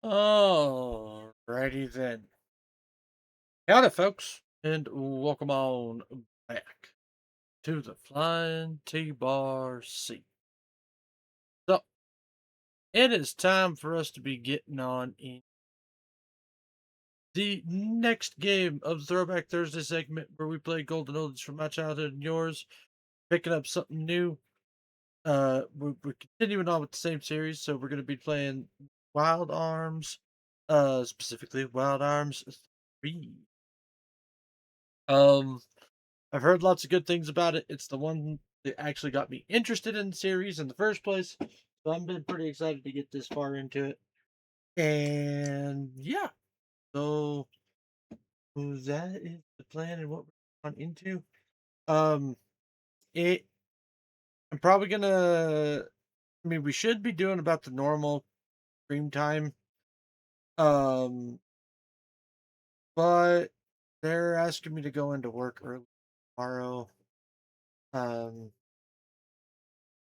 Alrighty then. Howdy, folks, and welcome on back to the Flying T-Bar Seat. So, it is time for us to be getting on in the next game of the Throwback Thursday segment where we play Golden Oldies from my childhood and yours, picking up something new. We're continuing on with the same series, so we're going to be playing Wild Arms, specifically Wild Arms 3. Um, I've heard lots of good things about it. It's the one that actually got me interested in the series in the first place. So I've been pretty excited to get this far into it. And yeah, so that is the plan and what we're on into. Um, it I'm probably gonna. I mean, we should be doing about the normal stream time. Um, but they're asking me to go into work early tomorrow. Um,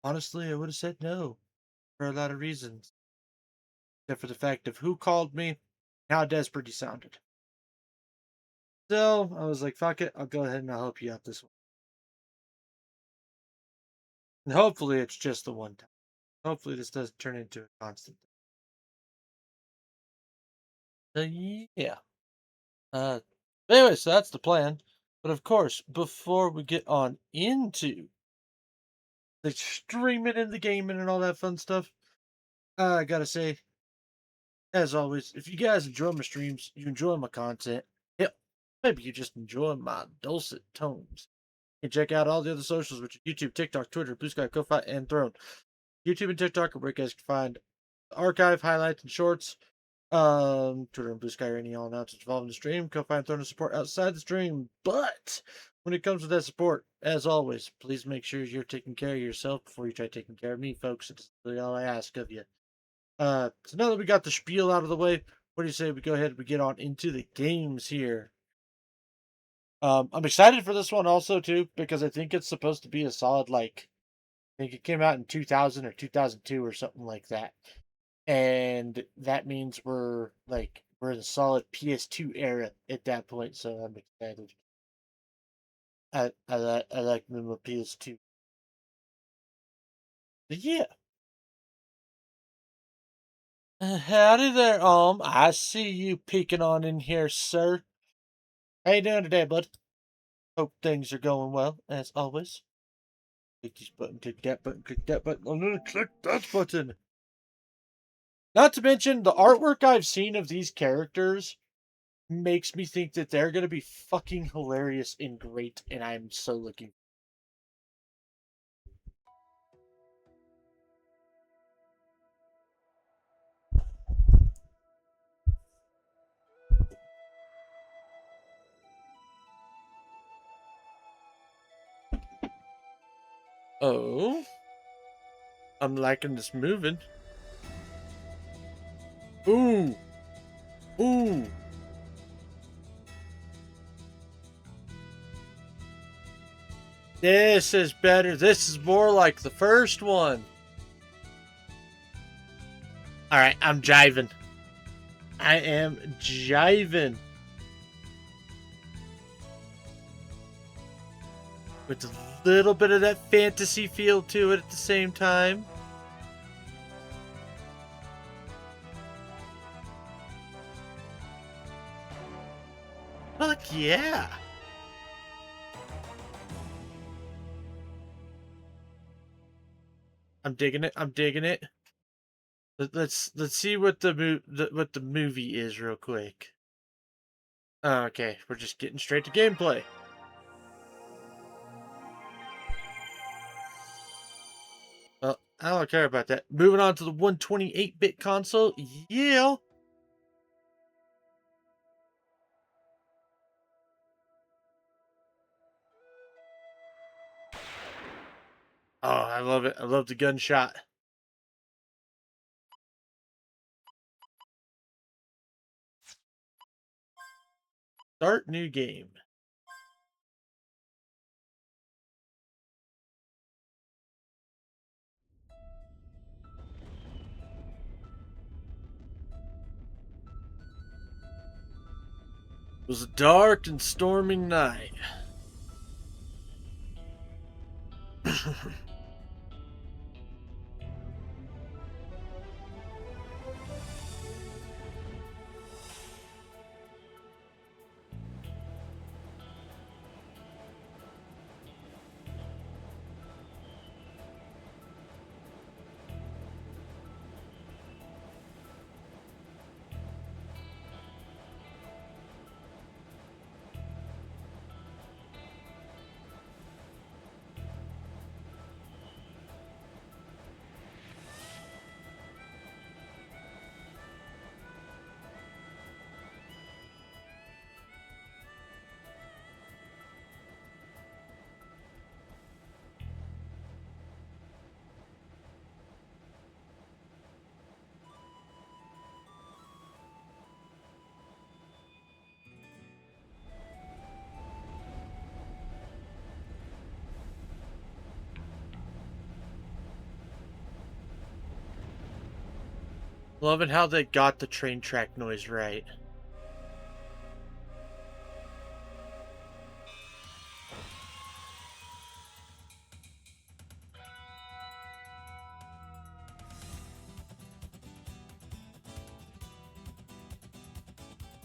honestly, I would have said no for a lot of reasons, except for the fact of who called me, how desperate he sounded. So I was like, fuck it, I'll go ahead and I'll help you out this one. And hopefully it's just the one time. Hopefully this doesn't turn into a constant thing. Yeah. Uh anyway, so that's the plan. But of course, before we get on into the streaming and the gaming and all that fun stuff, I gotta say, as always, if you guys enjoy my streams, you enjoy my content, hell, maybe you just enjoy my dulcet tones. You can check out all the other socials, which are YouTube, TikTok, Twitter, Blue Sky, Ko-Fi, and Throne. YouTube and TikTok are where you guys can find archive, highlights, and shorts. Twitter and Blue Sky are any all announcements involved in the stream. Ko-Fi and Throne support outside the stream. But when it comes to that support, as always, please make sure you're taking care of yourself before you try taking care of me, folks. It's really all I ask of you. So now that we got the spiel out of the way, what do you say we go ahead and we get on into the games here? I'm excited for this one also too because I think it's supposed to be a solid I think it came out in 2000 or 2002 or something like that, and that means we're in a solid PS2 era at that point. So I'm excited. I like the PS2. But yeah, howdy there, I see you peeking on in here, sir. How you doing today, bud? Hope things are going well as always. Click this button, click that button, click that button. I'm gonna click that button. Not to mention the artwork I've seen of these characters makes me think that they're gonna be fucking hilarious and great, and I'm so looking. Oh, I'm liking this moving. Ooh, ooh. This is better. This is more like the first one. All right, I'm jiving. I am jiving with a little bit of that fantasy feel to it at the same time. Fuck yeah. I'm digging it. I'm digging it. Let's see what what the movie is real quick. Okay, we're just getting straight to gameplay. Well, I don't care about that. Moving on to the 128-bit console. Yeah. Oh, I love it. I love the gunshot. Start new game. It was a dark and stormy night. Loving how they got the train track noise right.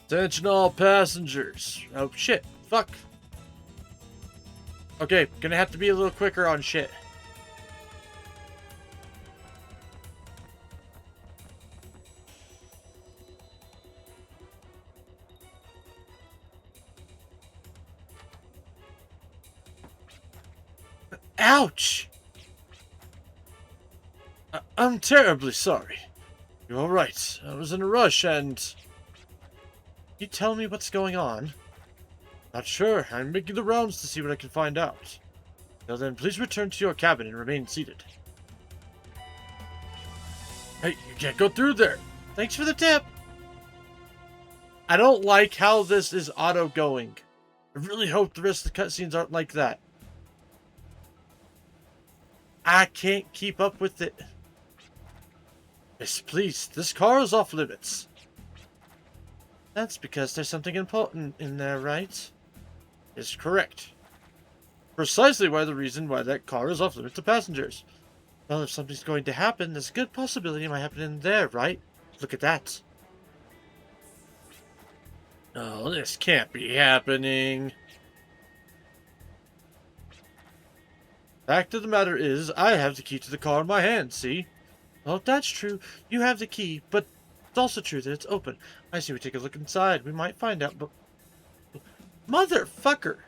Attention all passengers. Oh shit. Fuck. Okay, gonna have to be a little quicker on shit. Ouch! I'm terribly sorry. You're alright. I was in a rush and... Can you tell me what's going on? Not sure. I'm making the rounds to see what I can find out. Now then, please return to your cabin and remain seated. Hey, you can't go through there. Thanks for the tip. I don't like how this is auto-going. I really hope the rest of the cutscenes aren't like that. I can't keep up with it. Yes, please. This car is off limits. That's because there's something important in there, right? Is correct. Precisely why the reason why that car is off limits to passengers. Well, if something's going to happen, there's a good possibility it might happen in there, right? Look at that. Oh, this can't be happening. Fact of the matter is, I have the key to the car in my hand, see? Well, if that's true, you have the key, but it's also true that it's open. I say we take a look inside. We might find out, but... Motherfucker!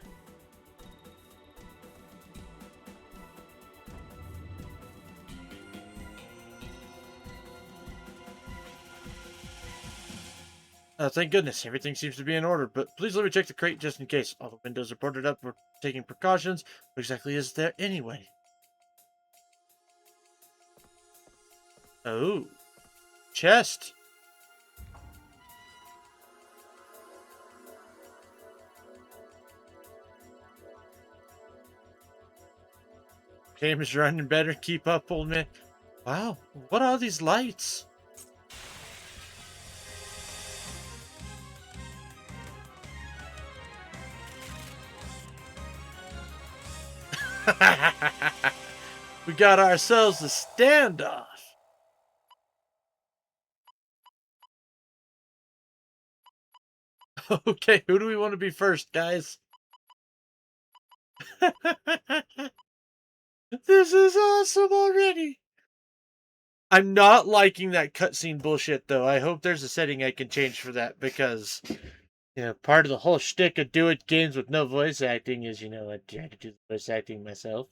Thank goodness, everything seems to be in order, but please let me check the crate just in case. All the windows are boarded up, we're taking precautions. What exactly is there anyway? Oh. Chest. Game is running better. Keep up, old man. Wow, what are these lights? We got ourselves a standoff. Okay, who do we want to be first, guys? This is awesome already. I'm not liking that cutscene bullshit, though. I hope there's a setting I can change for that, because, part of the whole shtick of doing games with no voice acting is, I try to do the voice acting myself.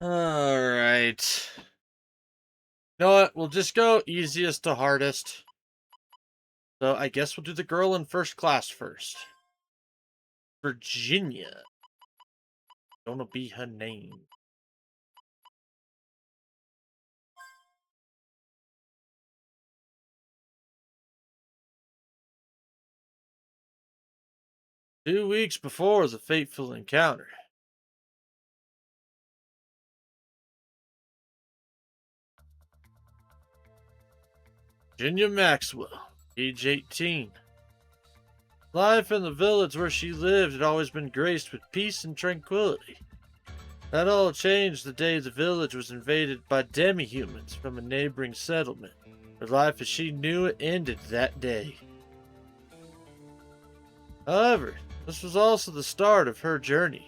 Alright. You know what? We'll just go easiest to hardest. So I guess we'll do the girl in first class first. Virginia. Gonna be her name. 2 weeks before the fateful encounter. Virginia Maxwell, age 18. Life in the village where she lived had always been graced with peace and tranquility. That all changed the day the village was invaded by demi-humans from a neighboring settlement. Her life as she knew it ended that day. However, this was also the start of her journey.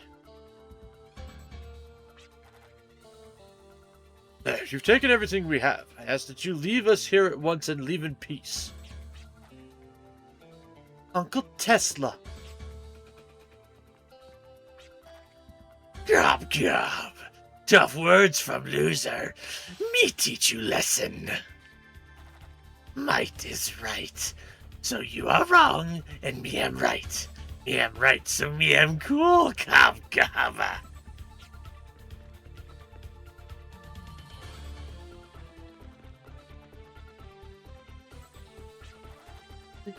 There, you've taken everything we have. I ask that you leave us here at once and leave in peace. Uncle Tesla. Gob gob. Tough words from loser. Me teach you lesson. Might is right. So you are wrong, and me am right. Me am right, so me am cool. Gob gob.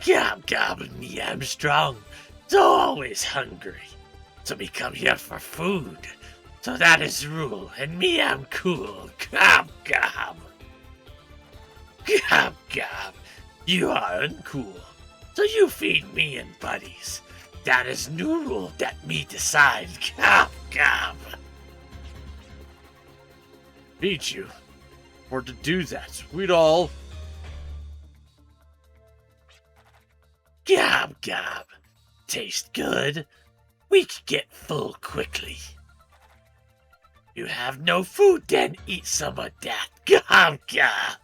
Gob gob, me am strong. So always hungry. So me come here for food. So that is rule, and me am cool. Gob gob. Gob gob. You are uncool. So you feed me and buddies. That is new rule that me decide. Gob gob. Feed you. For to do that, we'd all... Gob gob. Taste good. We could get full quickly. You have no food, then eat some of that. Gob gob.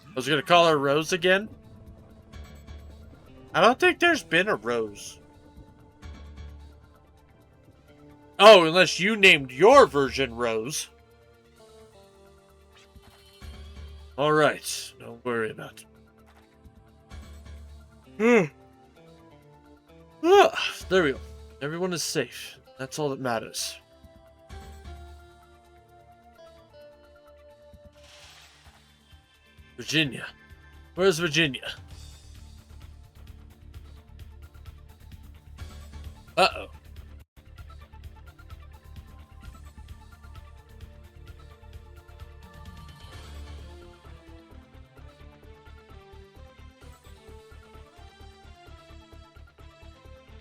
I was gonna call her Rose again. I don't think there's been a Rose. Oh, unless you named your version Rose. Alright, don't worry about it. There we go. Everyone is safe. That's all that matters. Virginia. Where's Virginia? Uh-oh.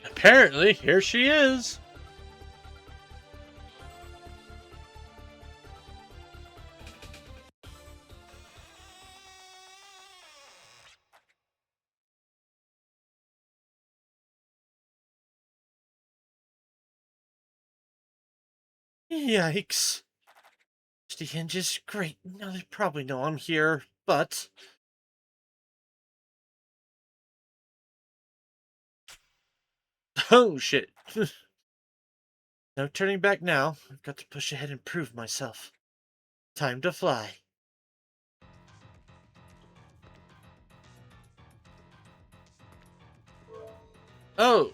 Apparently, here she is. Yikes. The hinges, great. Now they probably know I'm here, but... Oh, shit. No turning back now. I've got to push ahead and prove myself. Time to fly. Oh.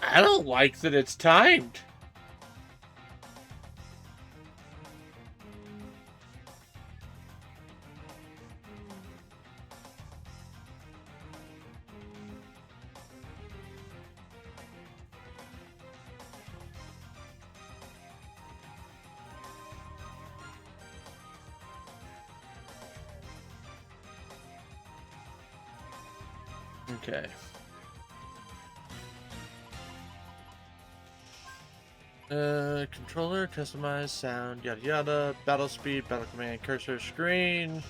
I don't like that it's timed. Okay. Controller, customize, sound, yada yada, battle speed, battle command, cursor, screen,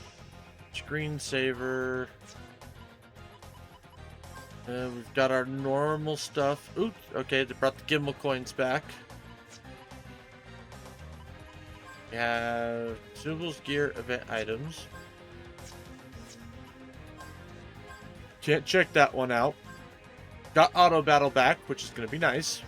screensaver. We've got our normal stuff. Oops, okay, they brought the gimbal coins back. We have consumables, gear, event items. Can't check that one out. Got auto battle back, which is going to be nice.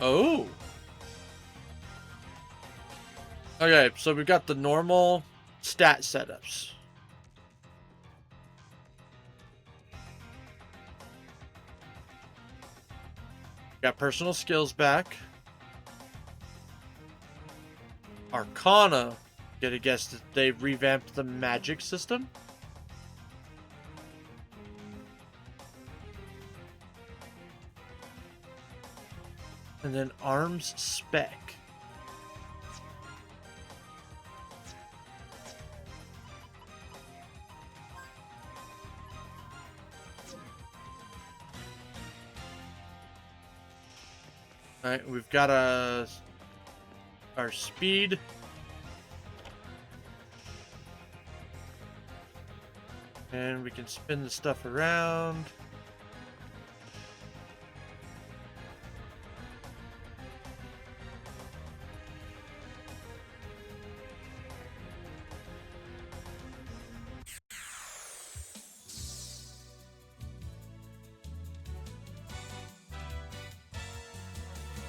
Oh. Okay, so we've got the normal stat setups. Got personal skills back. Arcana. Gonna guess that they revamped the magic system. And then arms spec. Alright, we've got our speed. And we can spin the stuff around.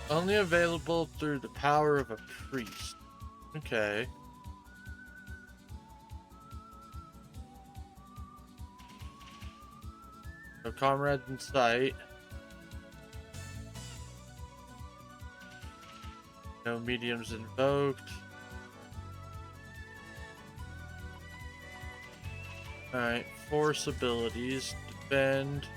Only available through the power of a priest. Okay. No comrades in sight. No mediums invoked. Alright, force abilities. Defend.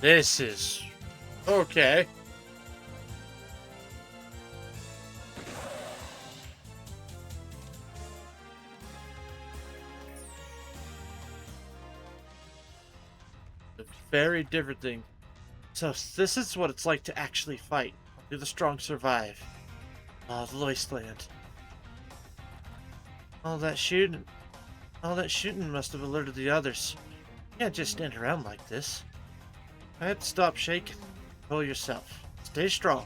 This is okay. A very different thing. So this is what it's like to actually fight. Do the strong survive? The wasteland. All that shooting must have alerted the others. You can't just stand around like this. I had to stop shaking. Pull yourself. Stay strong.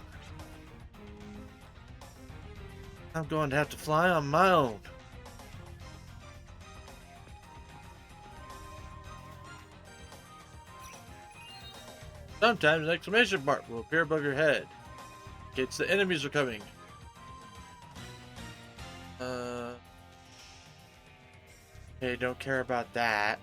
I'm going to have to fly on my own. Sometimes an exclamation mark will appear above your head. Indicates the enemies are coming. Okay, don't care about that.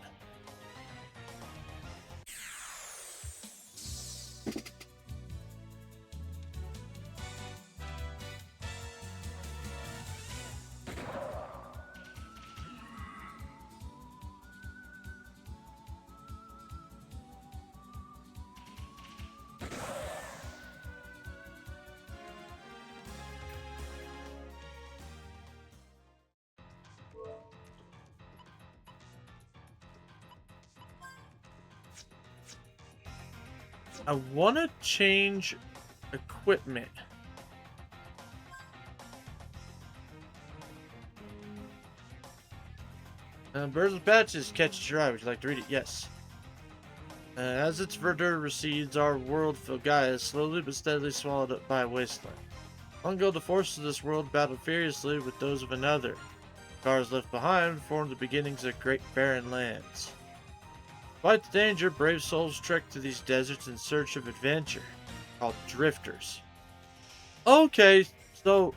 I want to change equipment. Birds with Patches catches your eye. Would you like to read it? Yes. As its verdure recedes, our world, Filgaia, is slowly but steadily swallowed up by a wasteland. Long ago, the forces of this world battled furiously with those of another. Scars left behind formed the beginnings of great barren lands. Despite the danger, brave souls trek to these deserts in search of adventure, called drifters. Okay, so...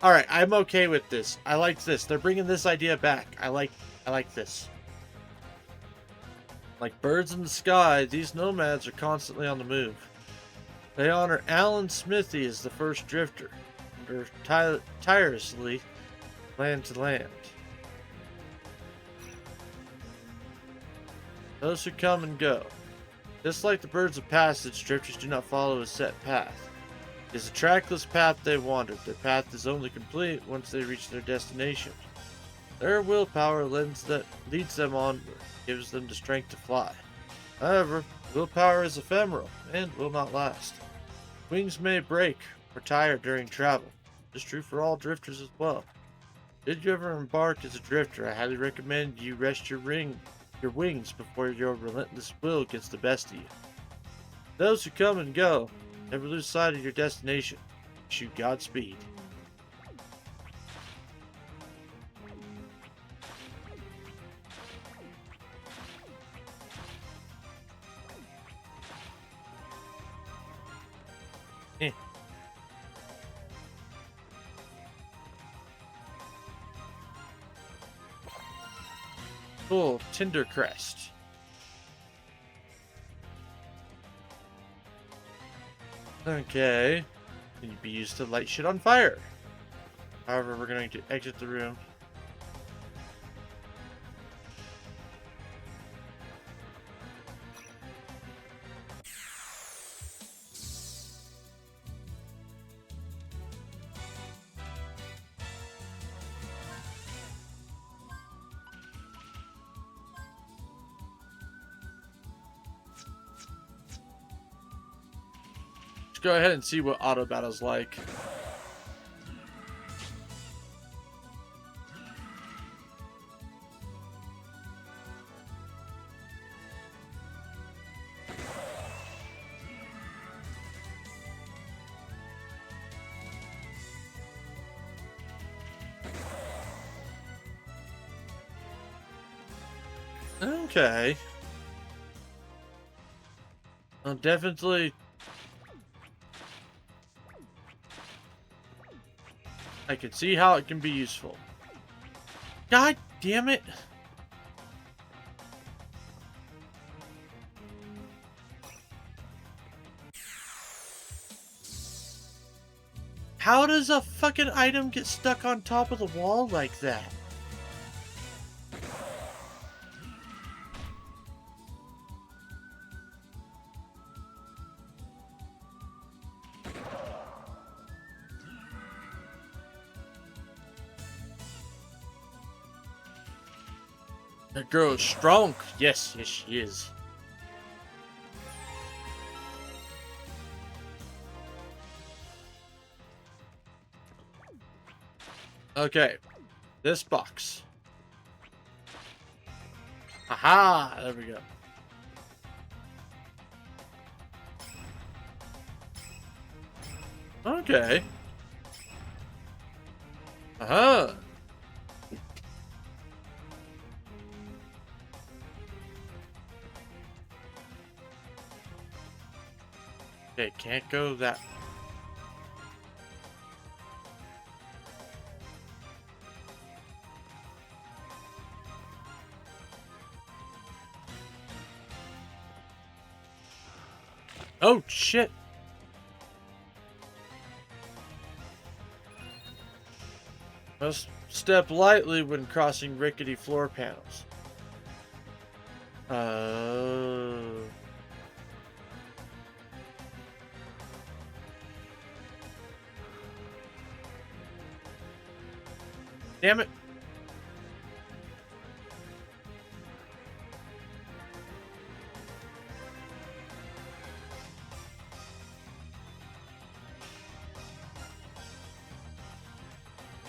Alright, I'm okay with this. I like this. They're bringing this idea back. I like this. Like birds in the sky, these nomads are constantly on the move. They honor Alan Smithy as the first drifter, and are tirelessly land to land. Those who come and go. Just like the birds of passage, drifters do not follow a set path. It is a trackless path they wander. Their path is only complete once they reach their destination. Their willpower leads them onward, gives them the strength to fly. However, willpower is ephemeral and will not last. Wings may break or tire during travel. This is true for all drifters as well. Did you ever embark as a drifter? I highly recommend you rest your wings before your relentless will gets the best of you. Those who come and go, never lose sight of your destination. Wish you Godspeed. Cool. Tinder crest. Okay. Can you be used to light shit on fire? However, we're going to exit the room. Let's go ahead and see what auto battle's like. Okay. Definitely. I can see how it can be useful. God damn it. How does a fucking item get stuck on top of the wall like that? That girl is strong. Yes, yes, she is. Okay, this box. Aha! There we go. Okay. Aha! Okay, can't go that. Oh shit! Must step lightly when crossing rickety floor panels. Oh. Damn it.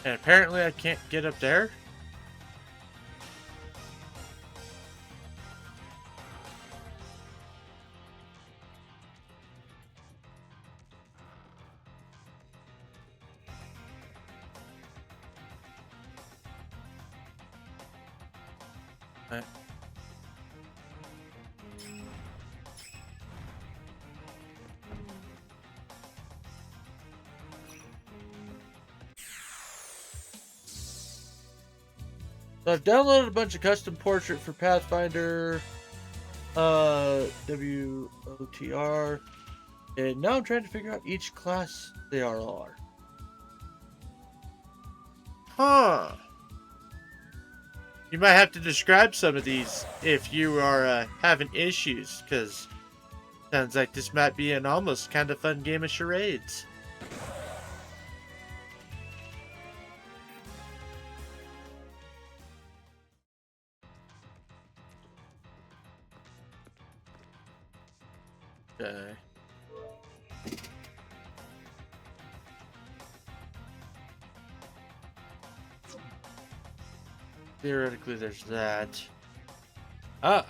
And apparently I can't get up there. Uh, So I've downloaded a bunch of custom portrait for Pathfinder, WOTR, and now I'm trying to figure out each class they are. Huh. You might have to describe some of these if you are having issues, because sounds like this might be an almost kind of fun game of charades. Okay. Theoretically, there's that. Ah.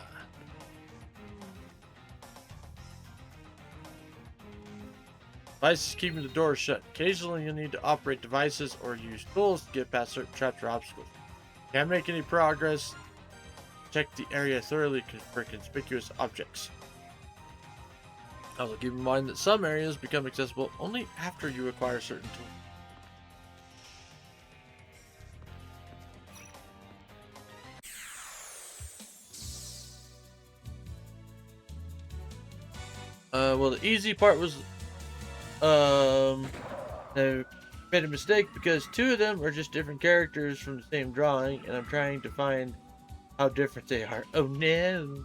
Devices keeping the door shut. Occasionally, you'll need to operate devices or use tools to get past certain traps or obstacles. Can't make any progress. Check the area thoroughly for conspicuous objects. Also, keep in mind that some areas become accessible only after you acquire certain tools. Well, the easy part was, I made a mistake because two of them are just different characters from the same drawing, and I'm trying to find how different they are. Oh no!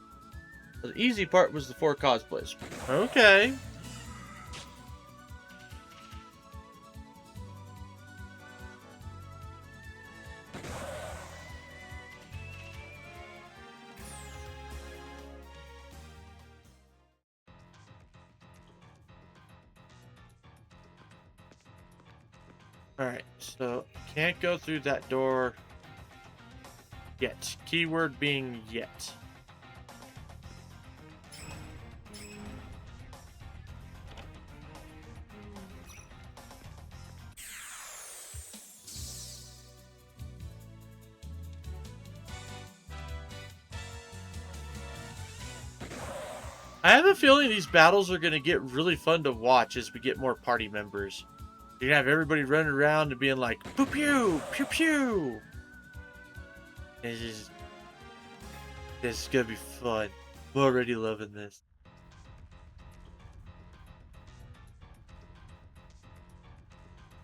The easy part was the 4 cosplays. Okay. Alright, so can't go through that door yet. Keyword being yet. I have a feeling these battles are going to get really fun to watch as we get more party members. You're going to have everybody running around and being like, pew pew, pew pew. This is going to be fun. I'm already loving this.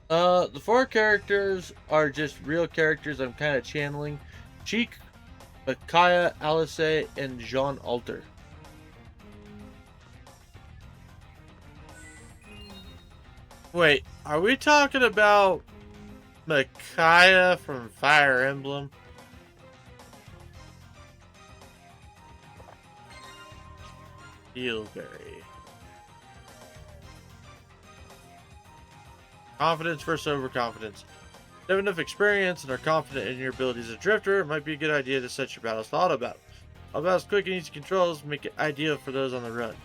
The 4 characters are just real characters I'm kind of channeling. Cheek, Micaiah, Alice, and Jean Alter. Wait, are we talking about Micaiah from Fire Emblem? Steelberry. Confidence versus overconfidence. If you have enough experience and are confident in your abilities as a drifter, it might be a good idea to set your battles to auto battle. Auto battles quick and easy controls make it ideal for those on the run.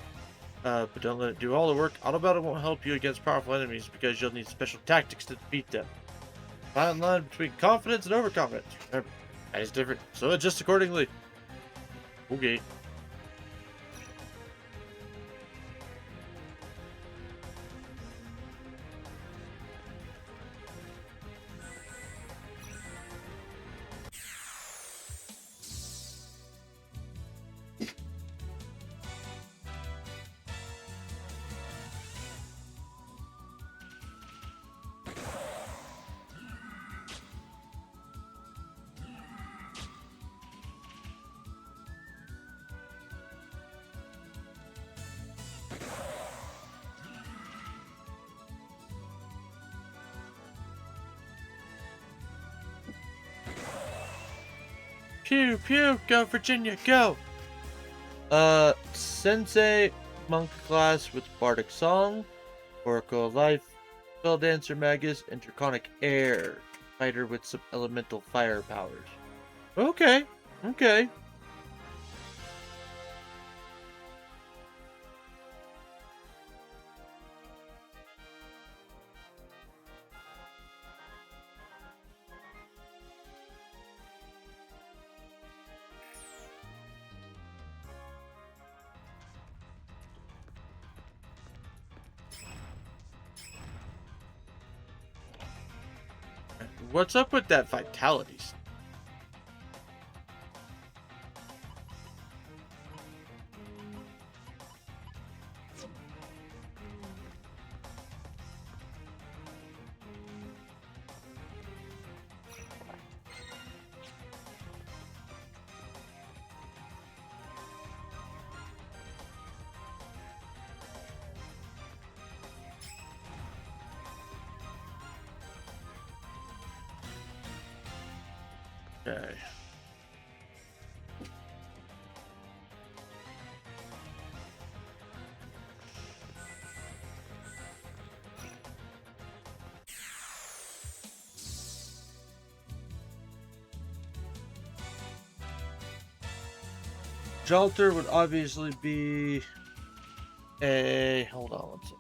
But don't let it do all the work. Auto battle won't help you against powerful enemies because you'll need special tactics to defeat them. Fine line between confidence and overconfidence. Remember, that is different, so adjust accordingly. Okay. Pew pew, go Virginia, go! Sensei, monk class with bardic song, oracle of life, spell dancer magus, and draconic air, fighter with some elemental fire powers. Okay, okay. What's up with that vitality? Okay. Jalter would obviously be a... Hold on one second.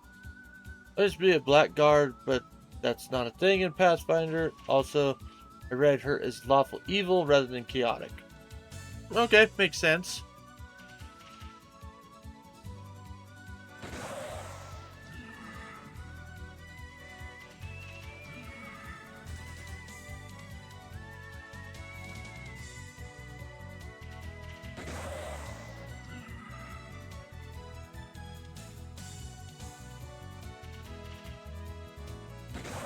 There's be a blackguard, but that's not a thing in Pathfinder. Also, I read her as lawful evil rather than chaotic. Okay, makes sense.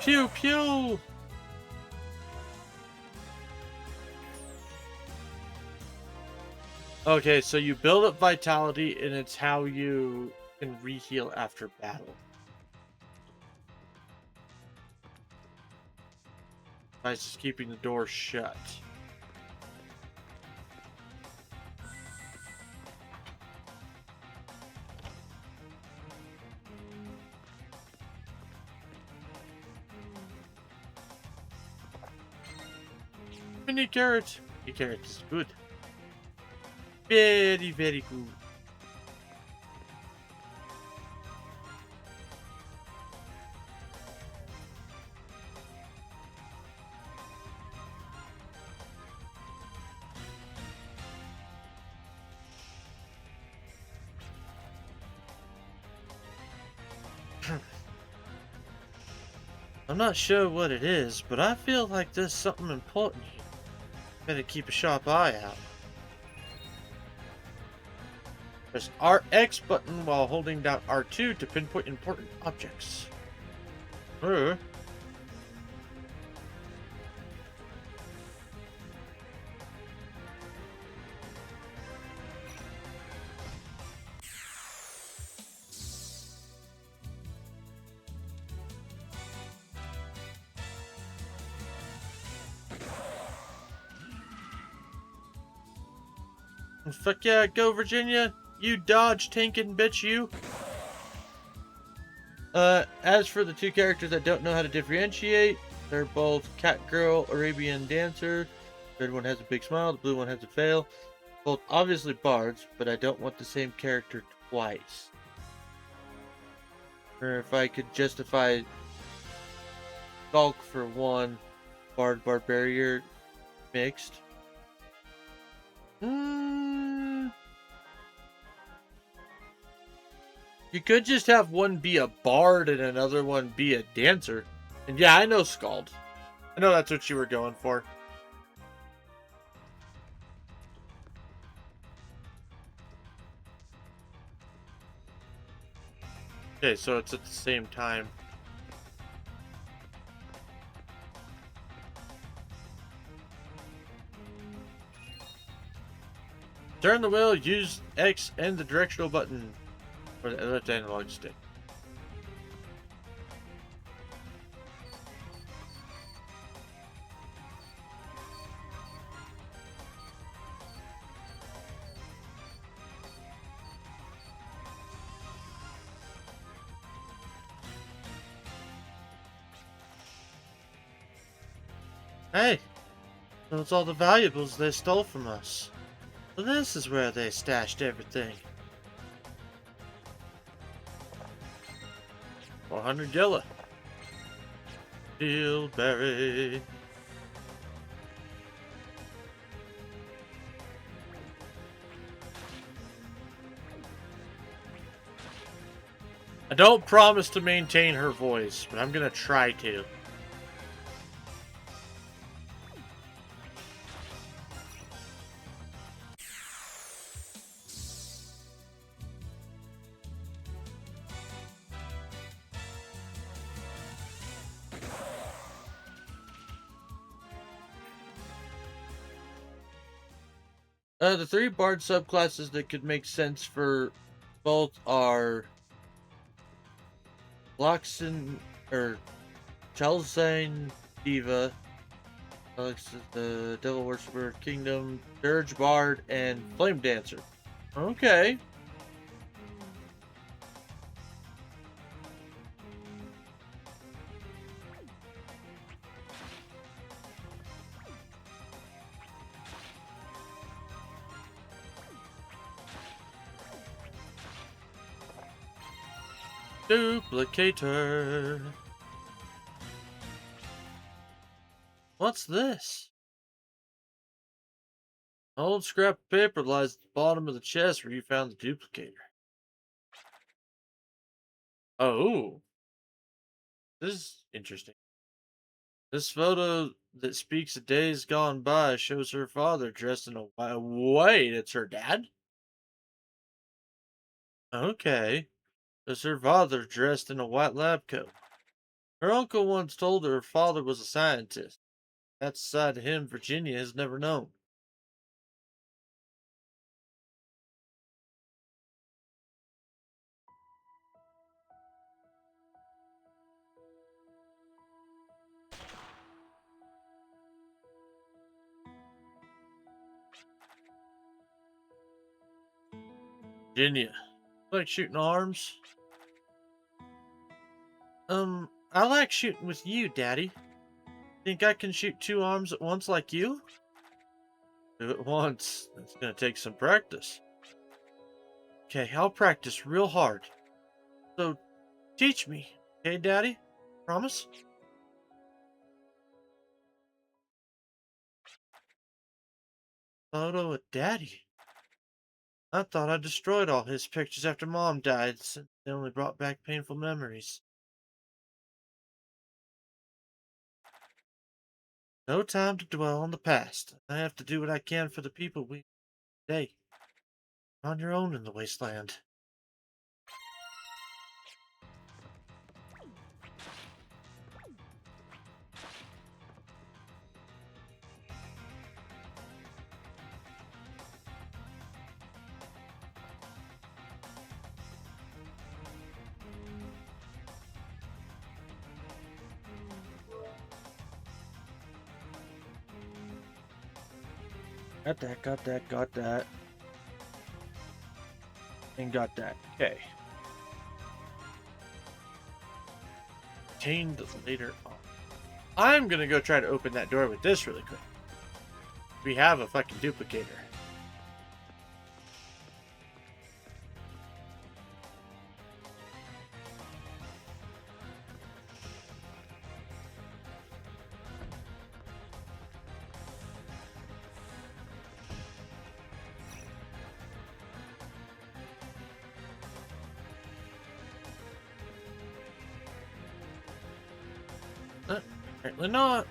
Pew pew! Okay, so you build up vitality, and it's how you can re-heal after battle. Nice, just keeping the door shut. Mini carrot. Mini carrot is good. Very, very good. I'm not sure what it is, but I feel like there's something important here. Better keep a sharp eye out. Press RX button while holding down R2 to pinpoint important objects. Fuck yeah, go Virginia! You dodge tanking bitch, you! As for the two characters I don't know how to differentiate, they're both Cat Girl, Arabian Dancer. The red one has a big smile, the blue one has a veil. Both obviously bards, but I don't want the same character twice. Or if I could justify Skulk for one, Bard Barbarian mixed. You could just have one be a bard and another one be a dancer. And yeah, I know Scald. I know that's what you were going for. Okay, so it's at the same time. Turn the wheel, use X and the directional button for the left analog stick. Hey, those all the valuables they stole from us. So this is where they stashed everything. 400 Gilla. Dillberry. I don't promise to maintain her voice, but I'm gonna try to. The three bard subclasses that could make sense for both are Loxin or Chalzane Diva, Alex the Devil Worshipper, Kingdom, Dirge Bard, and Flame Dancer. Okay. Duplicator. What's this? An old scrap of paper lies at the bottom of the chest where you found the duplicator. Oh, this is interesting. This photo that speaks of days gone by shows her father dressed in a white. Wait, it's her dad? Okay. It's her father dressed in a white lab coat. Her uncle once told her father was a scientist. That's a side of him Virginia has never known. Virginia, like shooting arms? I like shooting with you, Daddy. Think I can shoot two arms at once like you? Do it once. It's gonna take some practice. Okay, I'll practice real hard. So, teach me, okay, Daddy? Promise? Photo of Daddy. I thought I destroyed all his pictures after Mom died, since they only brought back painful memories. No time to dwell on the past. I have to do what I can for the people we today. On your own in the wasteland. Got that, got that, got that. And got that. Okay. Chained later on. I'm gonna go try to open that door with this really quick. We have a fucking duplicator. Apparently not.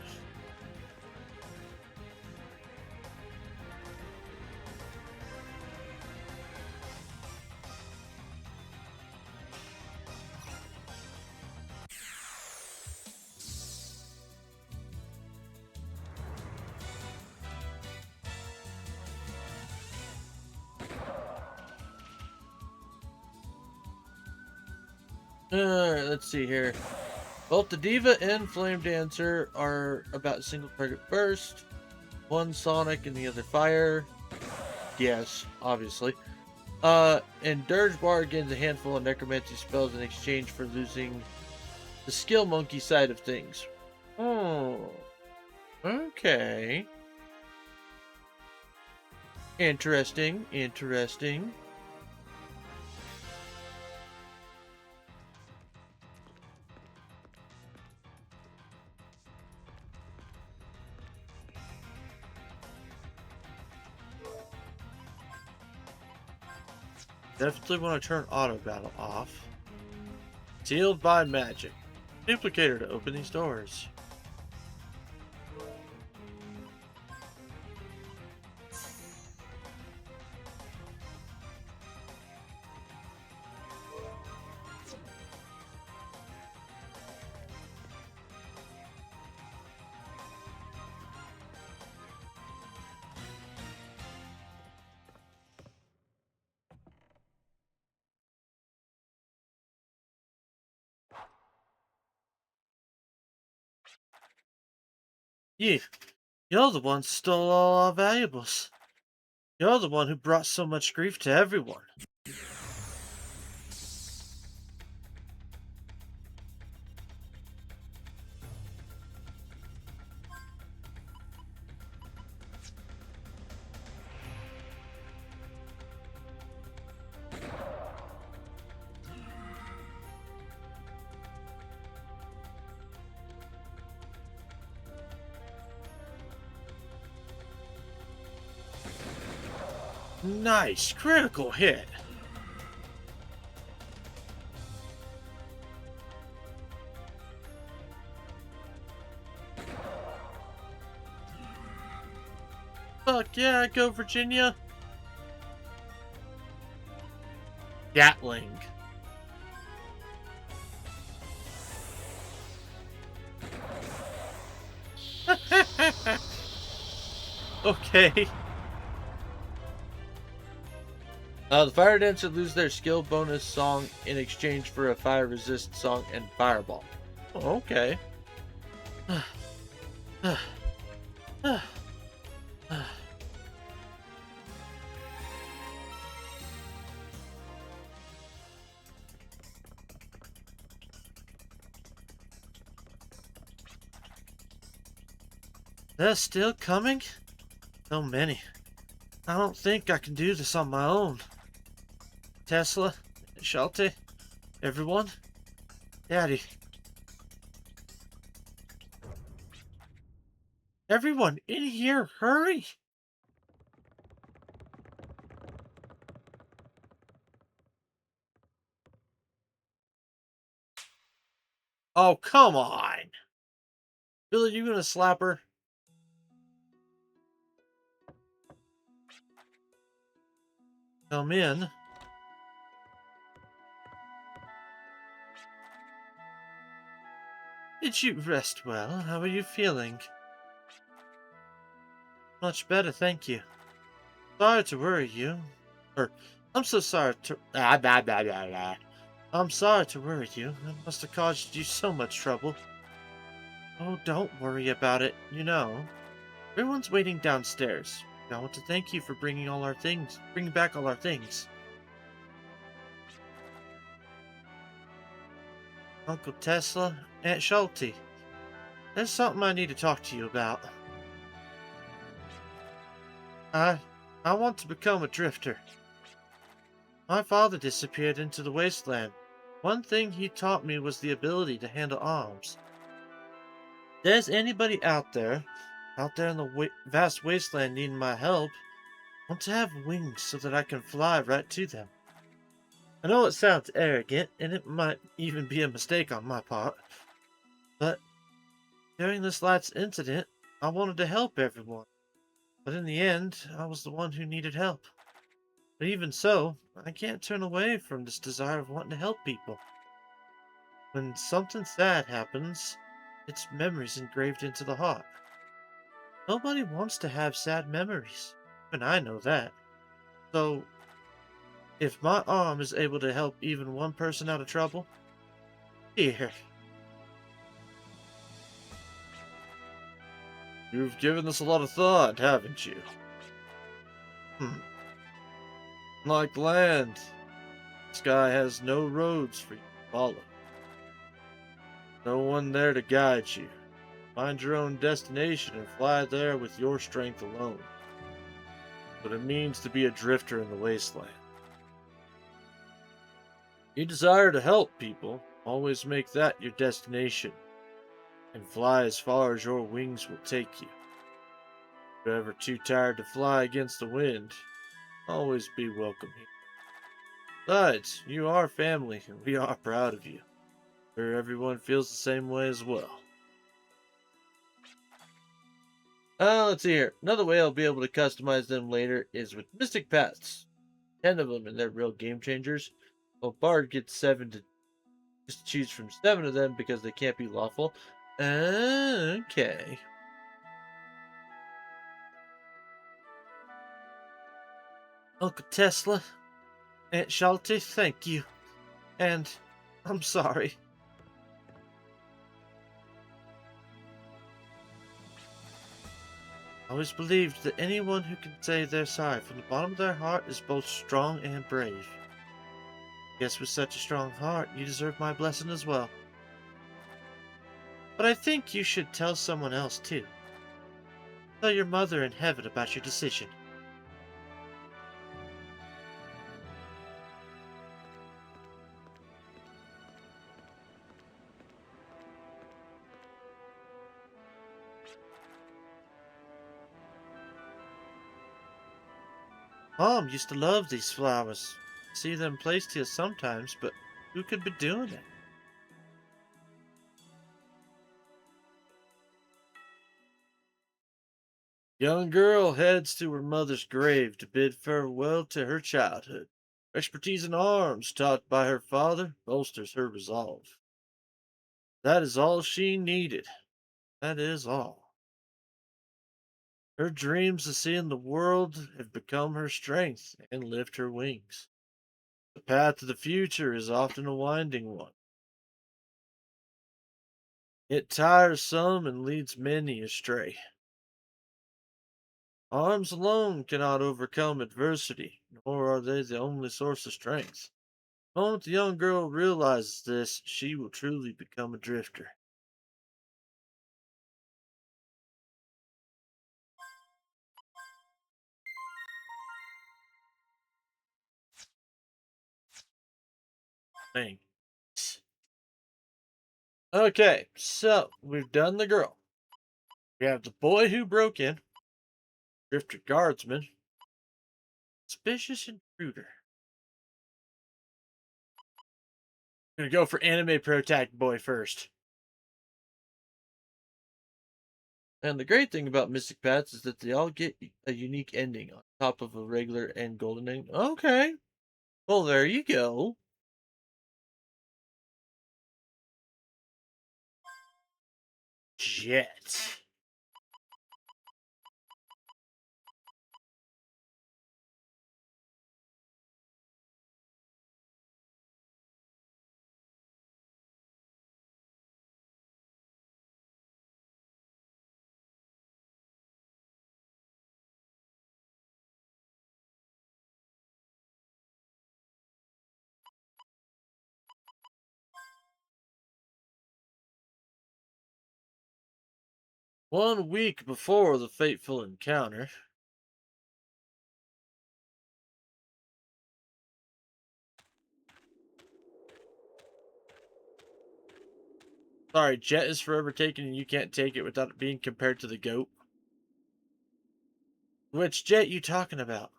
Alright, let's see here. Both the Diva and Flame Dancer are about single target burst. One Sonic and the other Fire. Yes, obviously. And Dirge Bar gains a handful of necromancy spells in exchange for losing the skill monkey side of things. Oh. Okay. Interesting, interesting. Definitely want to turn auto battle off. Sealed by magic. Duplicator to open these doors. You're the one who stole all our valuables. You're the one who brought so much grief to everyone. Nice, critical hit. Fuck yeah, go Virginia. Gatling. Okay. The fire dancer lose their skill bonus song in exchange for a fire resist song and fireball. Oh, okay. They're still coming? So many. I don't think I can do this on my own. Tesla, Schulte, everyone, Daddy. Everyone in here, hurry! Oh, come on! Billy, you gonna slap her? Come in. Did you rest well? How are you feeling? Much better, thank you. Sorry to worry you. Or, I'm so sorry to... I'm sorry to worry you. It must have caused you so much trouble. Oh, don't worry about it. You know, everyone's waiting downstairs. I want to thank you for bringing back all our things. Uncle Tesla, Aunt Schulte, there's something I need to talk to you about. I, I want to become a drifter. My father disappeared into the wasteland. One thing he taught me was the ability to handle arms. If there's anybody out there in the vast wasteland needing my help, I want to have wings so that I can fly right to them. I know it sounds arrogant, and it might even be a mistake on my part, but during this last incident, I wanted to help everyone. But in the end, I was the one who needed help. But even so, I can't turn away from this desire of wanting to help people. When something sad happens, it's memories engraved into the heart. Nobody wants to have sad memories. And I know that. So, if my arm is able to help even one person out of trouble, here. You've given this a lot of thought, haven't you? Like land, the sky has no roads for you to follow. No one there to guide you. Find your own destination and fly there with your strength alone. What it means to be a drifter in the wasteland. You desire to help people, always make that your destination, and fly as far as your wings will take you. If you're ever too tired to fly against the wind, always be welcome here. Besides, you are family, and we are proud of you. Sure everyone feels the same way as well. Let's see here. Another way I'll be able to customize them later is with Mystic Pets. 10 of them, and they're real game changers. Well, Bard gets 7 to just choose from 7 of them because they can't be lawful. Okay. Uncle Tesla, Aunt Schulte, thank you. And I'm sorry. I always believed that anyone who can say they're sorry from the bottom of their heart is both strong and brave. Guess with such a strong heart, you deserve my blessing as well. But I think you should tell someone else too. Tell your mother in heaven about your decision. Mom used to love these flowers. See them placed here sometimes, but who could be doing it? Young girl heads to her mother's grave to bid farewell to her childhood. Expertise in arms taught by her father bolsters her resolve. That is all she needed. That is all. Her dreams of seeing the world have become her strength and lift her wings. The path to the future is often a winding one. It tires some and leads many astray. Arms alone cannot overcome adversity, nor are they the only source of strength. The moment the young girl realizes this, she will truly become a drifter. Thanks. Okay, so we've done the girl. We have the boy who broke in, drifter guardsman, suspicious intruder. Gonna go for anime protag boy first. And the great thing about Mystic Paths is that they all get a unique ending on top of a regular and golden ending. Okay. Well, there you go. Jet. One week before the fateful encounter, sorry, Jet is forever taken and you can't take it without it being compared to the goat. Which Jet you talking about?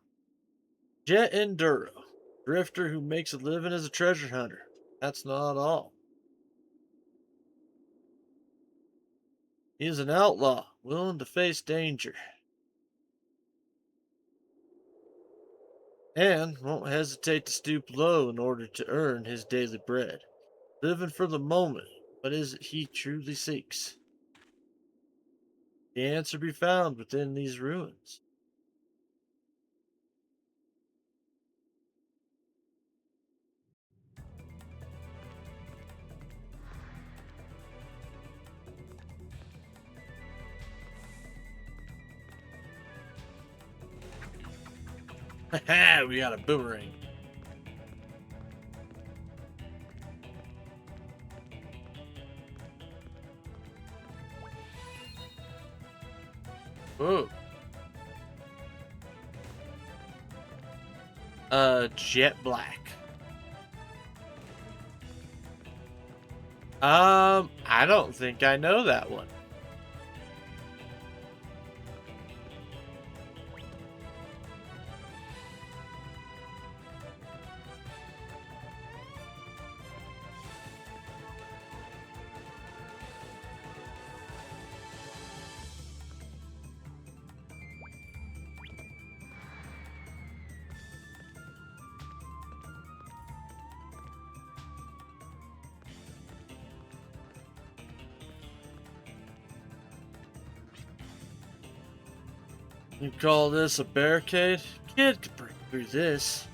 Jet Enduro, drifter who makes a living as a treasure hunter. That's not all. He is an outlaw, willing to face danger, and won't hesitate to stoop low in order to earn his daily bread. Living for the moment, what is it he truly seeks? The answer be found within these ruins. Ha! We got a boomerang. Whoa. Jet Black. I don't think I know that one. You call this a barricade? Kid could break through this.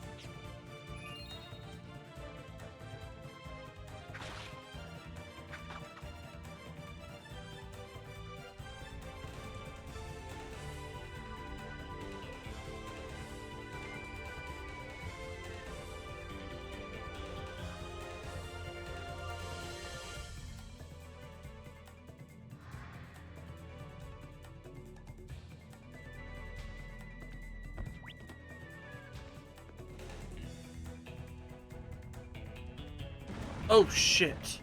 Oh shit.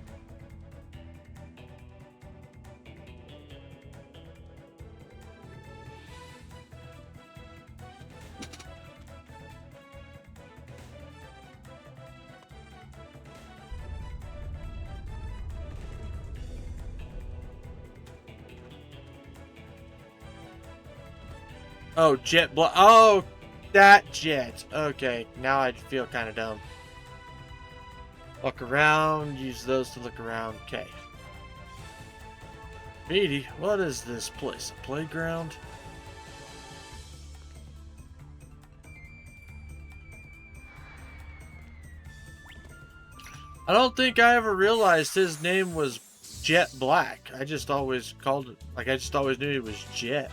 Oh, Jet Black. Oh, that Jet. Okay, now I feel kind of dumb. Walk around, use those to look around. Okay. Meaty, what is this place? A playground? I don't think I ever realized his name was Jet Black. I just always called it, like, I just always knew he was Jet.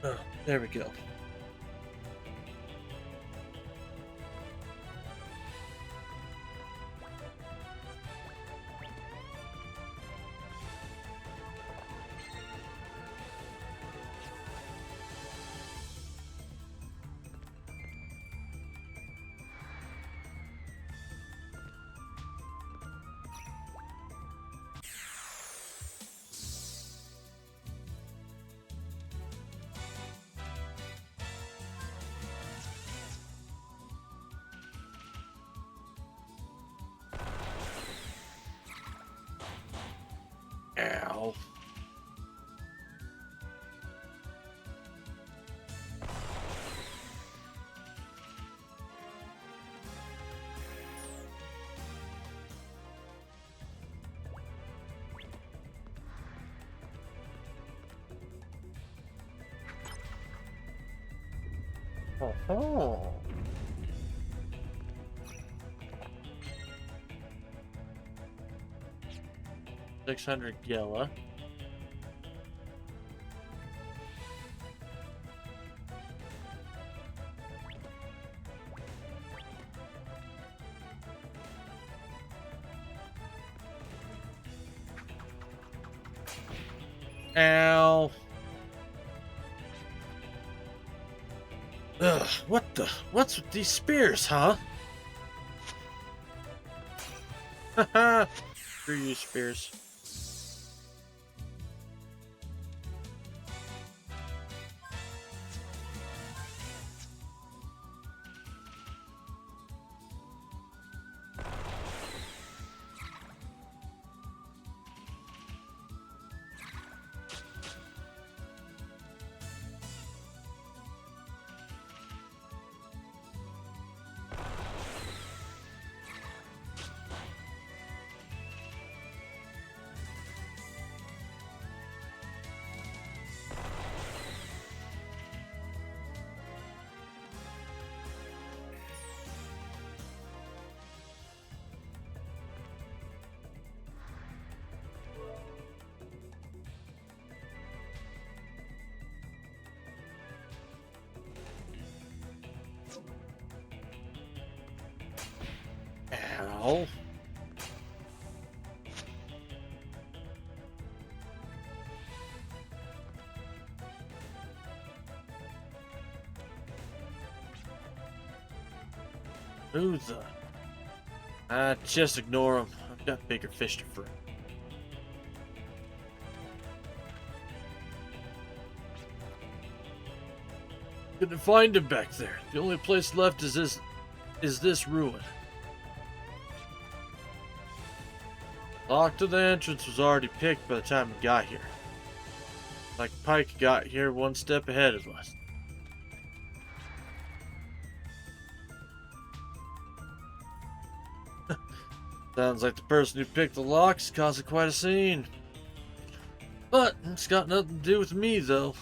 Oh, there we go. Ow. Oh. 600 Gila. Ow. Ugh, what's with these spears, huh? Haha. Screw you, spears. Ow. Who the? Just ignore him. I've got bigger fish to fry. Couldn't find him back there. The only place left is this ruin. Lock to the entrance was already picked by the time we got here. Like Pike got here one step ahead of us. Sounds like the person who picked the locks caused quite a scene. But it's got nothing to do with me, though.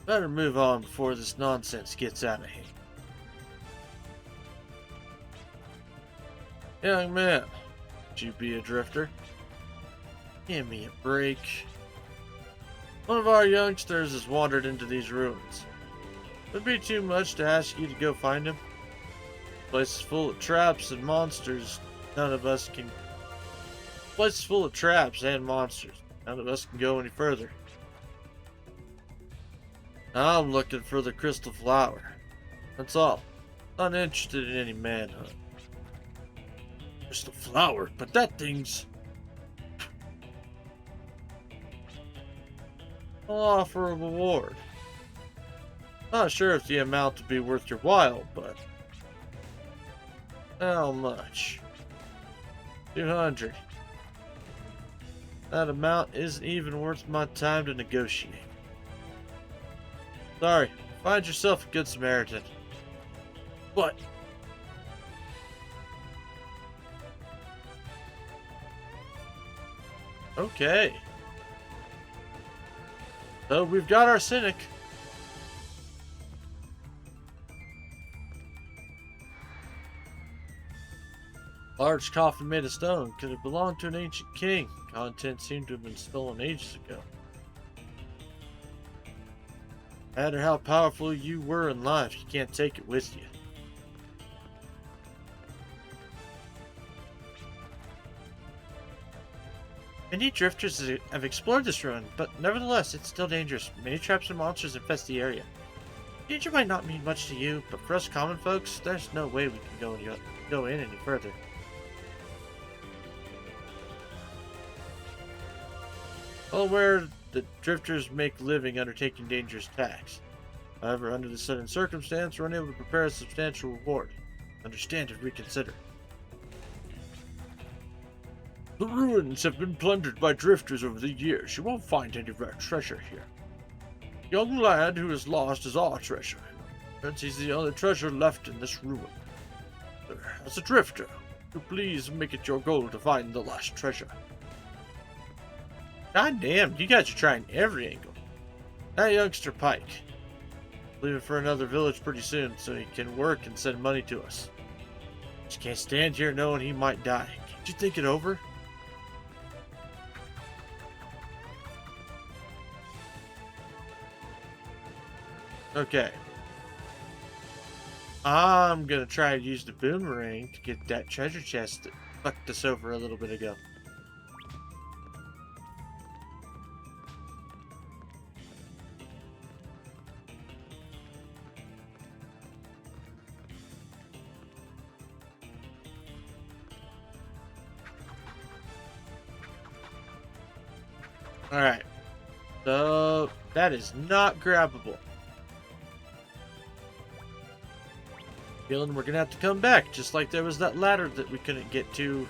Better move on before this nonsense gets out of hand. Young man, would you be a drifter? Give me a break. One of our youngsters has wandered into these ruins. Would it be too much to ask you to go find him? The place is full of traps and monsters. None of us can. The place is full of traps and monsters. None of us can go any further. I'm looking for the crystal flower. That's all. Not interested in any manhunt. Crystal flower, but that thing's... I'll offer a reward. Not sure if the amount would be worth your while, but... How much? 200. That amount isn't even worth my time to negotiate. Sorry, find yourself a good Samaritan. What? Okay. So we've got our cynic. Large coffin made of stone could have belonged to an ancient king. Contents seem to have been stolen ages ago. No matter how powerful you were in life, you can't take it with you. Many drifters have explored this ruin, but nevertheless, it's still dangerous. Many traps and monsters infest the area. Danger might not mean much to you, but for us common folks, there's no way we can go in any further. Well aware that drifters make a living undertaking dangerous tasks. However, under the sudden circumstance, we're unable to prepare a substantial reward. Understand and reconsider. The ruins have been plundered by drifters over the years. You won't find any of our treasure here. The young lad who is lost is our treasure, since he's the only treasure left in this ruin. As a drifter, please make it your goal to find the lost treasure. God damn, you guys are trying every angle. That youngster Pike. Leaving for another village pretty soon so he can work and send money to us. Just can't stand here knowing he might die. Can't you think it over? Okay. I'm gonna try to use the boomerang to get that treasure chest that fucked us over a little bit ago. Alright. So, that is not grabbable. Feeling we're gonna have to come back, just like there was that ladder that we couldn't get to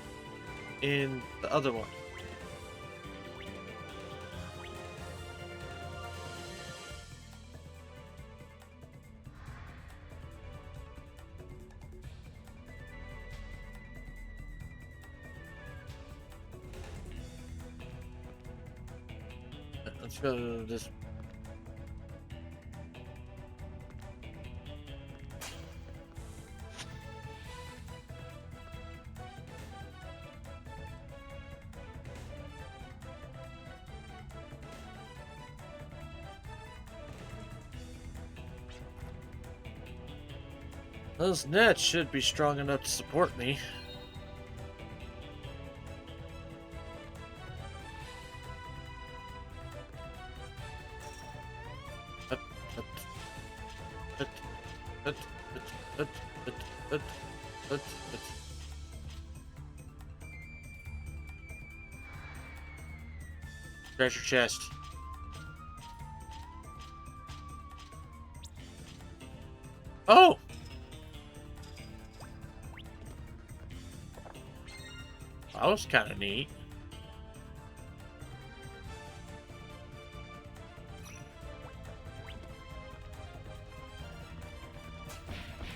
in the other one. Let's go to this. Those nets should be strong enough to support me. Treasure chest. Oh! That was kind of neat.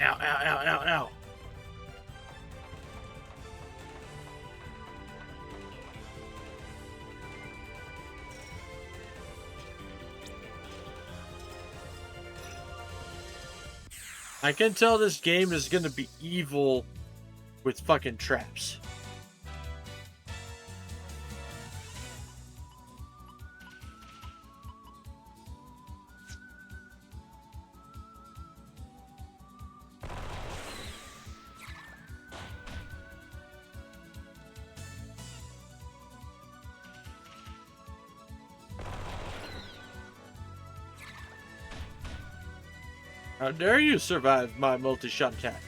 Ow, ow, ow, ow, ow. I can tell this game is gonna be evil with fucking traps. How dare you survive my multi-shot attack?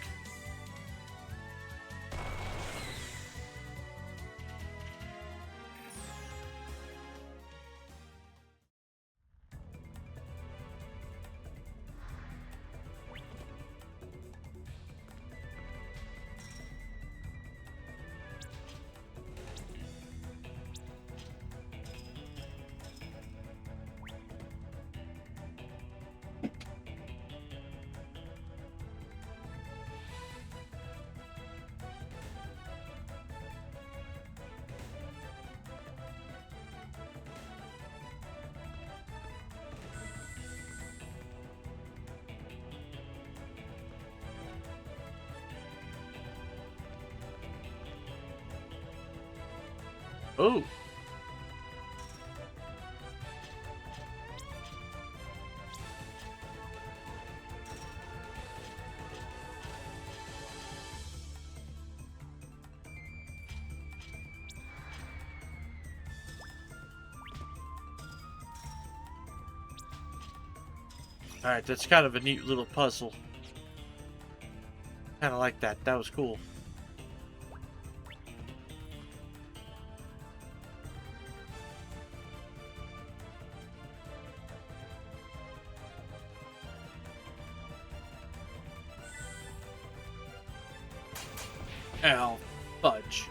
Oh. Alright, that's kind of a neat little puzzle. Kind of like that. That was cool. Ow. Fudge.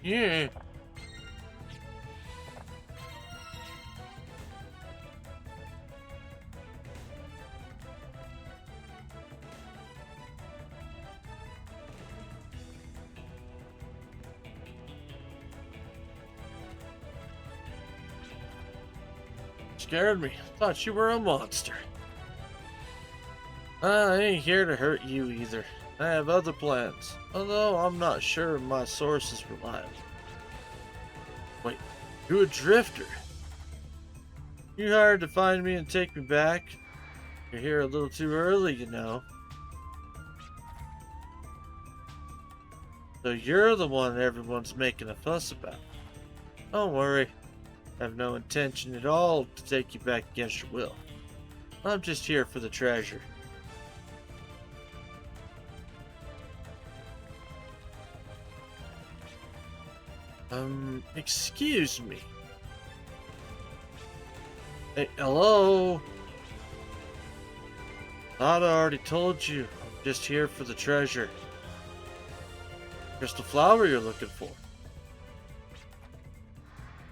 Yeah. Scared me. Thought you were a monster. I ain't here to hurt you either. I have other plans, although I'm not sure my source is reliable. Wait, you're a drifter? You hired to find me and take me back? You're here a little too early, you know. So you're the one everyone's making a fuss about. Don't worry. I have no intention at all to take you back against your will. I'm just here for the treasure. Excuse me. Hey, hello? Thought I already told you. I'm just here for the treasure. Crystal flower you're looking for.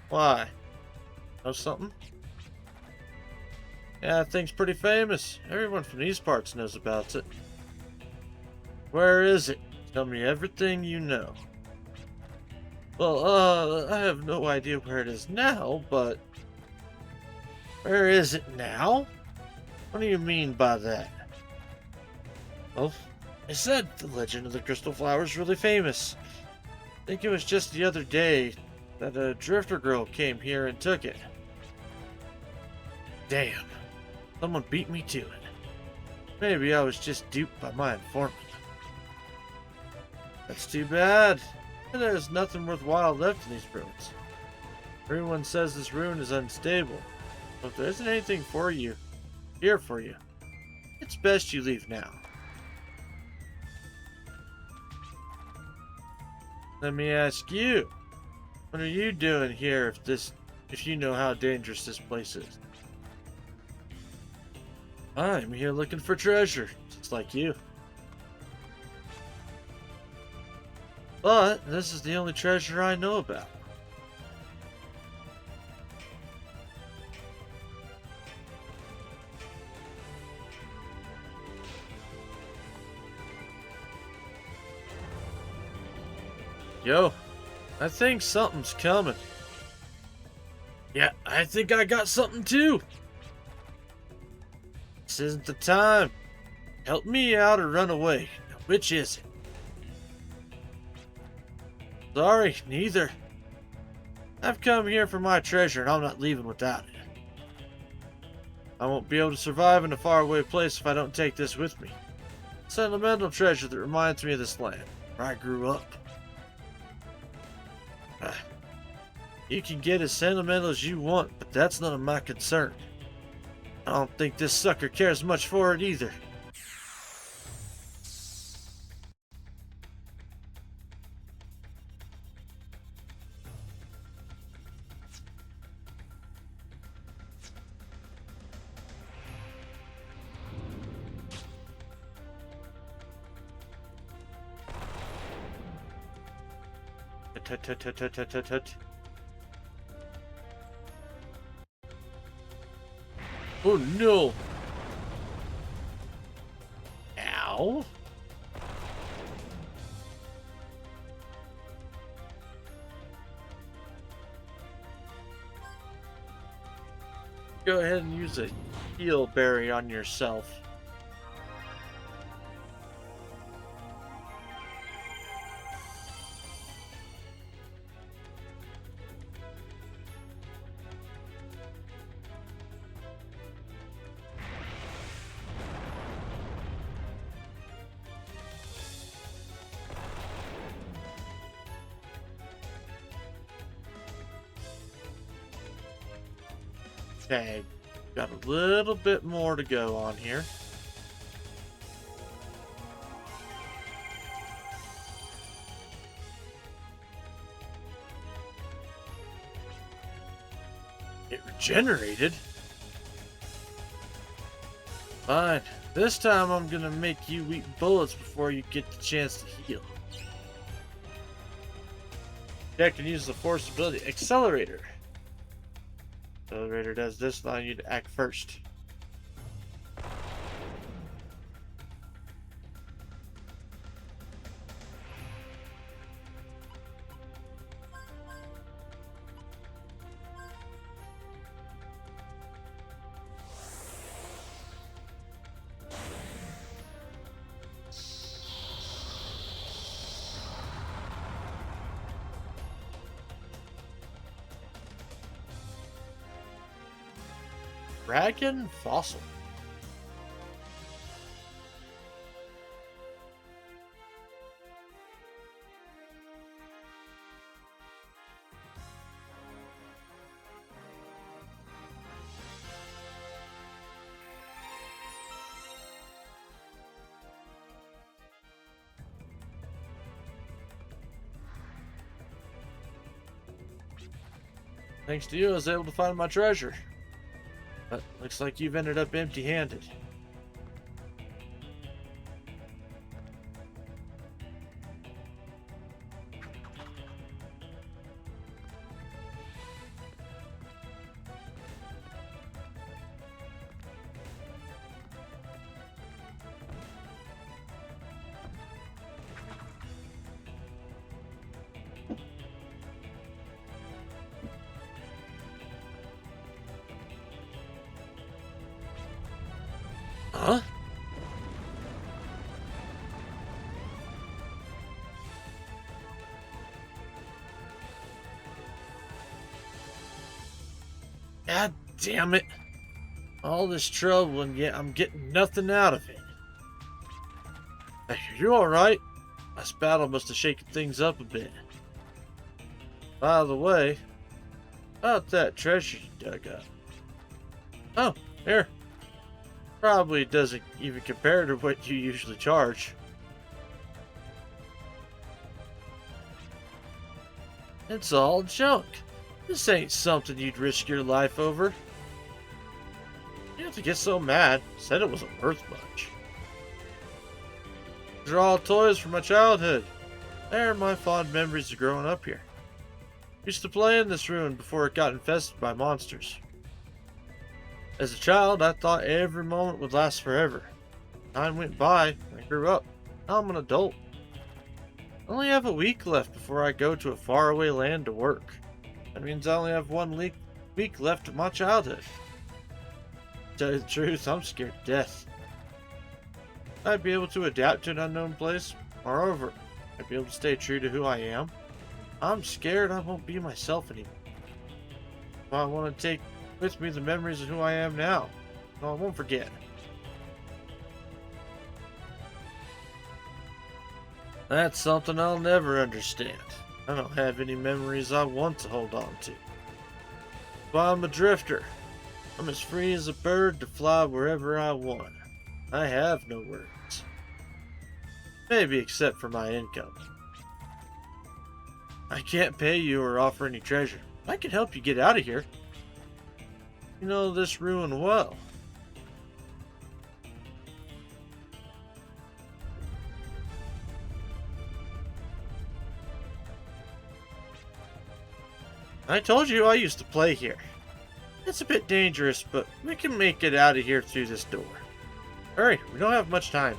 Why? Know something? Yeah, that thing's pretty famous. Everyone from these parts knows about it. Where is it? Tell me everything you know. Well, I have no idea where it is now, but... Where is it now? What do you mean by that? Well, I said the legend of the crystal flower is really famous. I think it was just the other day that a drifter girl came here and took it. Damn, someone beat me to it. Maybe I was just duped by my informant. That's too bad. There's nothing worthwhile left in these ruins. Everyone says this ruin is unstable. But if there isn't anything for you, here for you, it's best you leave now. Let me ask you, what are you doing here if you know how dangerous this place is? I'm here looking for treasure, just like you. But this is the only treasure I know about. Yo, I think something's coming. Yeah, I think I got something too. This isn't the time. Help me out or run away. Now, which is it? Sorry, neither. I've come here for my treasure and I'm not leaving without it. I won't be able to survive in a faraway place if I don't take this with me. Sentimental treasure that reminds me of this land, where I grew up. You can get as sentimental as you want, but that's none of my concern. I don't think this sucker cares much for it either. Tut, tut, tut, tut, tut, tut, tut. Oh no! Ow! Go ahead and use a heal berry on yourself. Okay, got a little bit more to go on here. It regenerated? Fine. This time I'm gonna make you eat bullets before you get the chance to heal. I can use the force ability. Accelerator. Accelerator does this, allowing you to act first. Dragon fossil. Thanks to you, I was able to find my treasure. But looks like you've ended up empty-handed. Huh? God damn it. All this trouble and yet I'm getting nothing out of it. Hey, you alright? This battle must have shaken things up a bit. By the way, about that treasure you dug up. Oh, here. Probably doesn't even compare to what you usually charge. It's all junk. This ain't something you'd risk your life over. You have to get so mad. Said it wasn't worth much. These are all toys from my childhood. They're my fond memories of growing up here. Used to play in this ruin before it got infested by monsters. As a child, I thought every moment would last forever. Time went by, I grew up. Now I'm an adult. I only have a week left before I go to a faraway land to work. That means I only have week left of my childhood. To tell you the truth, I'm scared to death. I'd be able to adapt to an unknown place. Moreover, I'd be able to stay true to who I am. I'm scared I won't be myself anymore. I want to take with me the memories of who I am now. So I won't forget. That's something I'll never understand. I don't have any memories I want to hold on to. But I'm a drifter. I'm as free as a bird to fly wherever I want. I have no worries. Maybe except for my income. I can't pay you or offer any treasure. I can help you get out of here. You know this ruin well. I told you I used to play here. It's a bit dangerous, but we can make it out of here through this door. Hurry, we don't have much time.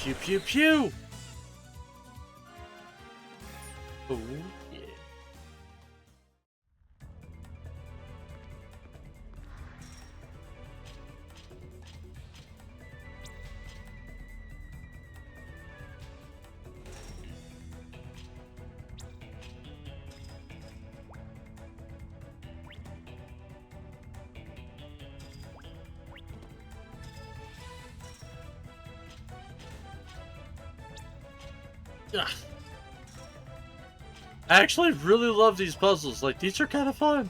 Pew pew pew! Oh yeah. Ugh. I actually really love these puzzles. Like, these are kind of fun.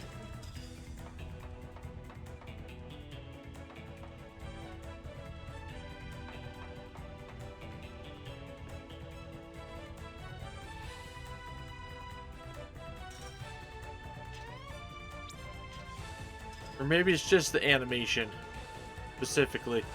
Or maybe it's just the animation, specifically.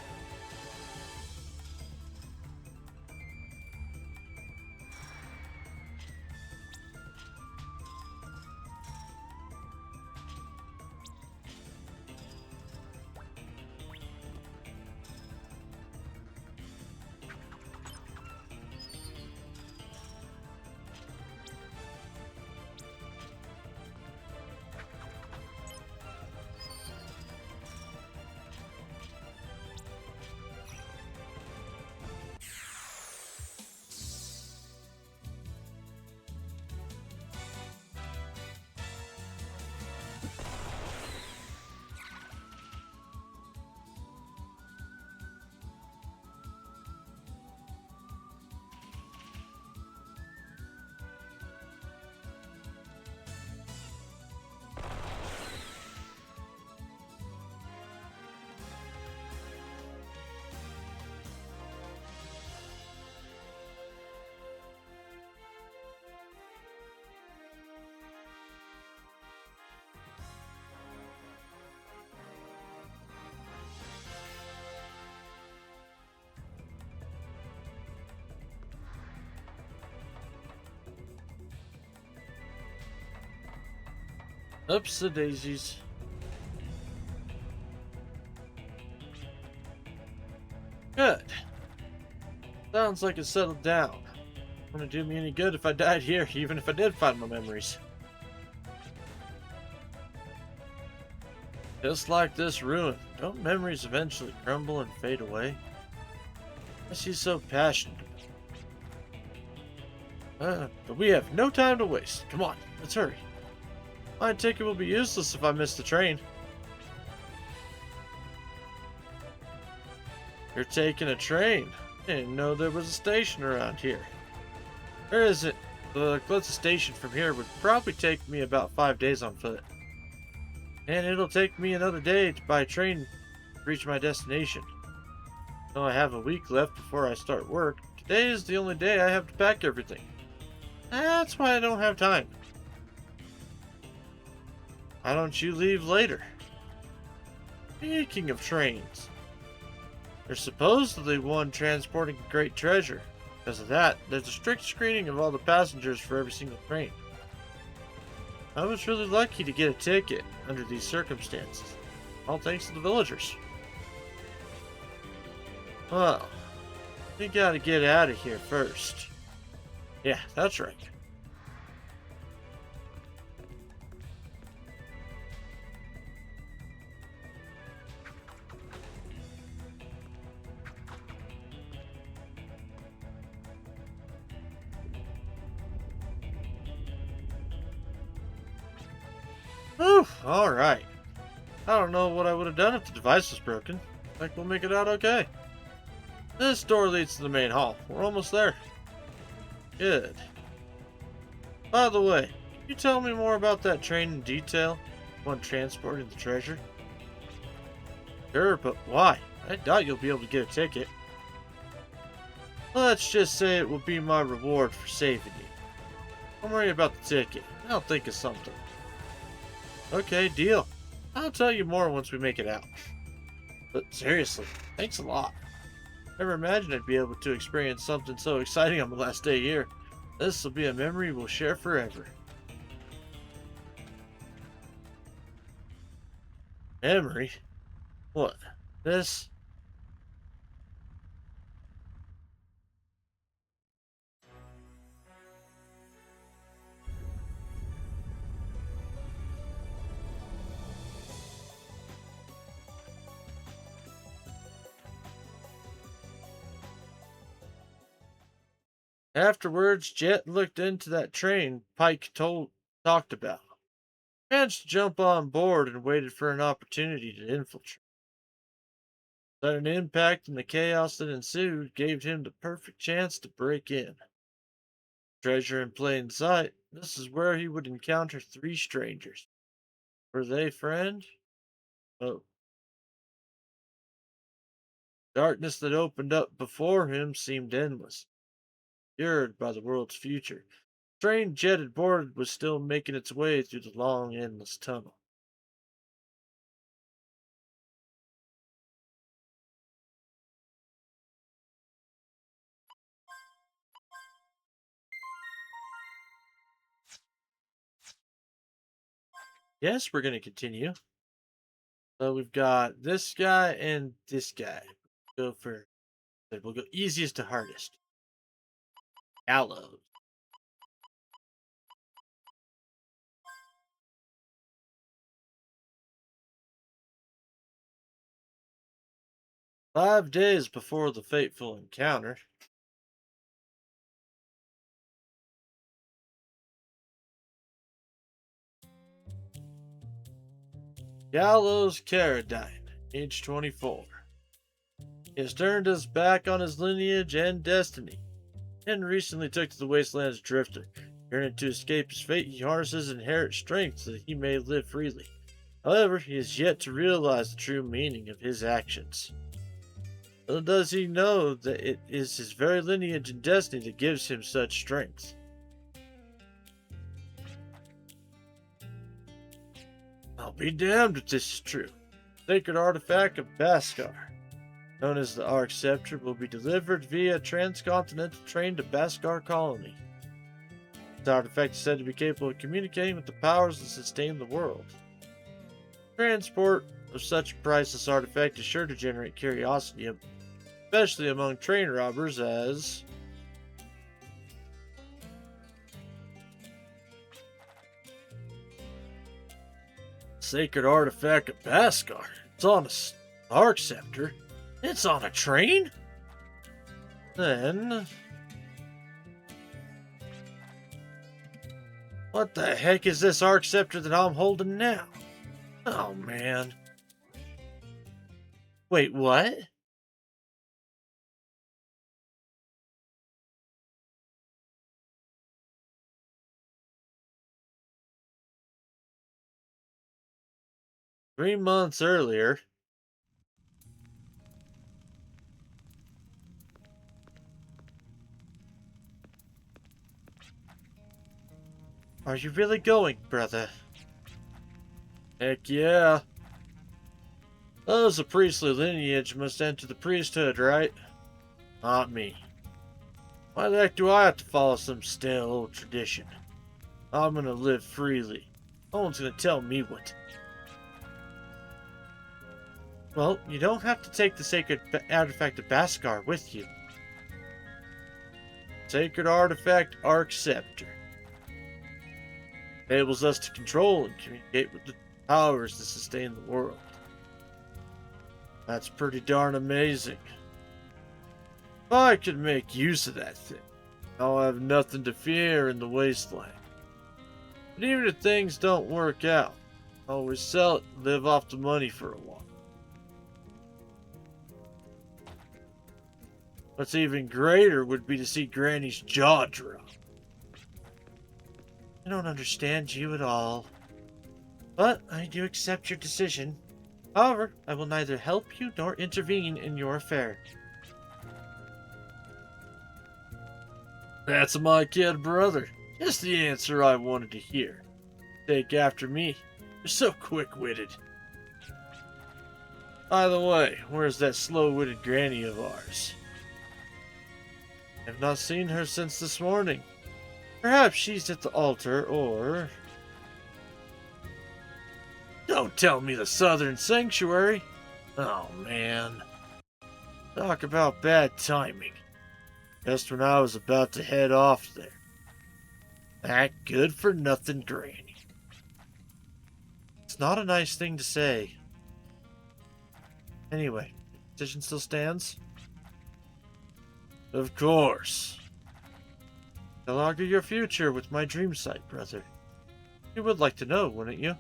Oops, the daisies. Good. Sounds like it's settled down. Wouldn't do me any good if I died here, even if I did find my memories. Just like this ruin, don't memories eventually crumble and fade away? I see so passionate about it. But we have no time to waste. Come on, let's hurry. My ticket will be useless if I miss the train. You're taking a train? I didn't know there was a station around here. Where is it? The closest station from here would probably take me about 5 days on foot. And it'll take me another day by train to reach my destination. So I have a week left before I start work. Today is the only day I have to pack everything. That's why I don't have time. Why don't you leave later? Speaking of trains, They're supposedly one transporting a great treasure. Because of that, there's a strict screening of all the passengers for every single train. I was really lucky to get a ticket under these circumstances. All thanks to the villagers. Well, we gotta get out of here first. Yeah, that's right. Whew, alright. I don't know what I would have done if the device was broken. Like, we'll make it out okay. This door leads to the main hall. We're almost there. Good. By the way, can you tell me more about that train in detail? One transporting the treasure? Sure, but why? I doubt you'll be able to get a ticket. Let's just say it will be my reward for saving you. Don't worry about the ticket. I'll think of something. Okay, deal. I'll tell you more once we make it out. But seriously, thanks a lot. Never imagined I'd be able to experience something so exciting on my last day here. This will be a memory we'll share forever. Memory? What? This? Afterwards, Jet looked into that train Pike talked about. Managed to jump on board and waited for an opportunity to infiltrate. Sudden impact and the chaos that ensued gave him the perfect chance to break in. Treasure in plain sight, this is where he would encounter three strangers. Were they friend? Oh. Darkness that opened up before him seemed endless, lured by the world's future. The train Jet had boarded was still making its way through the long, endless tunnel. Yes, we're going to continue. So we've got this guy and this guy. We'll go easiest to hardest. Gallows. Five days before the fateful encounter, Gallows Caradine, age 24. He has turned his back on his lineage and destiny, and recently took to the Wasteland's Drifter. Yearning to escape his fate, he harnesses inherent strength so that he may live freely. However, he has yet to realize the true meaning of his actions. Little does he know that it is his very lineage and destiny that gives him such strength. I'll be damned if this is true. Sacred artifact of Baskar, known as the Arc Scepter, will be delivered via transcontinental train to Baskar Colony. This artifact is said to be capable of communicating with the powers that sustain the world. Transport of such a priceless artifact is sure to generate curiosity, especially among train robbers, as sacred artifact of Baskar. It's on a Arc Scepter. It's on a train? Then what the heck is this Arc Scepter that I'm holding now? Oh man. Wait, what? Three months earlier. Are you really going, brother? Heck yeah. Those of priestly lineage must enter the priesthood, right? Not me. Why the heck do I have to follow some stale old tradition? I'm gonna live freely. No one's gonna tell me what to do. Well, you don't have to take the sacred artifact of Baskar with you. Sacred artifact Arc Scepter enables us to control and communicate with the powers that sustain the world. That's pretty darn amazing. If I could make use of that thing, I'll have nothing to fear in the wasteland. But even if things don't work out, I'll always sell it and live off the money for a while. What's even greater would be to see Granny's jaw drop. I don't understand you at all, but I do accept your decision. However, I will neither help you nor intervene in your affair. That's my kid brother. Just the answer I wanted to hear. Take after me. You're so quick-witted. By the way, where's that slow-witted granny of ours? I've not seen her since this morning. Perhaps she's at the altar, or... Don't tell me the Southern Sanctuary! Oh, man. Talk about bad timing. Just when I was about to head off there. That good-for-nothing granny. It's not a nice thing to say. Anyway, decision still stands? Of course. I'll argue your future with my dream site, brother. You would like to know, wouldn't you?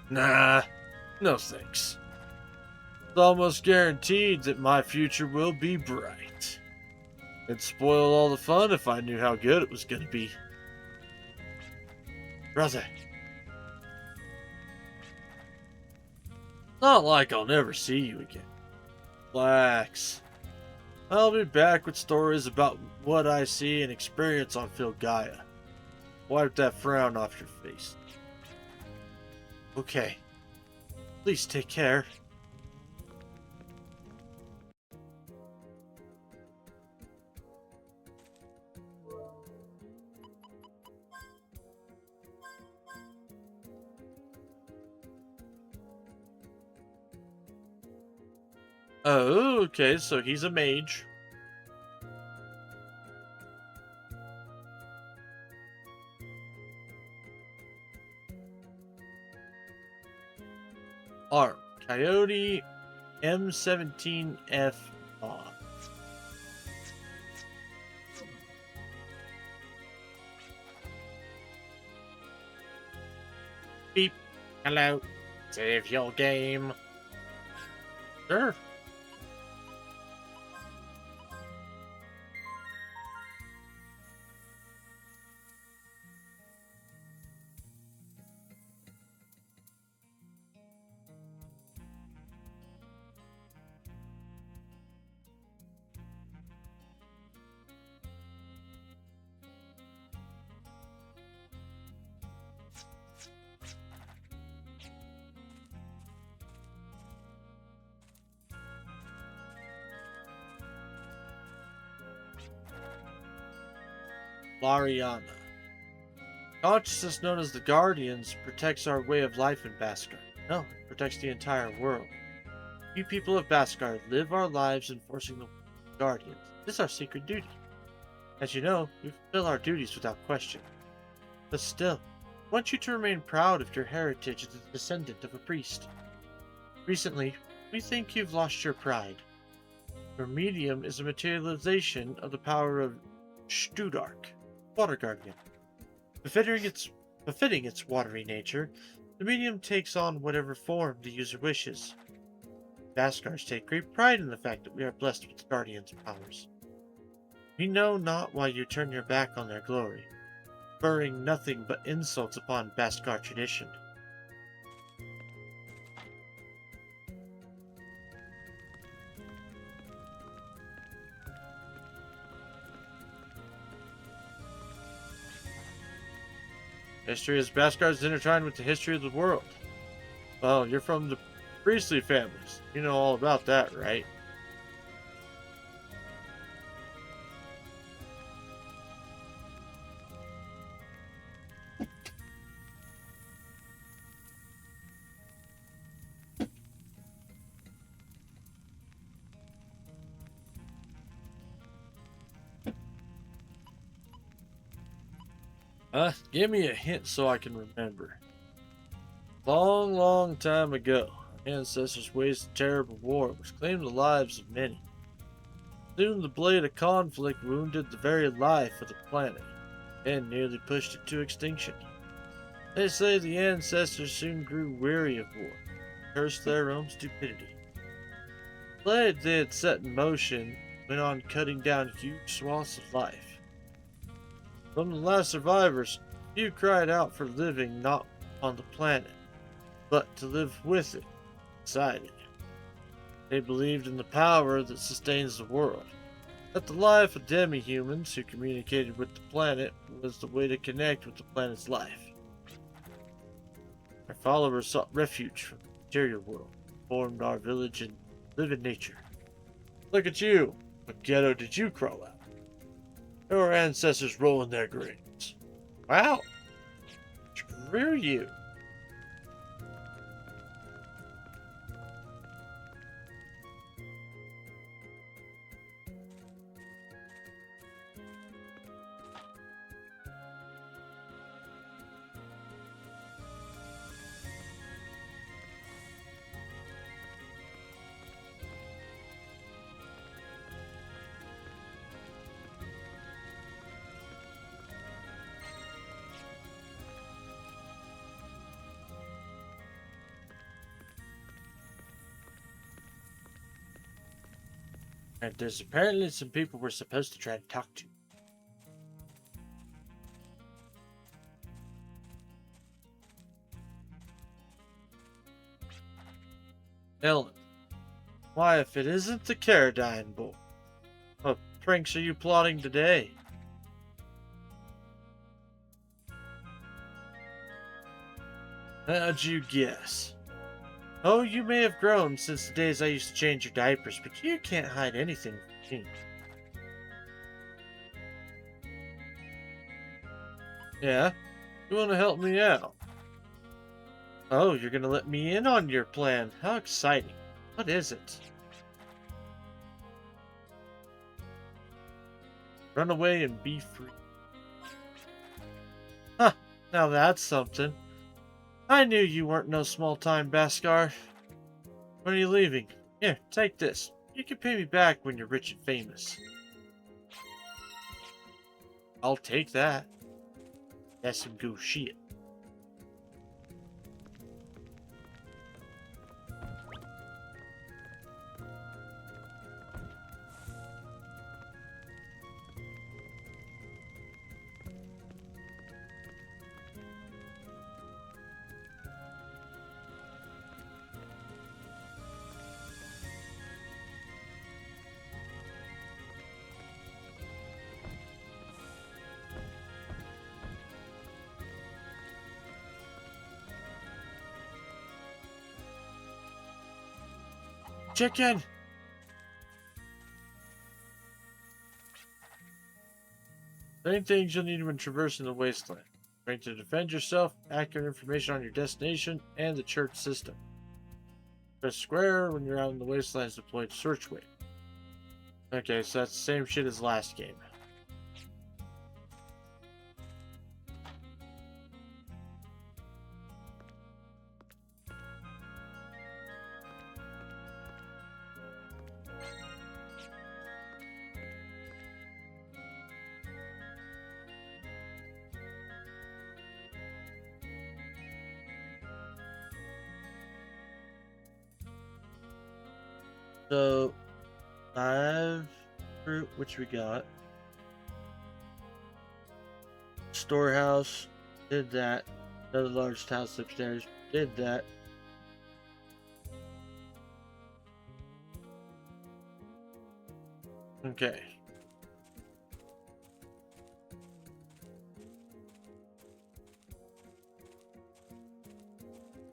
Nah, no thanks. It's almost guaranteed that my future will be bright. It'd spoil all the fun if I knew how good it was going to be. Brother. Not like I'll never see you again. Relax. I'll be back with stories about what I see and experience on Filgaia. Wipe that frown off your face. Okay. Please take care. Oh, okay, so he's a mage. Arm. Coyote M17F on. Beep. Hello. Save your game. Sure. Lariana. Consciousness known as the Guardians protects our way of life in Baskar. No, it protects the entire world. We people of Baskar live our lives enforcing the Guardians. This is our secret duty. As you know, we fulfill our duties without question. But still, I want you to remain proud of your heritage as a descendant of a priest. Recently, we think you've lost your pride. Your medium is a materialization of the power of Studark, Water Guardian. Befitting its watery nature, the medium takes on whatever form the user wishes. Baskars take great pride in the fact that we are blessed with Guardian's powers. We know not why you turn your back on their glory, conferring nothing but insults upon Baskar tradition. History of Beskar is intertwined with the history of the world. Well, you're from the priestly families. You know all about that, right? Give me a hint so I can remember. Long, long time ago, our ancestors waged a terrible war which claimed the lives of many. Soon the blade of conflict wounded the very life of the planet and nearly pushed it to extinction. They say the ancestors soon grew weary of war, and cursed their own stupidity. The blade they had set in motion went on cutting down huge swaths of life. From the last survivors, few cried out for living not on the planet, but to live with it, inside it. They believed in the power that sustains the world, that the life of demi-humans who communicated with the planet was the way to connect with the planet's life. Our followers sought refuge from the material world, formed our village and live in nature. Look at you! What ghetto did you crawl out? Your ancestors rolling their graves. Wow! Screw you! And there's apparently some people we're supposed to try to talk to. Ellen, why, if it isn't the Caradine boy, what pranks are you plotting today? How'd you guess? Oh, you may have grown since the days I used to change your diapers, but you can't hide anything from me. Yeah? You want to help me out? Oh, you're gonna let me in on your plan. How exciting. What is it? Run away and be free. Huh, now that's something. I knew you weren't no small-time Beskar. When are you leaving? Here, take this. You can pay me back when you're rich and famous. I'll take that. That's some good shit. Check in! Same things you'll need when traversing the wasteland. Strength to defend yourself, accurate information on your destination, and the church system. Press square when you're out in the wastelands deployed searchway. Okay, so that's the same shit as last game. So, 5 fruit, which we got. Storehouse, did that. Another large house upstairs, did that. Okay.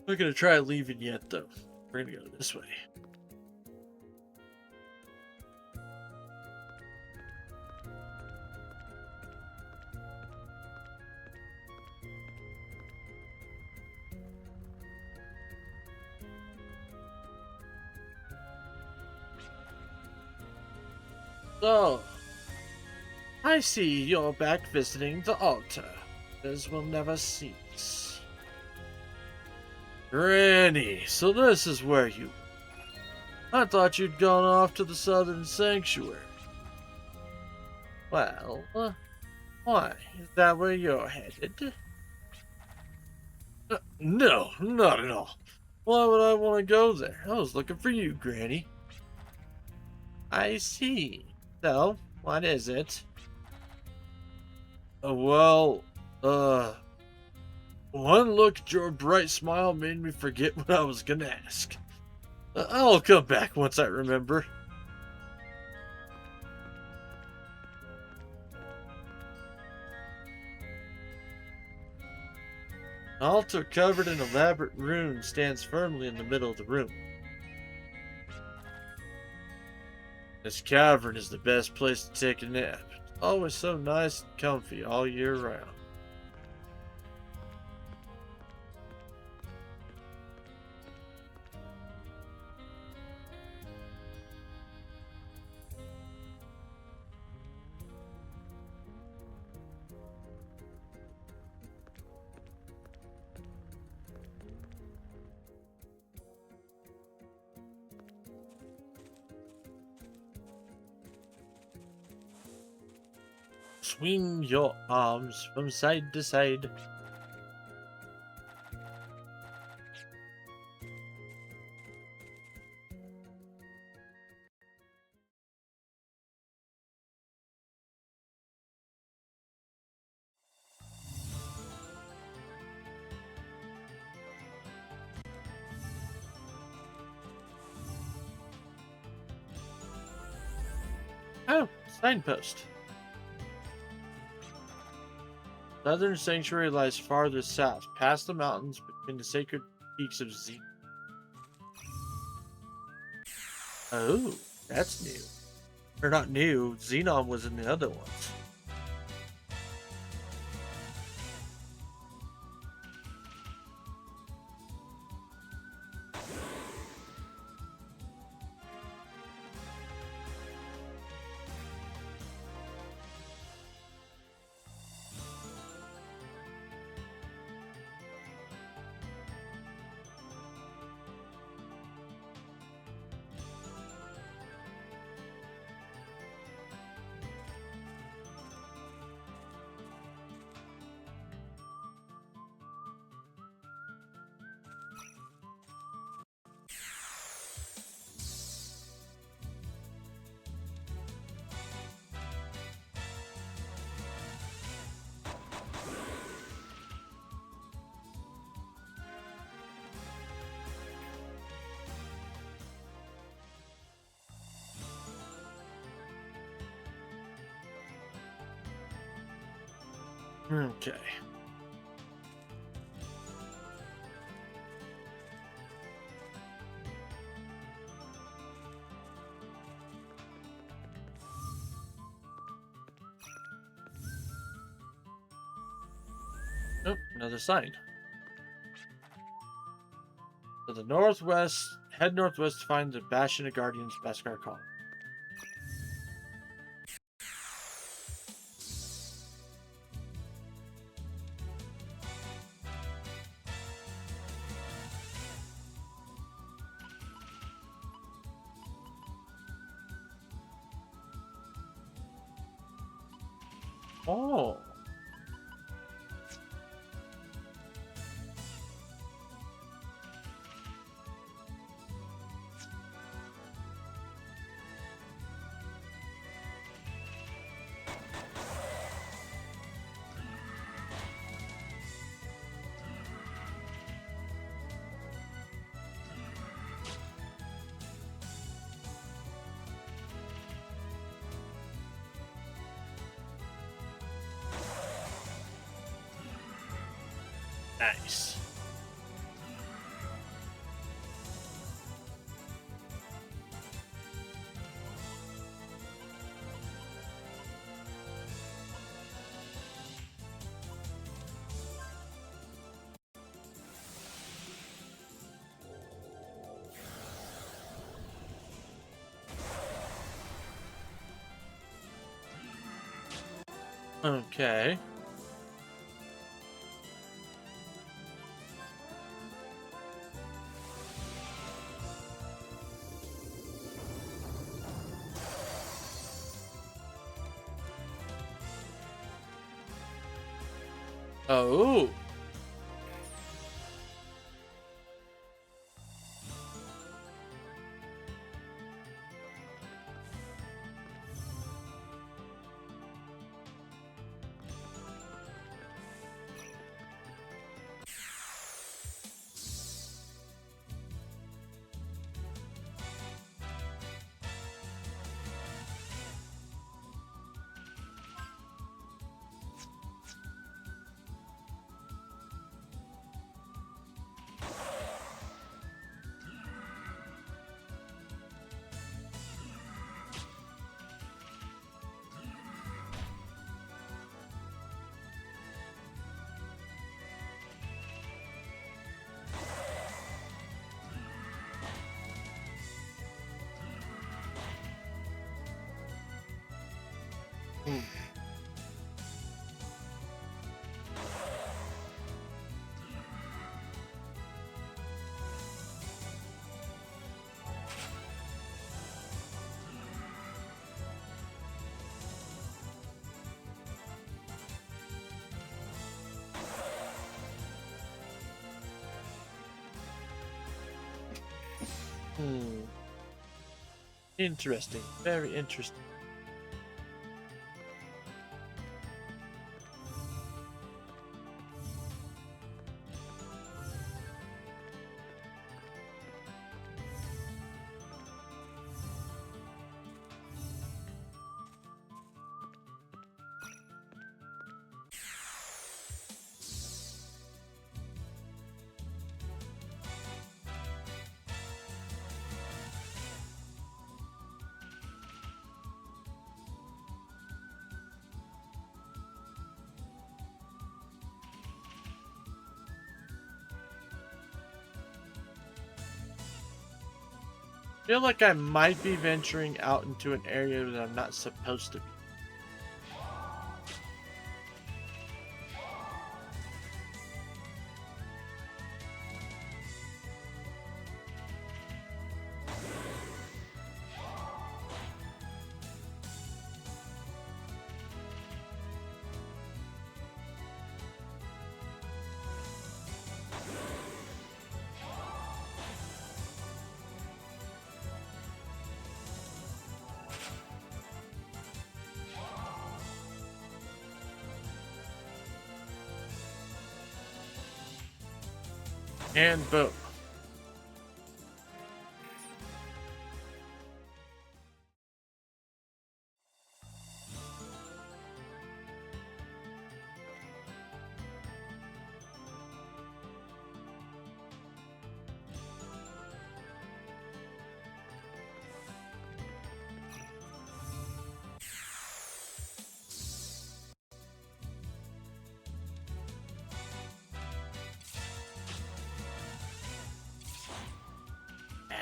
We're gonna try leaving yet, though. We're gonna go this way. So, I see you're back visiting the altar. This will never cease. Granny, so this is where you... I thought you'd gone off to the southern sanctuary. Well, why? Is that where you're headed? No, not at all. Why would I want to go there? I was looking for you, Granny. I see. So, what is it? One look at your bright smile made me forget what I was gonna ask. I'll come back once I remember. An altar covered in elaborate runes stands firmly in the middle of the room. This cavern is the best place to take a nap. It's always so nice and comfy all year round. Swing your arms from side to side. Oh, signpost. Southern Sanctuary lies farther south, past the mountains between the sacred peaks of Z. Oh, that's new. Or not new, Xenon was in the other ones. Okay. Oh, another sign. To the northwest, head northwest to find the Bastion of Guardians Beskar Colony. Oh. Nice. Okay. Oh. Hmm. Hmm. Interesting. Very interesting. Feel like I might be venturing out into an area that I'm not supposed to be. And boom.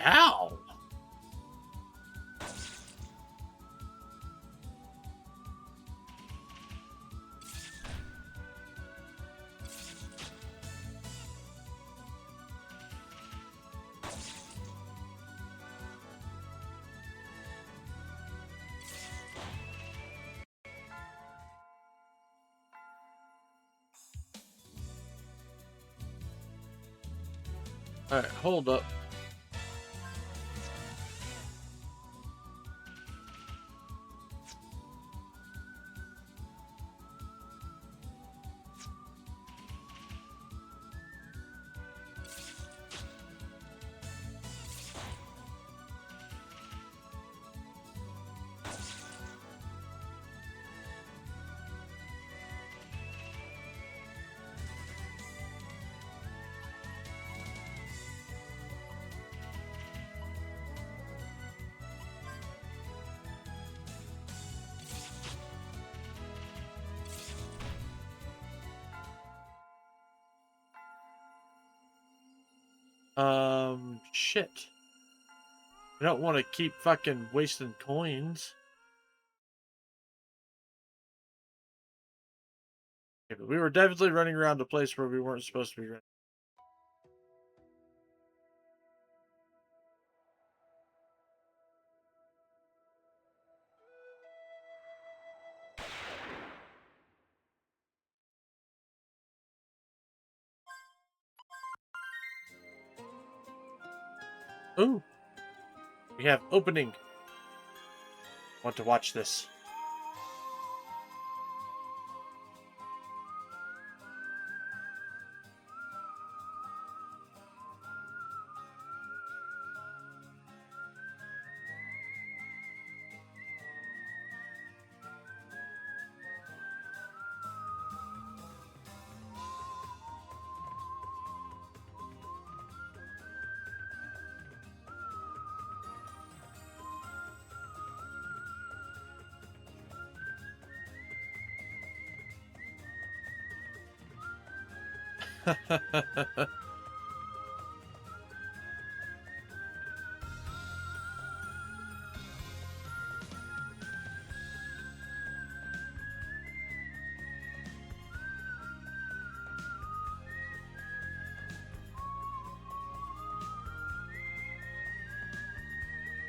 Ow! Alright, hold up. Shit. I don't want to keep fucking wasting coins. Okay, but we were definitely running around a place where we weren't supposed to be running. Ooh, we have opening. Want to watch this?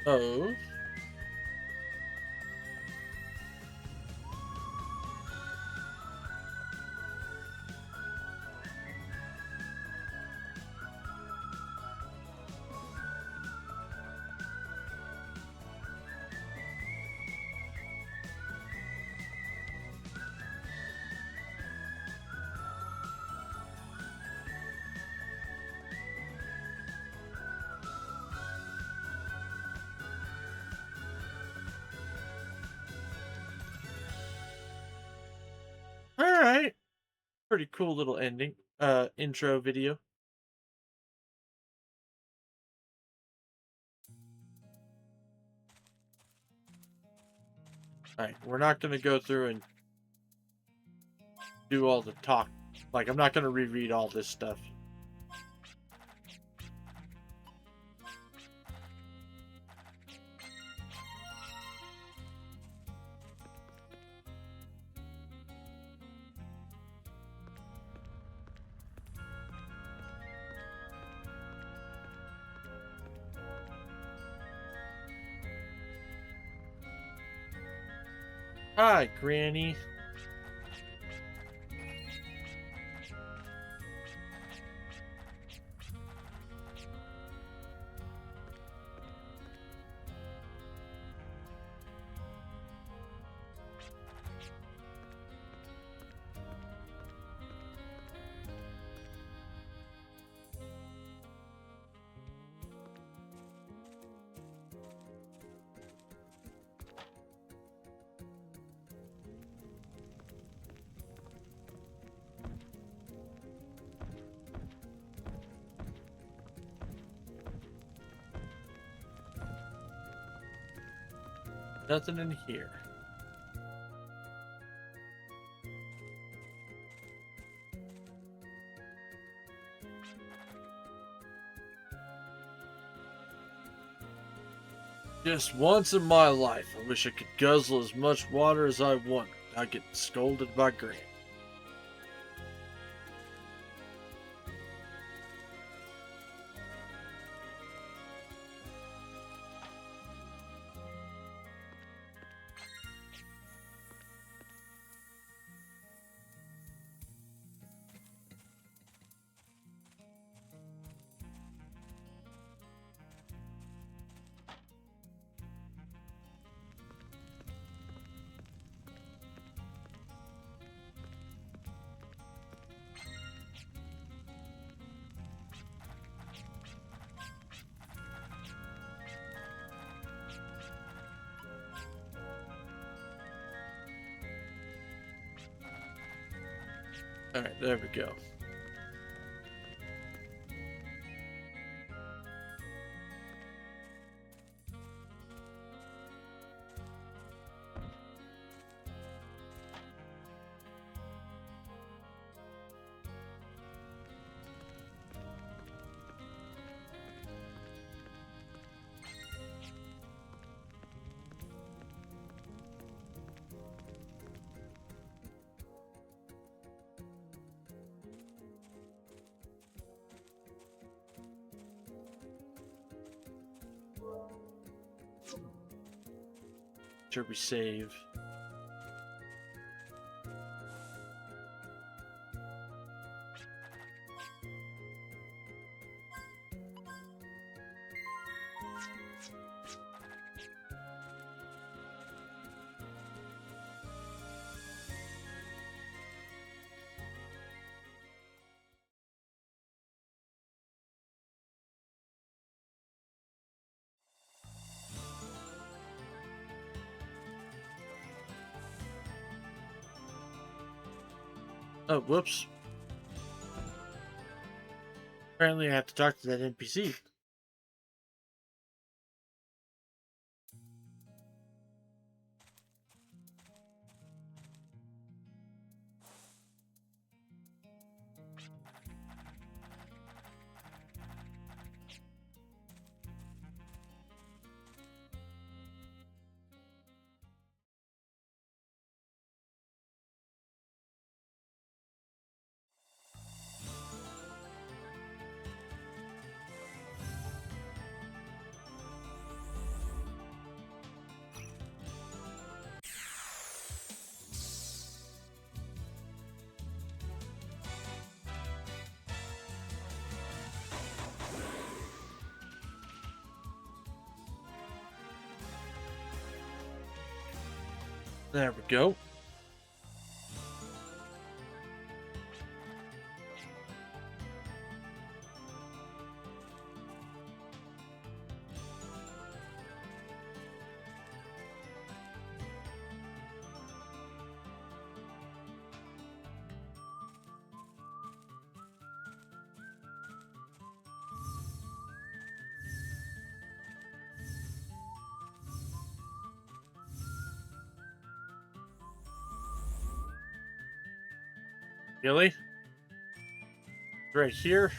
Oh. All right. Pretty cool little ending. Intro video. All right, we're not gonna go through and do all the talk. Like, I'm not gonna reread all this stuff. Hi, Granny. Nothing in here. Just once in my life, I wish I could guzzle as much water as I want without getting scolded by Granny. Alright, there we go. sure we save. Oh, whoops. Apparently I have to talk to that NPC. There we go. Really? Right here?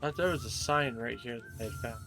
I thought there was a sign right here that I found.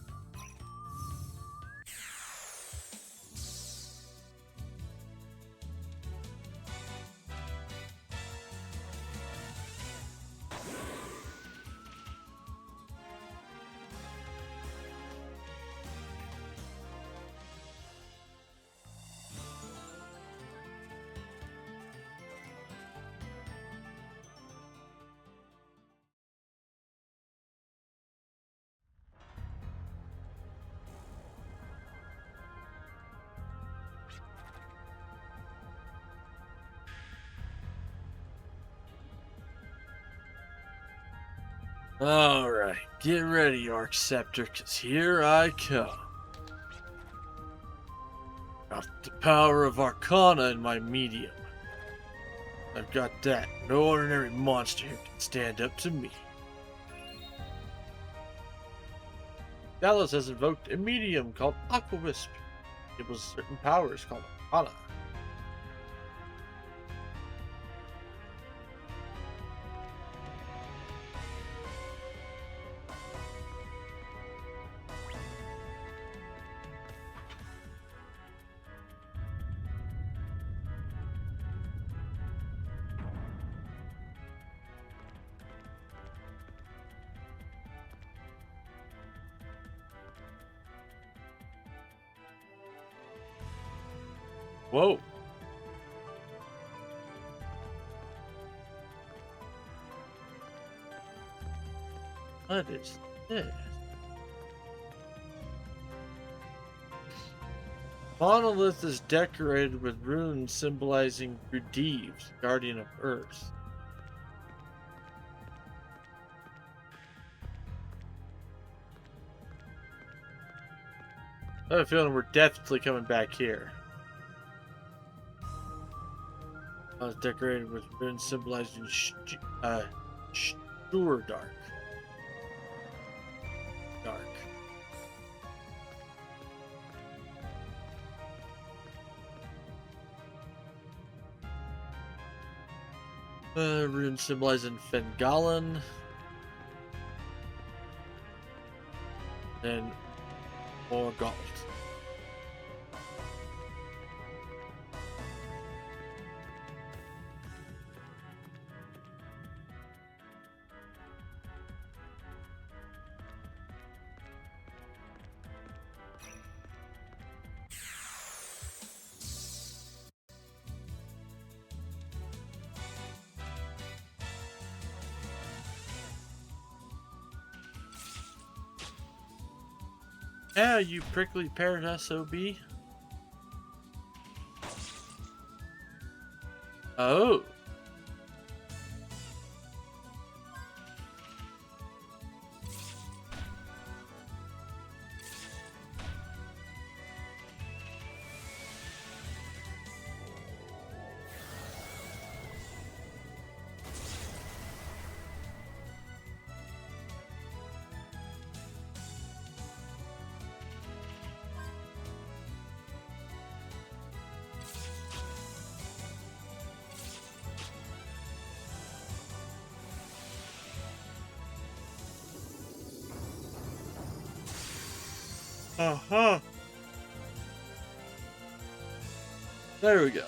Alright, get ready, Arc Scepter, cause here I come. Got the power of Arcana in my medium. I've got that. No ordinary monster who can stand up to me. Dallas has invoked a medium called Aqua Wisp. It was certain powers called Arcana. Whoa. What is this? Monolith is decorated with runes symbolizing Grudeves, guardian of Earth. I have a feeling we're definitely coming back here. It's decorated with runes symbolizing Shurdark. Dark. Rune symbolizing Fengalan. And Morgalt. Yeah, you prickly pear SOB. Oh. Uh-huh. There we go.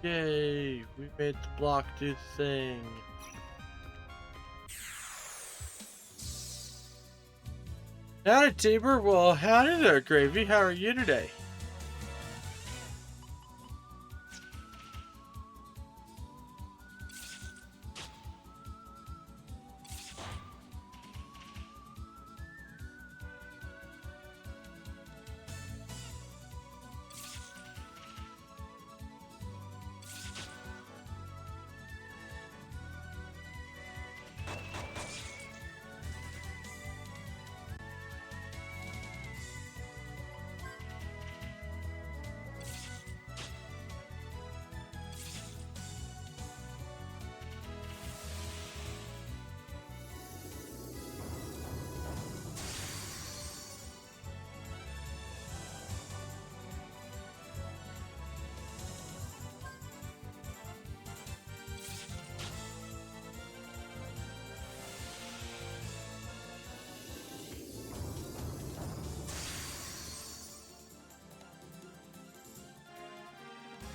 Yay, we made the block do the thing. Howdy, Tabor. Well, howdy there, Gravy. How are you today?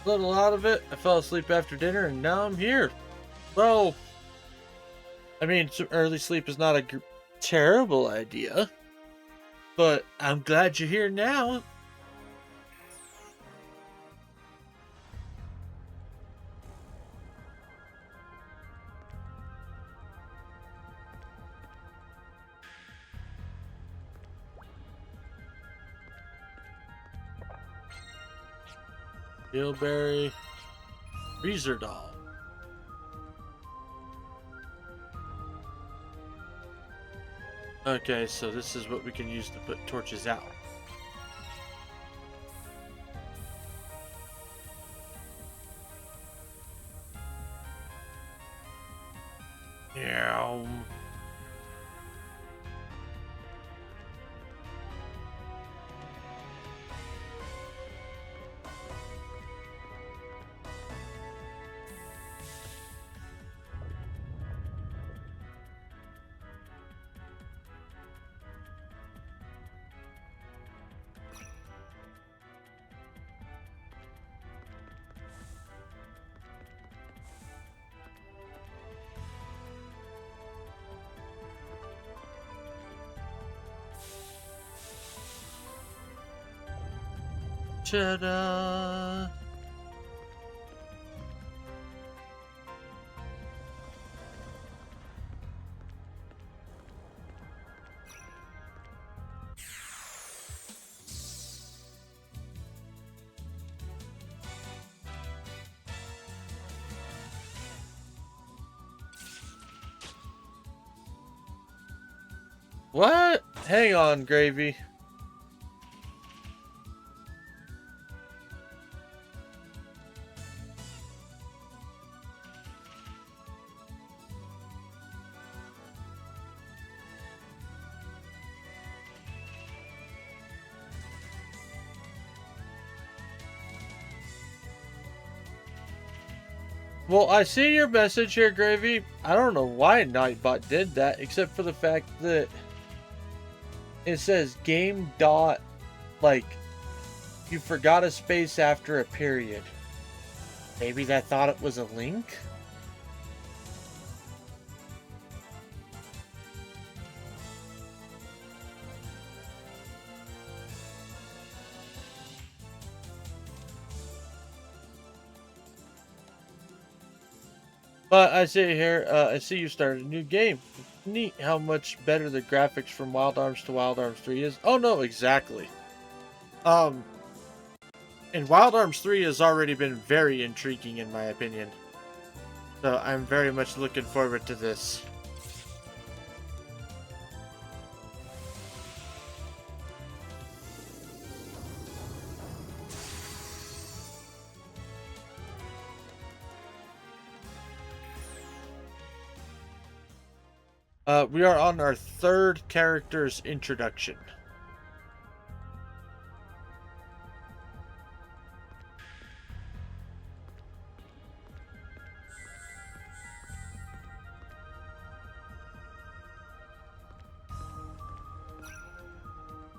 A little out of it. I fell asleep after dinner and now I'm here. Well, I mean, some early sleep is not a terrible idea, but I'm glad you're here now. Bilberry, Freezer Doll. Okay, so this is what we can use to put torches out. Yeah. Ta-da! What? Hang on, Gravy. Well, I see your message here, Gravy. I don't know why Nightbot did that, except for the fact that it says game dot, like, you forgot a space after a period. Maybe that thought it was a link? But I see here, I see you started a new game. Neat how much better the graphics from Wild Arms to Wild Arms 3 is. Oh no, exactly. And Wild Arms 3 has already been very intriguing in my opinion. So I'm very much looking forward to this. We are on our third character's introduction.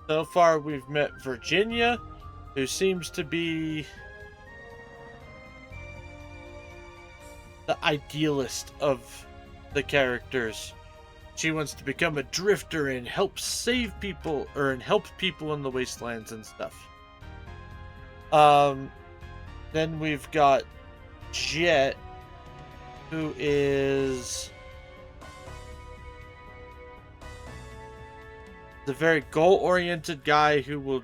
So far, we've met Virginia, who seems to be the idealist of the characters. She wants to become a drifter and help save people, and help people in the wastelands and stuff. Then we've got Jet, who is the very goal-oriented guy who will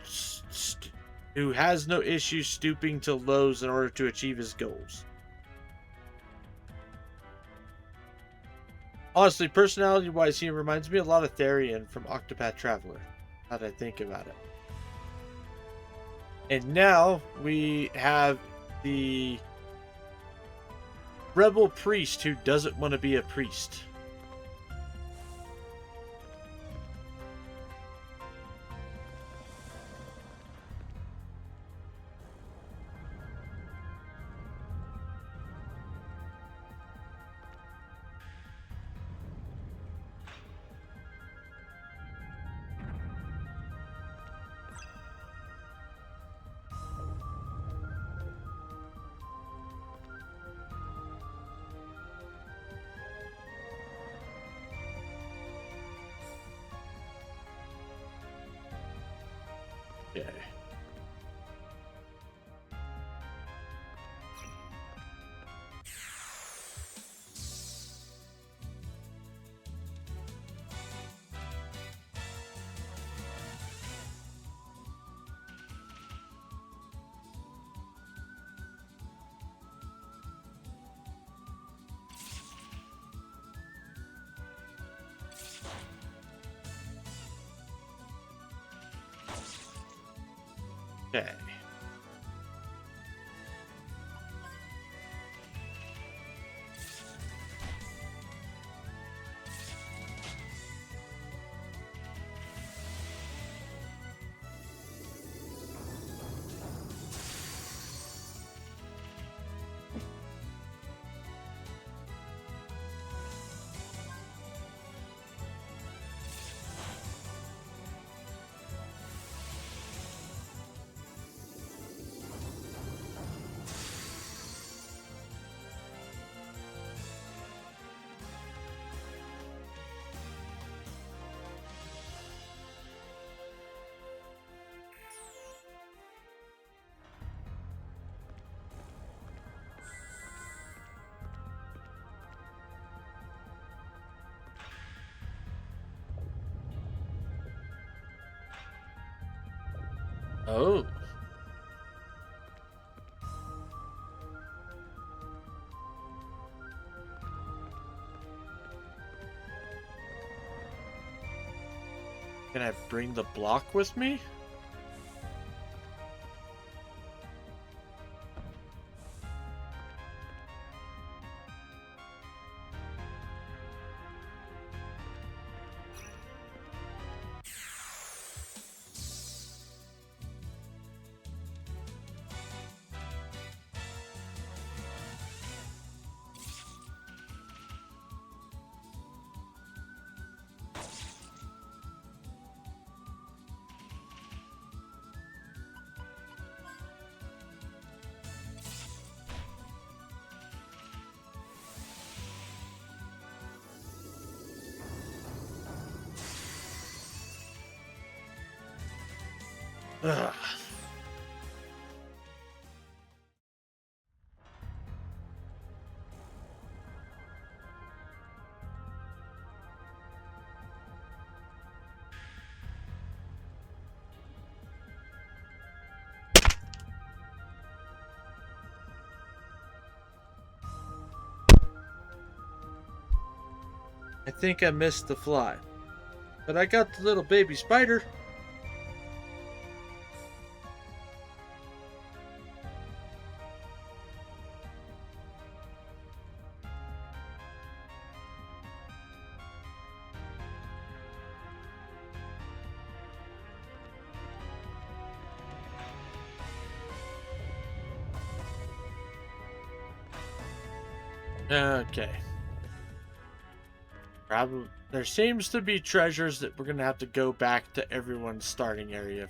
who has no issue stooping to lows in order to achieve his goals. Honestly, personality-wise, he reminds me a lot of Therian from Octopath Traveler, now that I think about it. And now we have the rebel priest who doesn't want to be a priest. Okay. Okay. Oh. Can I bring the block with me? Ugh. I think I missed the fly. But I got the little baby spider. Okay. Probably there seems to be treasures that we're gonna have to go back to everyone's starting area.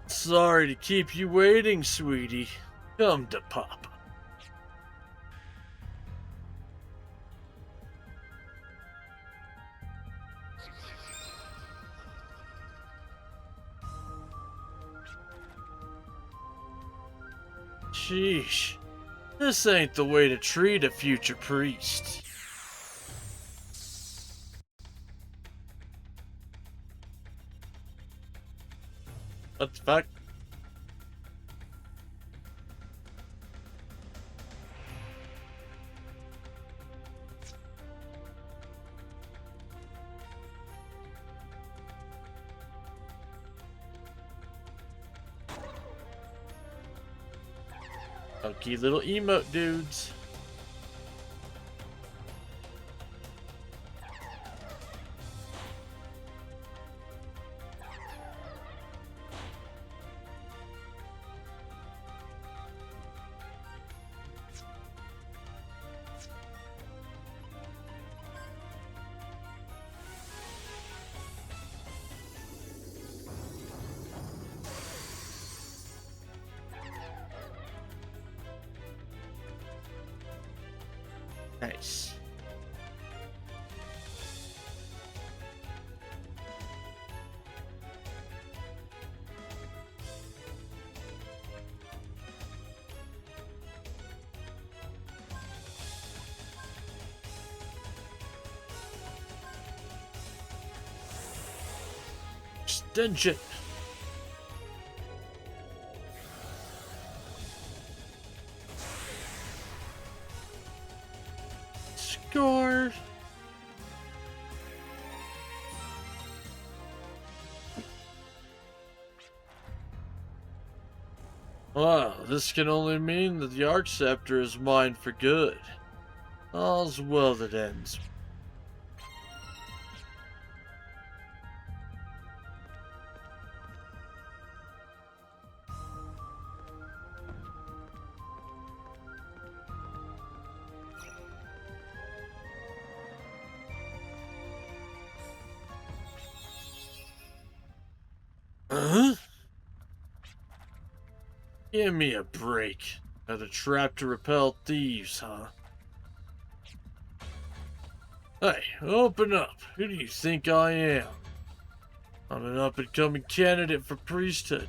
Sorry to keep you waiting, sweetie. Come to Papa. Sheesh. This ain't the way to treat a future priest. What the fuck? Funky little emote dudes. Nice. Extension. Score. Wow, this can only mean that the Arc Scepter is mine for good. All's well that ends. Huh? Give me a break. Another trap to repel thieves, huh? Hey, open up. Who do you think I am? I'm an up-and-coming candidate for priesthood.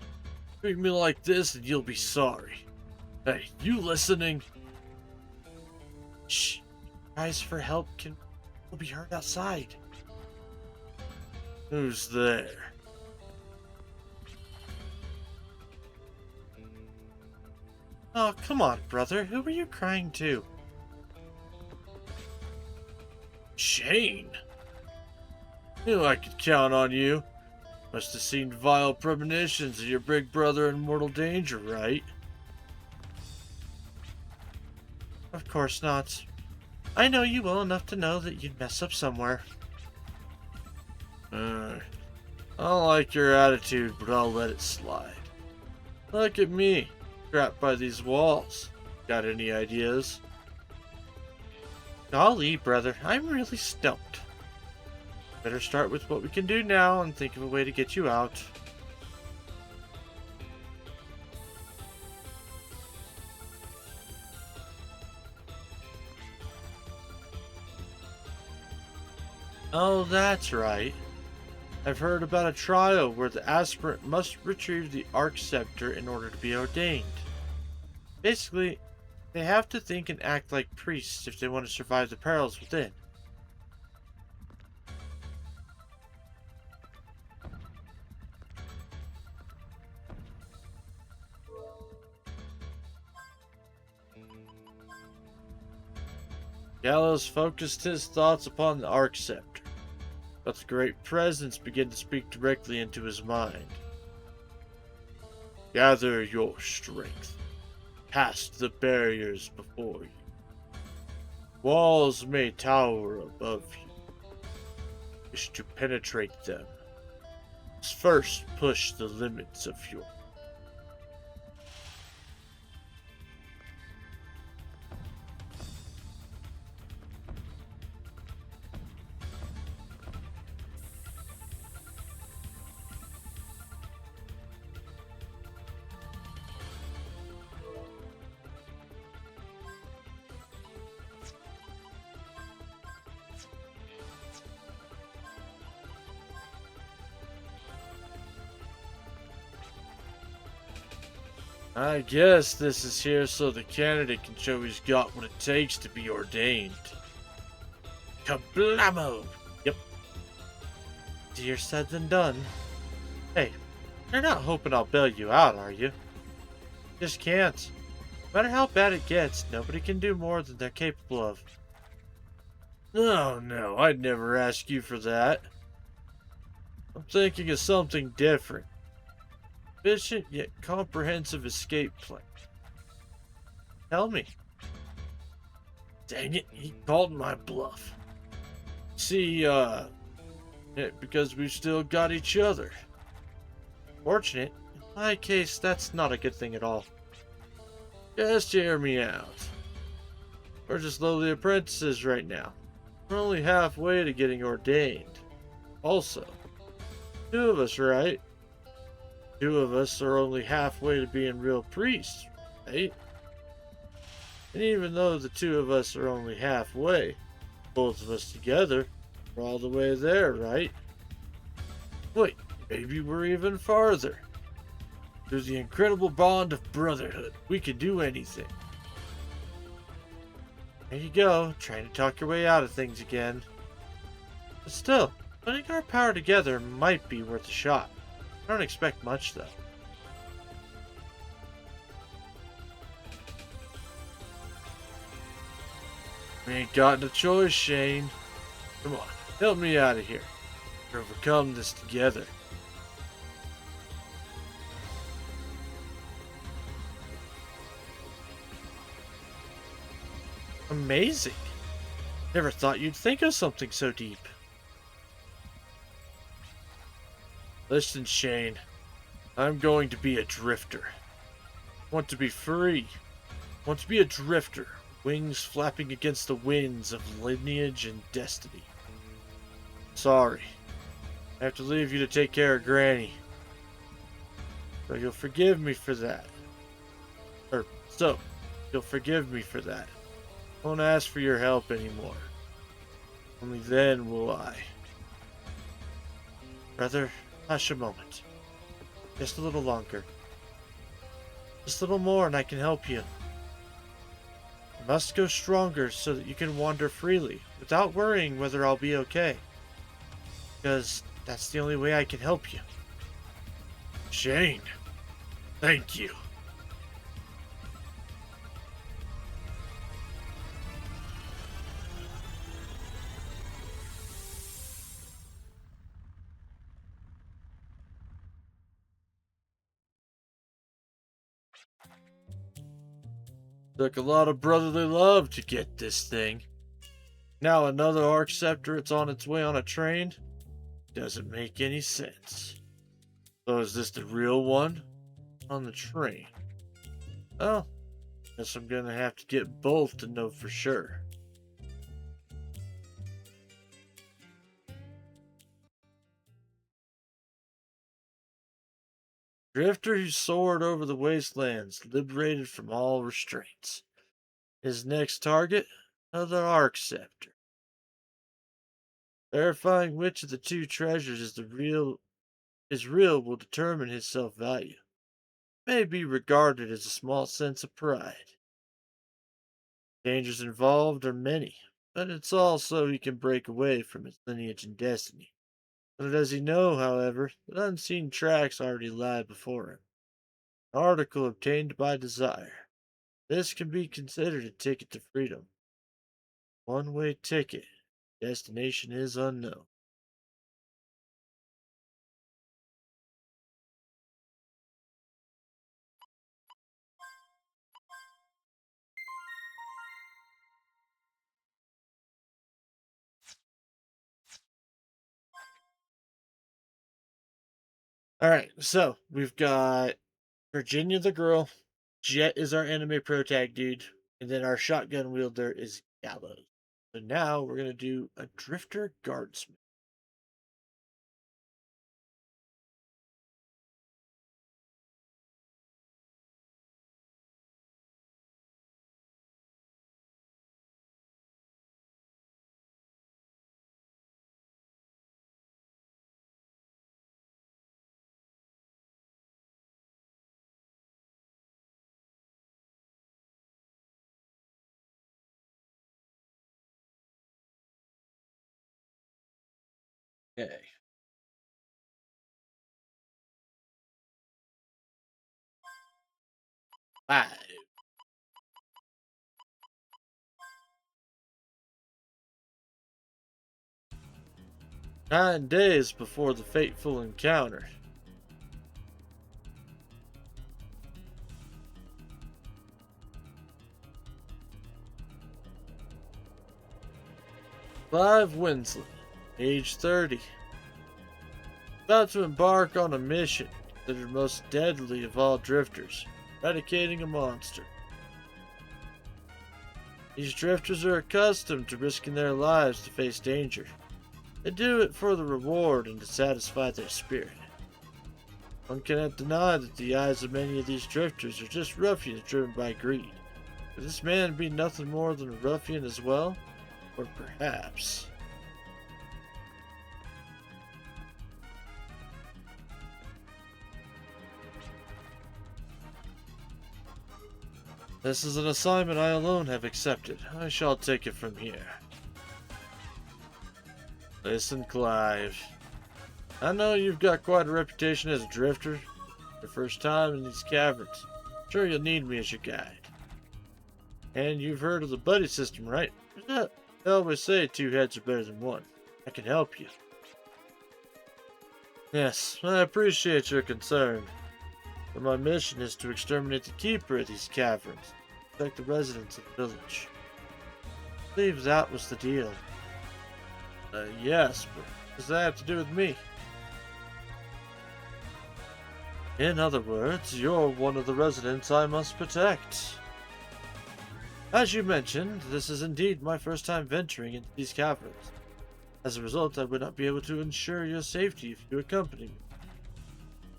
Treat me like this and you'll be sorry. Hey, you listening? Shh. Cries for help will be heard outside. Who's there? Oh, come on, brother. Who were you crying to? Shane? Knew I could count on you. Must have seen vile premonitions of your big brother in mortal danger, right? Of course not. I know you well enough to know that you'd mess up somewhere. I don't like your attitude, but I'll let it slide. Look at me. trapped by these walls. Got any ideas? Golly, brother, I'm really stumped. Better start with what we can do now and think of a way to get you out. Oh, that's right. I've heard about a trial where the aspirant must retrieve the Arc Scepter in order to be ordained. Basically, they have to think and act like priests if they want to survive the perils within. Gallows focused his thoughts upon the Arc Scepter, but the great presence began to speak directly into his mind. Gather your strength. Past the barriers before you. Walls may tower above you. Wish to penetrate them. First push the limits of your. I guess this is here so the candidate can show he's got what it takes to be ordained. Kablamo! Yep. Easier said than done. Hey, you're not hoping I'll bail you out, are you? Just can't. No matter how bad it gets, nobody can do more than they're capable of. No, I'd never ask you for that. I'm thinking of something different. Efficient yet comprehensive escape plan. Tell me. Dang it, he called my bluff. See, because we've still got each other. Fortunate. In my case, that's not a good thing at all. Just hear me out. We're just lowly apprentices right now. We're only halfway to getting ordained. Also, 2 of us, right? 2 of us are only halfway to being real priests, right? And even though the 2 of us are only halfway, both of us together, we're all the way there, right? Wait, maybe we're even farther. Through the incredible bond of brotherhood, we can do anything. There you go, trying to talk your way out of things again. But still, putting our power together might be worth a shot. I don't expect much, though. We ain't got no choice, Shane. Come on, help me out of here. We'll overcome this together. Amazing. Never thought you'd think of something so deep. Listen, Shane. I'm going to be a drifter. I want to be free. I want to be a drifter. Wings flapping against the winds of lineage and destiny. Sorry. I have to leave you to take care of Granny. So you'll forgive me for that. You'll forgive me for that. I won't ask for your help anymore. Only then will I. Brother, hush a moment. Just a little longer. Just a little more and I can help you. You must go stronger so that you can wander freely, without worrying whether I'll be okay. Because that's the only way I can help you. Shane, thank you. Took a lot of brotherly love to get this thing. Now another Arc Scepter, it's on its way on a train? Doesn't make any sense. So is this the real one? On the train. Well, guess I'm gonna have to get both to know for sure. Drifter who soared over the wastelands, liberated from all restraints. His next target, another Arc Scepter. Verifying which of the two treasures is real will determine his self-value. May be regarded as a small sense of pride. Dangers involved are many, but it's all so he can break away from his lineage and destiny. Little does he know, however, that unseen tracks already lie before him. An article obtained by desire. This can be considered a ticket to freedom. One-way ticket. Destination is unknown. All right, so we've got Virginia the girl, Jet is our anime pro tag dude, and then our shotgun wielder is Gallows. So now we're gonna do a Drifter Guardsman. 5. 9 days before the fateful encounter. 5 Winslet, age 30. About to embark on a mission considered most deadly of all drifters, eradicating a monster. These drifters are accustomed to risking their lives to face danger. They do it for the reward and to satisfy their spirit. One cannot deny that the eyes of many of these drifters are just ruffians driven by greed. Could this man be nothing more than a ruffian as well? Or perhaps... This is an assignment I alone have accepted. I shall take it from here. Listen, Clive. I know you've got quite a reputation as a drifter. Your first time in these caverns. Sure you'll need me as your guide. And you've heard of the buddy system, right? They always say 2 heads are better than 1. I can help you. Yes, I appreciate your concern. But my mission is to exterminate the keeper of these caverns, protect the residents of the village. I believe that was the deal. Yes, but what does that have to do with me? In other words, you're one of the residents I must protect. As you mentioned, this is indeed my first time venturing into these caverns. As a result, I would not be able to ensure your safety if you accompany me.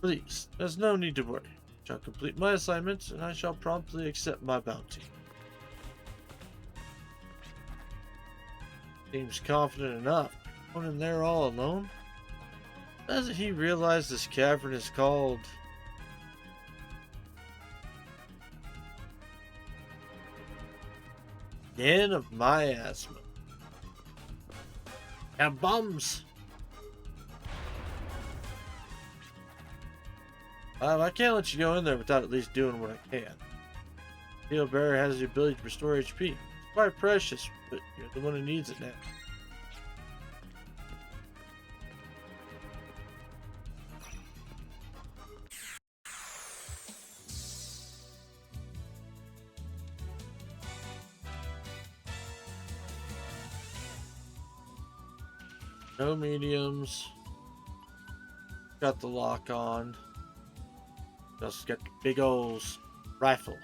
Please, there's no need to worry. I shall complete my assignment, and I shall promptly accept my bounty. Seems confident enough. Going in there all alone? Doesn't he realize this cavern is called... Den of Miasma? Have bombs! I can't let you go in there without at least doing what I can. Steel Barrier has the ability to restore HP. It's quite precious, but you're the one who needs it now. No mediums. Got the lock on. Just got the big old rifle.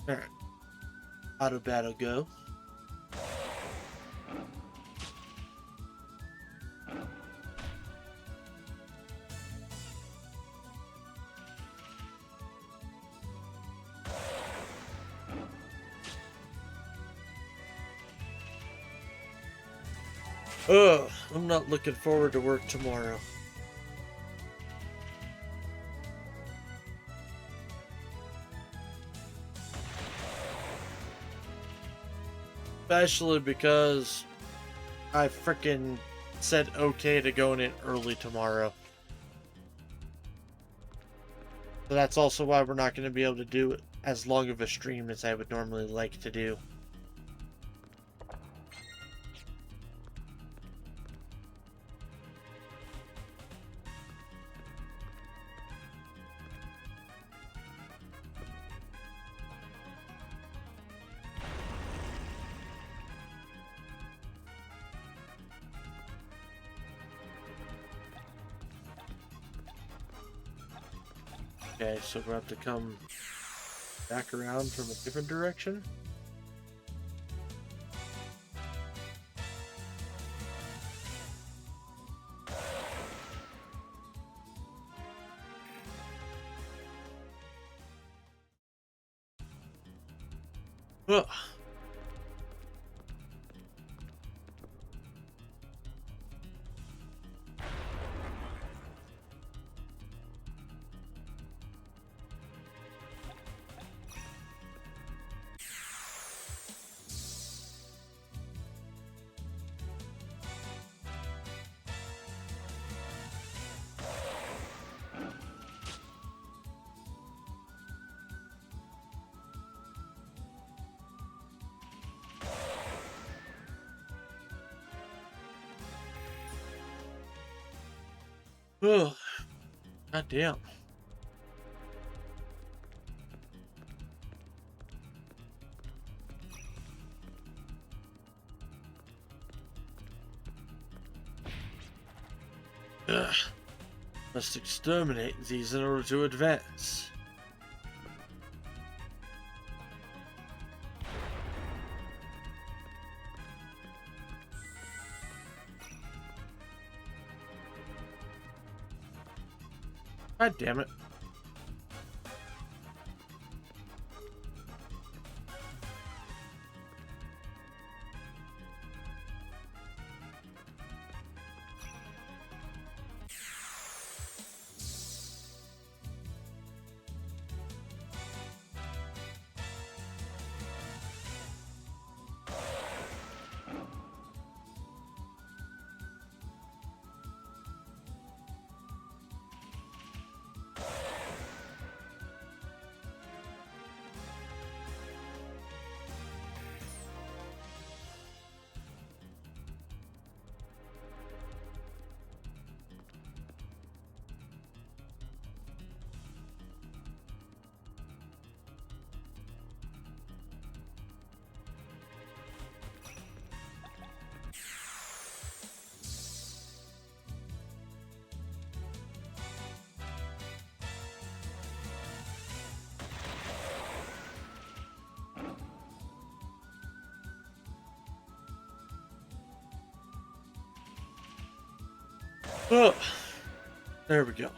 Alright. Auto battle go. Ugh, I'm not looking forward to work tomorrow. Especially because I frickin' said okay to going in early tomorrow. So that's also why we're not going to be able to do as long of a stream as I would normally like to do. Okay, so we'll have to come back around from a different direction. Ugh. Ugh. God damn. Ugh. Must exterminate these in order to advance. God damn it. Oh, there we go.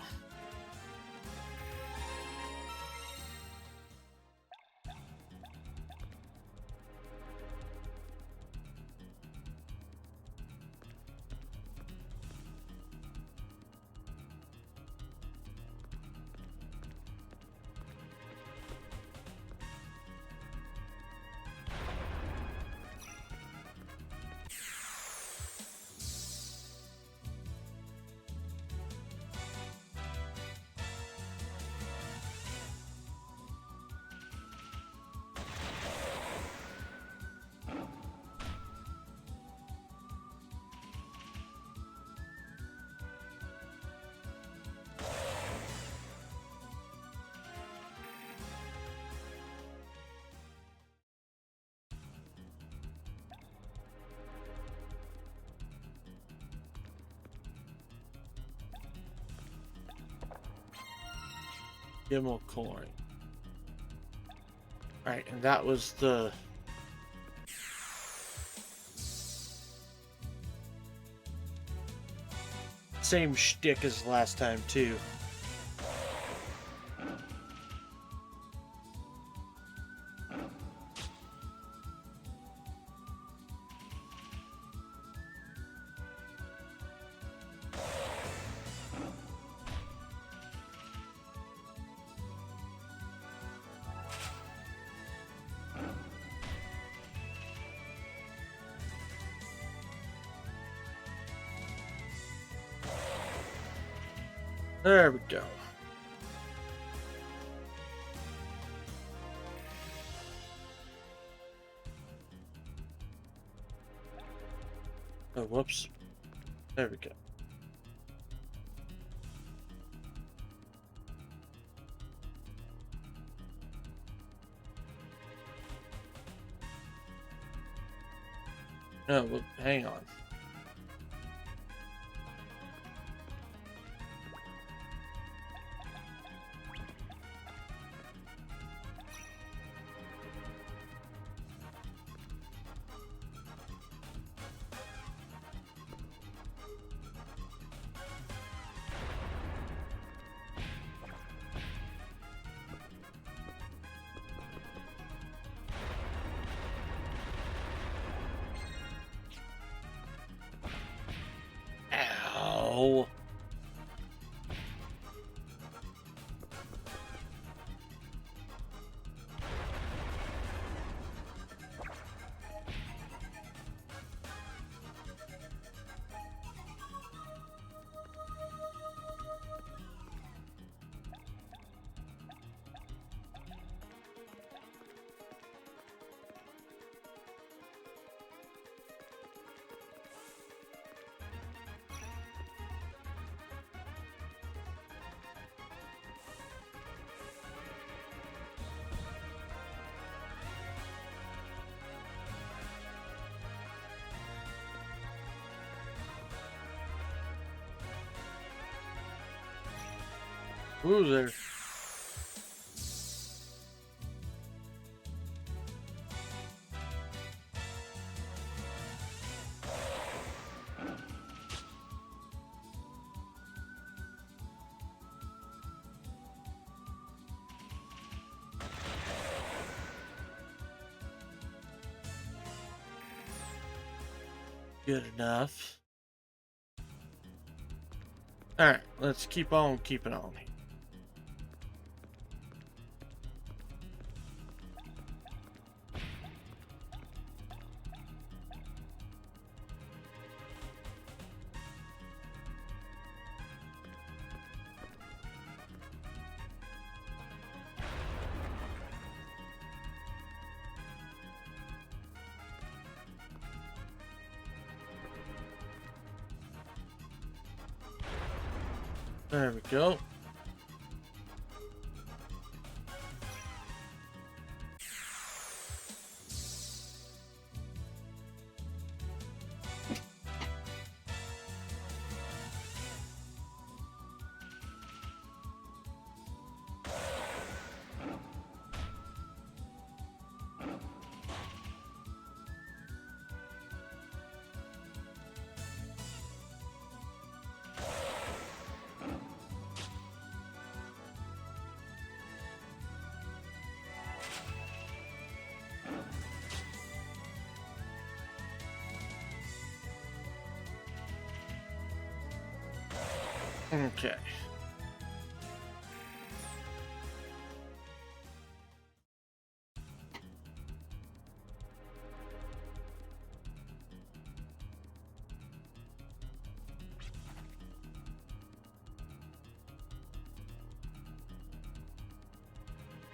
Gimmel coin. Right, and that was the same shtick as last time too. There we go. Oh, whoops. There we go. No, well, hang on. Ow. Ooh, there. Good enough. Alright, let's keep on keeping on. There we go. Okay.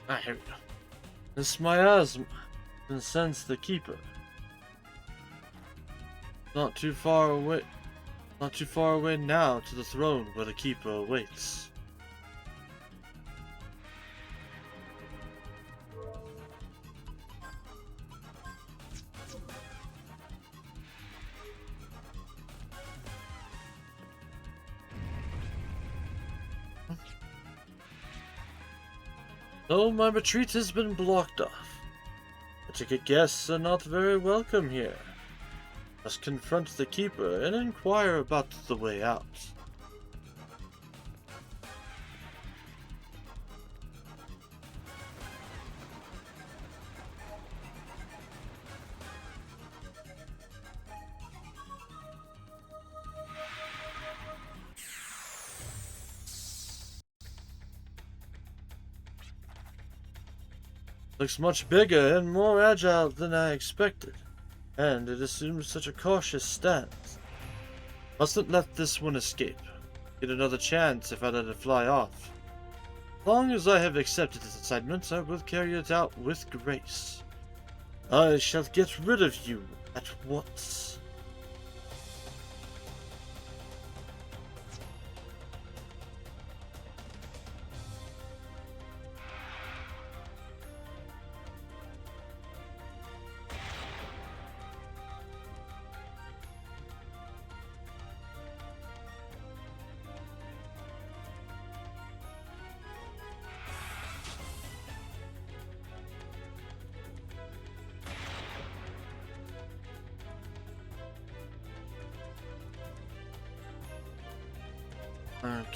Ah, here we go. This miasma can sense the keeper. Not too far away. Not too far away now to the throne where the keeper awaits. So my retreat has been blocked off. take it guests are not very welcome here. Must confront the keeper and inquire about the way out. Looks much bigger and more agile than I expected, and it assumes such a cautious stance. Mustn't let this one escape. Get another chance if I let it fly off. As long as I have accepted this assignment, I will carry it out with grace. I shall get rid of you at once.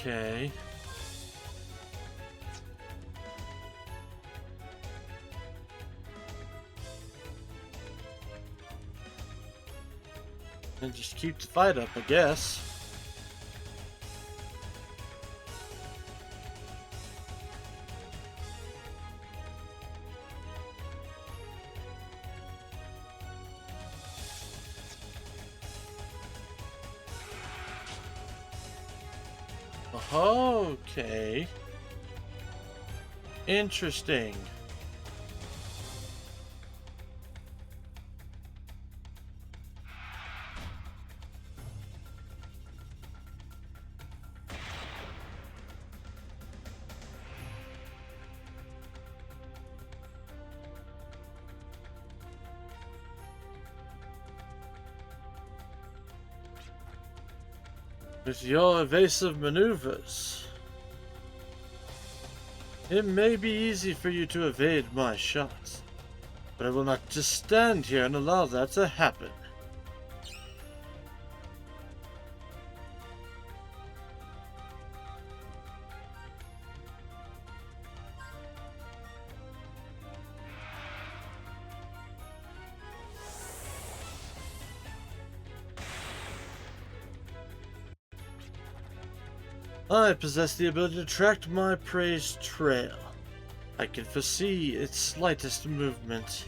Okay. And just keep the fight up, I guess. Okay. Interesting. With your evasive maneuvers, it may be easy for you to evade my shots, but I will not just stand here and allow that to happen. I possess the ability to track my prey's trail. I can foresee its slightest movement.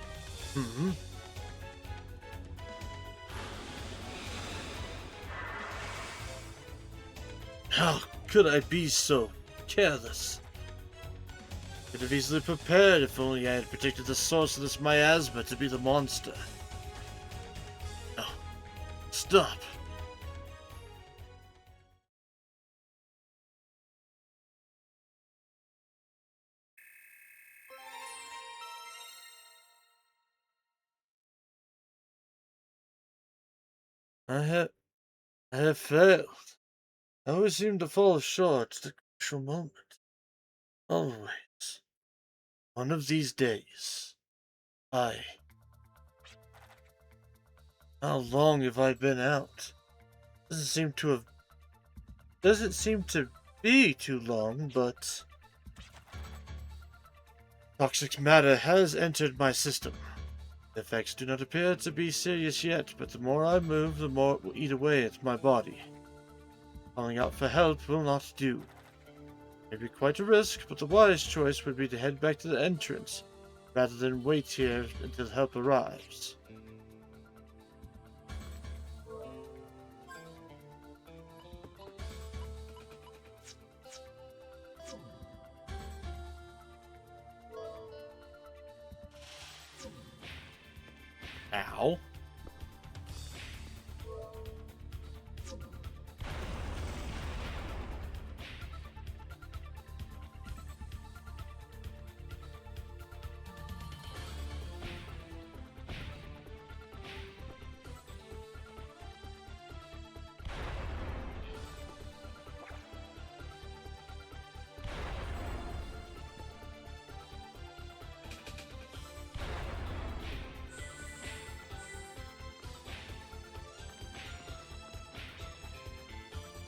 How could I be so careless? Could have easily prepared if only I had predicted the source of this miasma to be the monster. No. Stop. I have failed. I always seem to fall short at the crucial moment. Always. One of these days. How long have I been out? Doesn't seem to be too long, but toxic matter has entered my system. The effects do not appear to be serious yet, but the more I move, the more it will eat away at my body. Calling out for help will not do. It may be quite a risk, but the wise choice would be to head back to the entrance, rather than wait here until help arrives. Ow.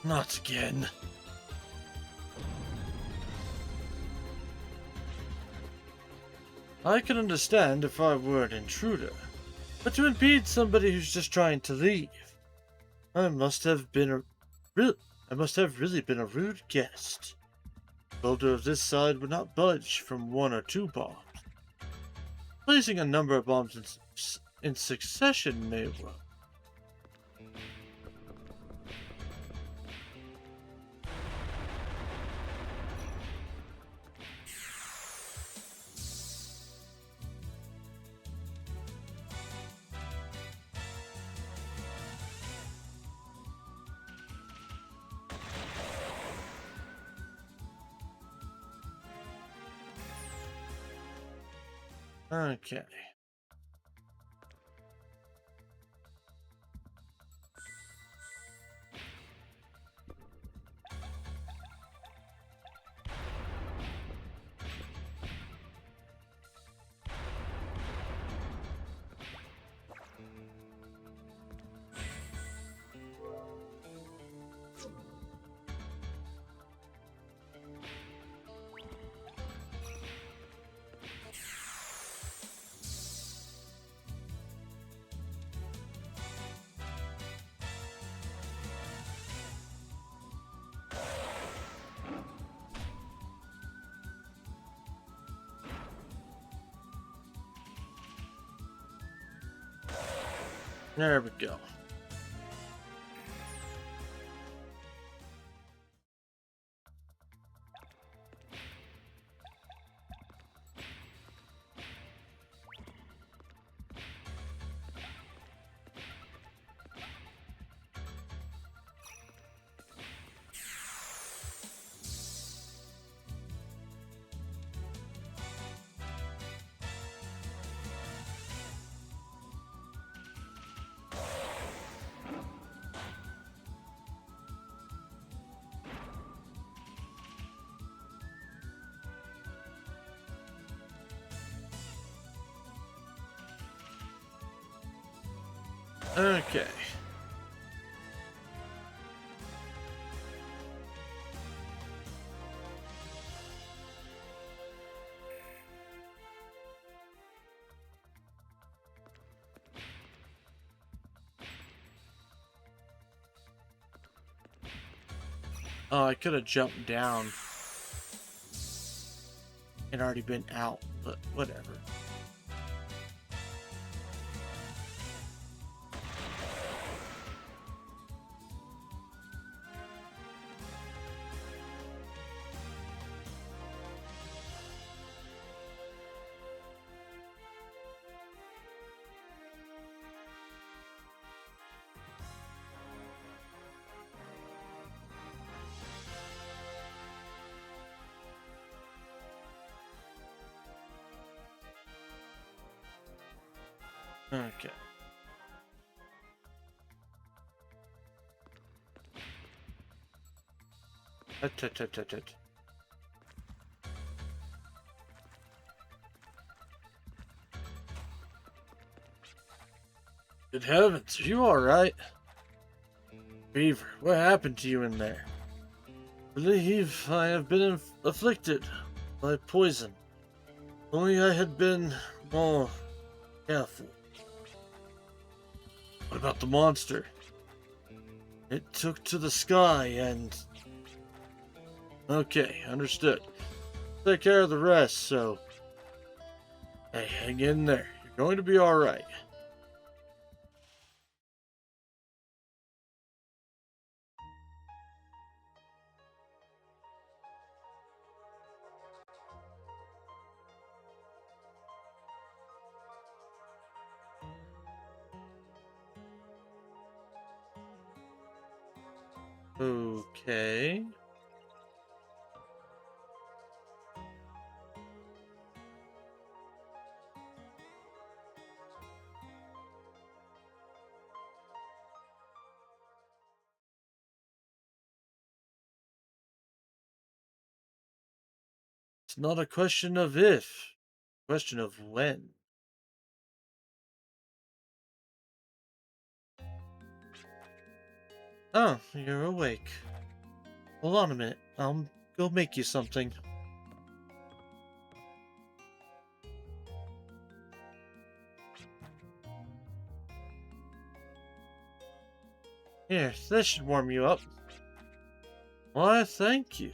Not again. I can understand if I were an intruder, but to impede somebody who's just trying to leave, I must have really been a rude guest. The builder of this side would not budge from one or two bombs. Placing a number of bombs in succession may well. Okay. There we go. Okay. Oh, I could have jumped down and already been out, but whatever. Okay. Tut. Good heavens, are you alright? Beaver, what happened to you in there? I believe I have been afflicted by poison. Only I had been more careful. What about the monster? It took to the sky and... Okay, understood. Take care of the rest, so... Hey, hang in there. You're going to be alright. Okay. It's not a question of if, question of when. Oh, you're awake. Hold on a minute. I'll go make you something. Here, this should warm you up. Why, thank you.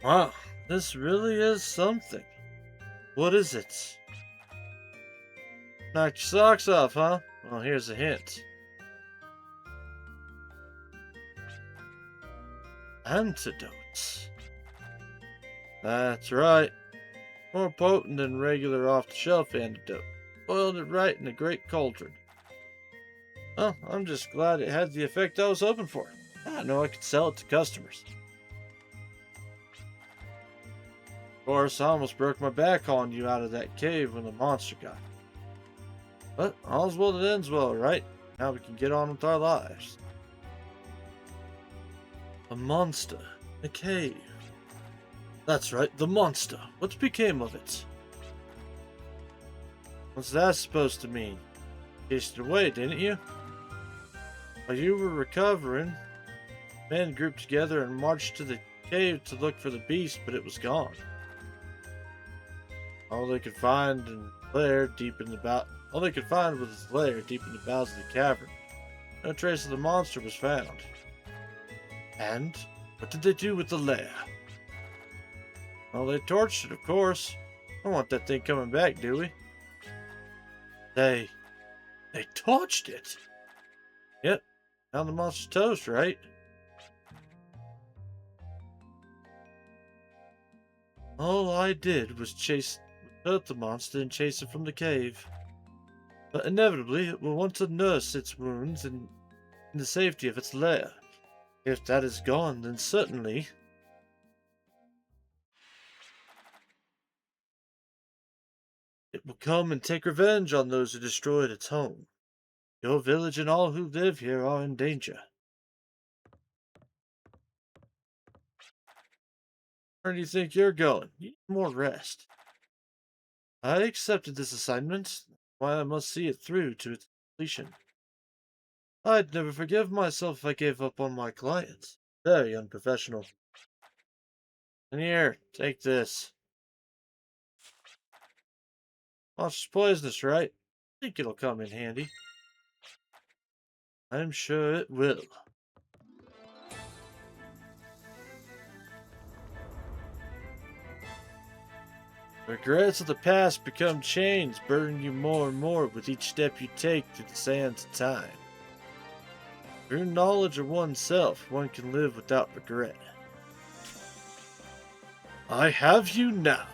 Wow, this really is something. What is it? Knocked your socks off, huh? Well, here's a hint. Antidotes. That's right. More potent than regular off-the-shelf antidote. Boiled it right in a great cauldron. Well, I'm just glad it had the effect I was hoping for. I know I could sell it to customers. Of course, I almost broke my back hauling you out of that cave when the monster got you. But all's well that ends well, right? Now we can get on with our lives. A monster. A cave. That's right, the monster. What became of it? What's that supposed to mean? Chased it away, didn't you? While you were recovering, men grouped together and marched to the cave to look for the beast, but it was gone. All they could find was its lair deep in the bowels of the cavern. No trace of the monster was found. And what did they do with the lair? Well, they torched it, of course. Don't want that thing coming back, do we? They torched it? Yep. Now the monster's toast, right? All I did was hurt the monster and chase it from the cave. But inevitably, it will want to nurse its wounds in the safety of its lair. If that is gone, then certainly... it will come and take revenge on those who destroyed its home. Your village and all who live here are in danger. Where do you think you're going? You need more rest. I accepted this assignment, why I must see it through to its completion. I'd never forgive myself if I gave up on my clients. Very unprofessional. And here, take this. Monster's poisonous, right? I think it'll come in handy. I'm sure it will. Regrets of the past become chains, burden you more and more with each step you take through the sands of time. Through knowledge of oneself, one can live without regret. I have you now.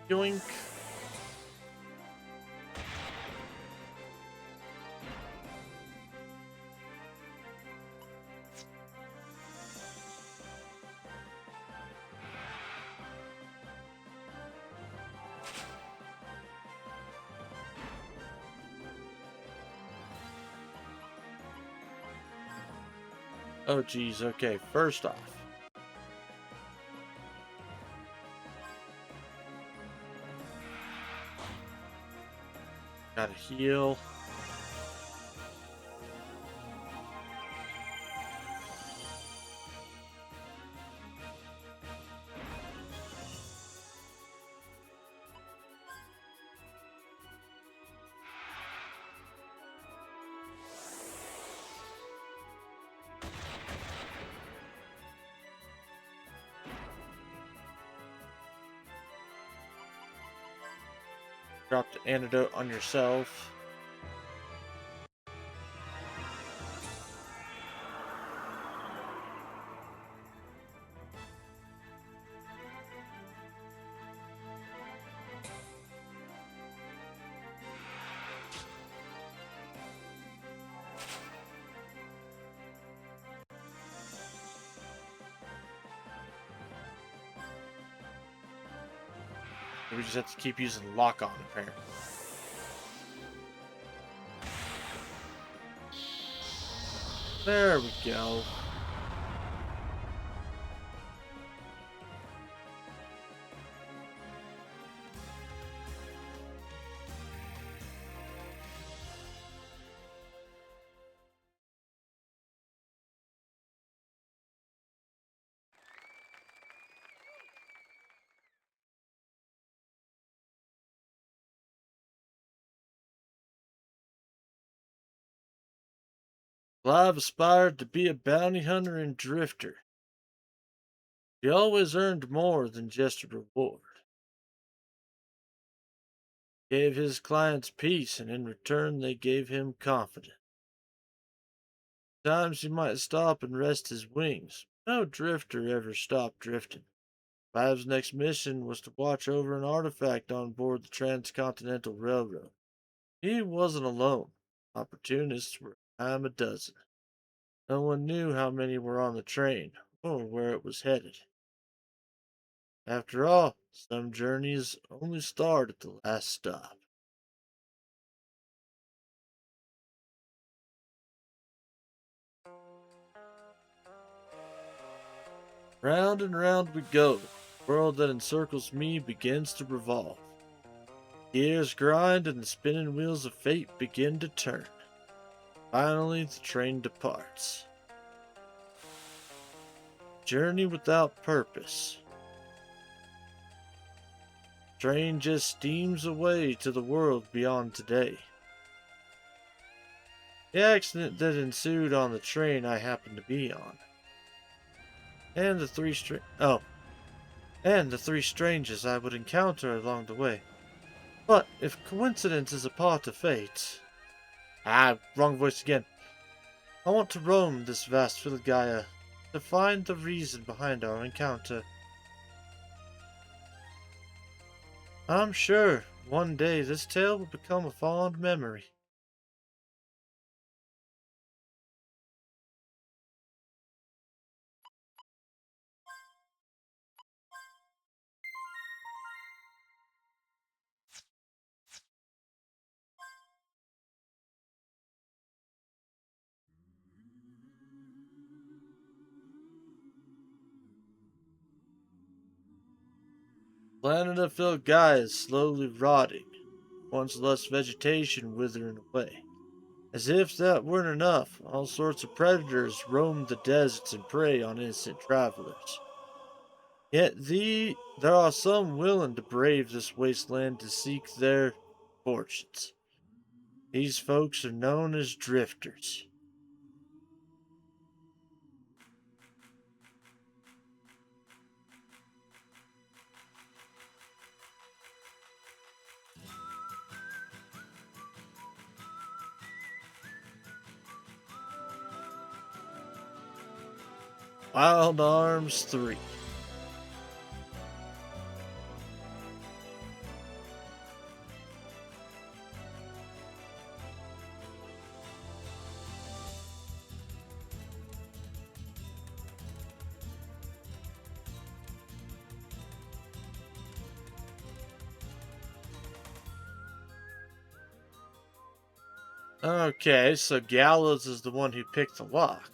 Yoink. Oh geez, okay, first off. Gotta heal. Drop the antidote on yourself. We just have to keep using lock on, apparently. There we go. Clive aspired to be a bounty hunter and drifter. He always earned more than just a reward. Gave his clients peace, and in return they gave him confidence. Times he might stop and rest his wings. No drifter ever stopped drifting. Clive's next mission was to watch over an artifact on board the Transcontinental Railroad. He wasn't alone. Opportunists were a dime a dozen. No one knew how many were on the train or where it was headed. After all, some journeys only start at the last stop. Round and round we go. The world that encircles me begins to revolve. Gears grind and the spinning wheels of fate begin to turn. Finally, the train departs. Journey without purpose. Train just steams away to the world beyond today. The accident that ensued on the train I happened to be on. And the three strangers I would encounter along the way. But if coincidence is a part of fate... wrong voice again. I want to roam this vast Filgaia to find the reason behind our encounter. I'm sure one day this tale will become a fond memory. Planet of Filgaia is slowly rotting, once lush vegetation withering away. As if that weren't enough, all sorts of predators roam the deserts and prey on innocent travelers. Yet there are some willing to brave this wasteland to seek their fortunes. These folks are known as drifters. Wild Arms 3. Okay, so Gallows is the one who picked the lock.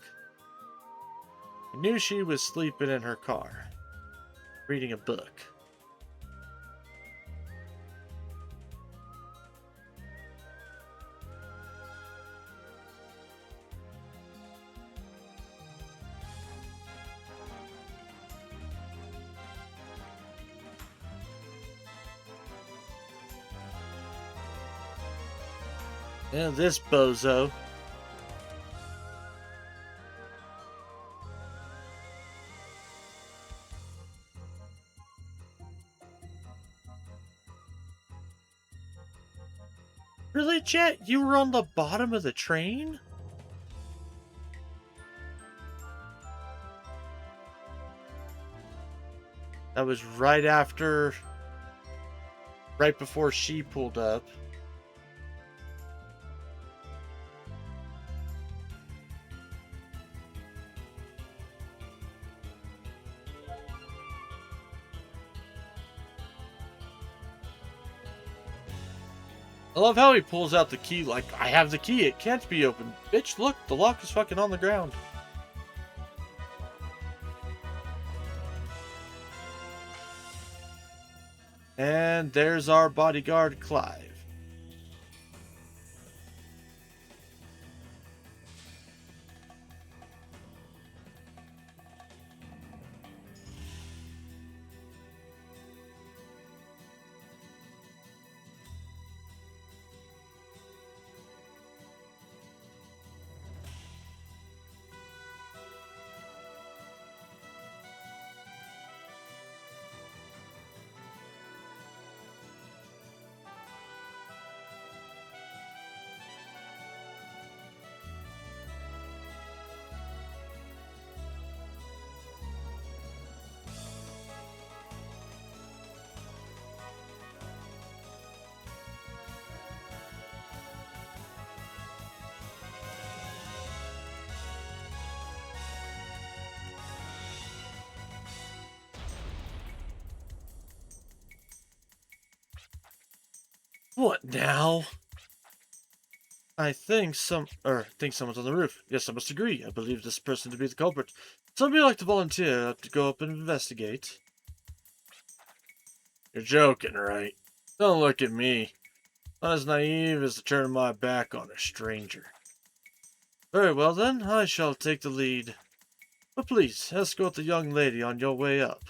I knew she was sleeping in her car, reading a book. And this bozo. Really, Jet? You were on the bottom of the train? That was right before she pulled up. I love how he pulls out the key like, I have the key, it can't be opened. Bitch, look, the lock is fucking on the ground. And there's our bodyguard, Clive. What now? I think someone's on the roof. Yes, I must agree. I believe this person to be the culprit. Somebody like to volunteer to go up and investigate. You're joking, right? Don't look at me. Not as naive as to turn my back on a stranger. Very well then, I shall take the lead. But please, escort the young lady on your way up.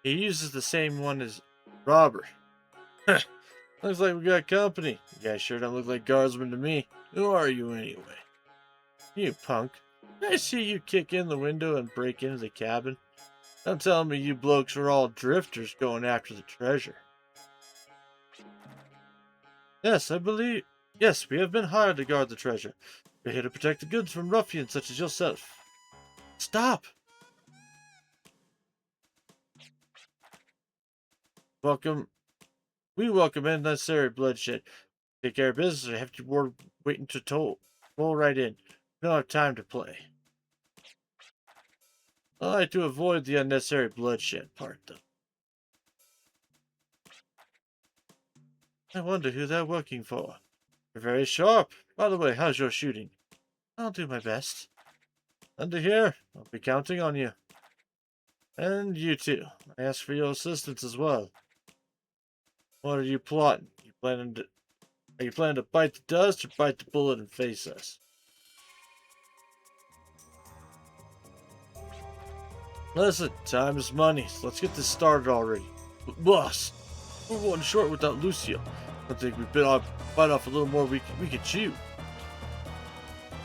He uses the same one as Robert. Looks like we got company. You guys sure don't look like guardsmen to me. Who are you anyway? You punk. I see you kick in the window and break into the cabin. Don't tell me you blokes are all drifters going after the treasure. Yes, Yes, we have been hired to guard the treasure. We're here to protect the goods from ruffians such as yourself. Stop! We welcome unnecessary bloodshed. Take care of business or have to ward waiting to toll. Roll right in. We don't have time to play. I like to avoid the unnecessary bloodshed part, though. I wonder who they're working for. You're very sharp. By the way, how's your shooting? I'll do my best. Under here, I'll be counting on you. And you too. I ask for your assistance as well. What are you plotting? Are you planning to bite the dust or bite the bullet and face us? Listen, time is money, so let's get this started already. But boss, we're one short without Lucio. I think we bite off a little more we could chew.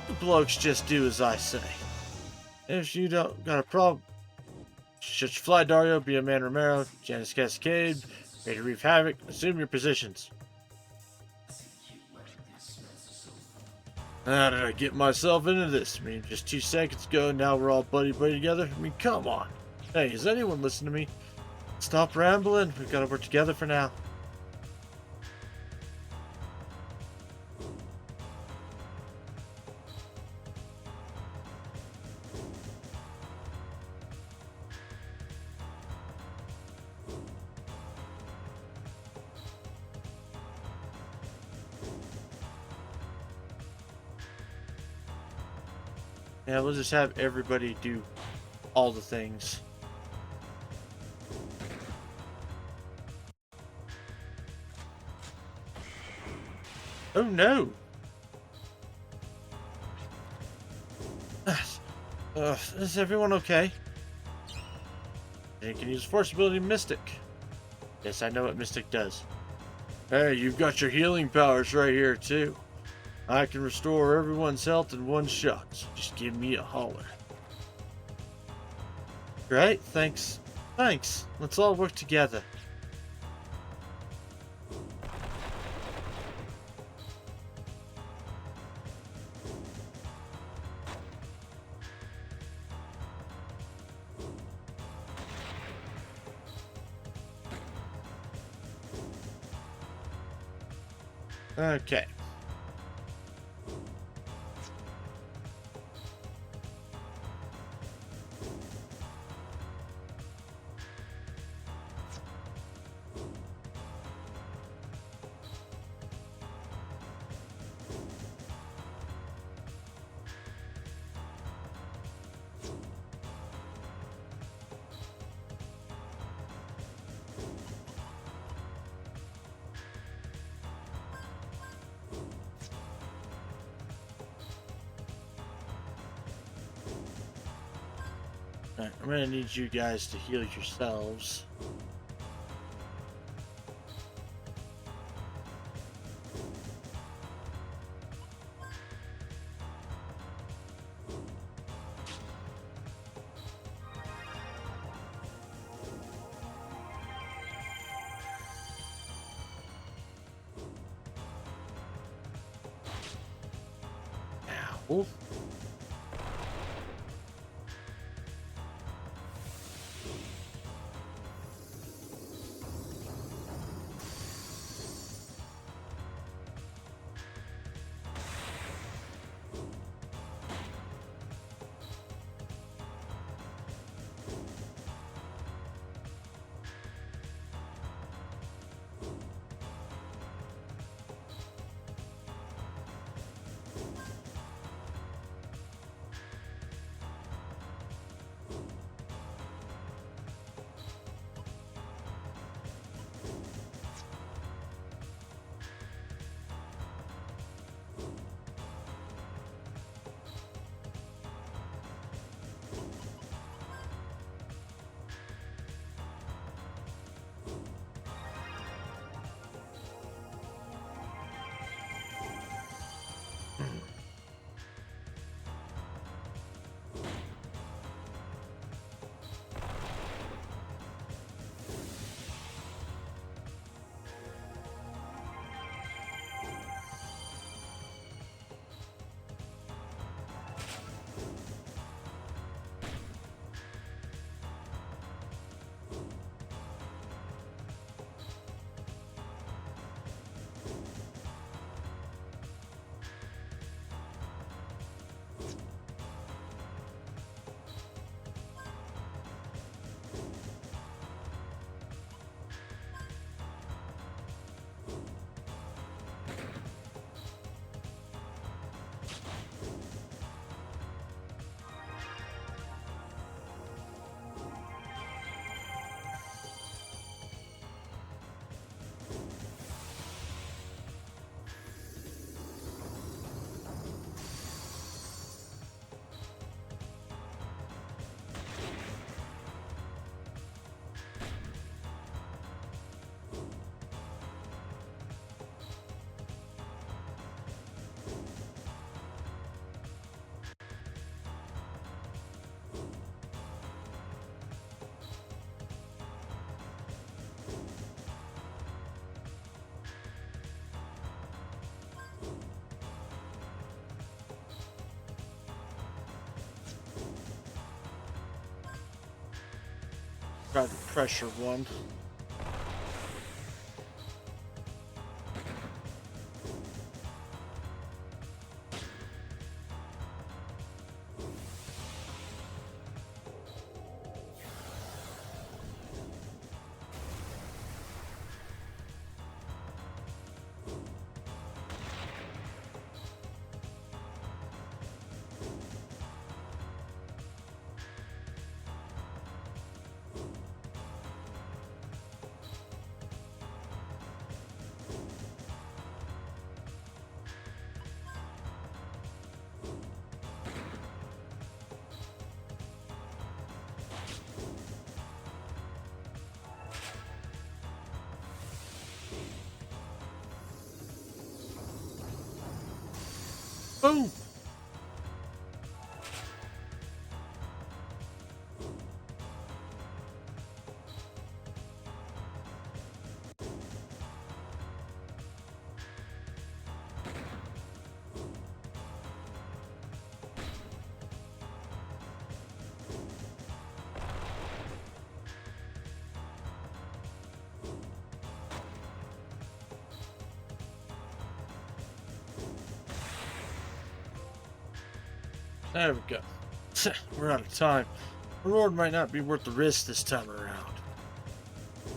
The blokes just do as I say. If you don't got a problem, should fly Dario, be a man Romero, Janice Cascade, ready to wreak havoc, assume your positions. How did I get myself into this? I mean, just 2 seconds ago, now we're all buddy-buddy together? I mean, come on. Hey, is anyone listening to me? Stop rambling. We've got to work together for now. Yeah, we'll just have everybody do all the things. Oh no! Is everyone okay? You can use Force ability Mystic. Yes, I know what Mystic does. Hey, you've got your healing powers right here, too. I can restore everyone's health in one shot, so just give me a holler. Right? Thanks. Thanks. Let's all work together. Okay. Alright, I'm gonna need you guys to heal yourselves. Ow. Try the pressure one. Boom! There we go. We're out of time. The reward might not be worth the risk this time around.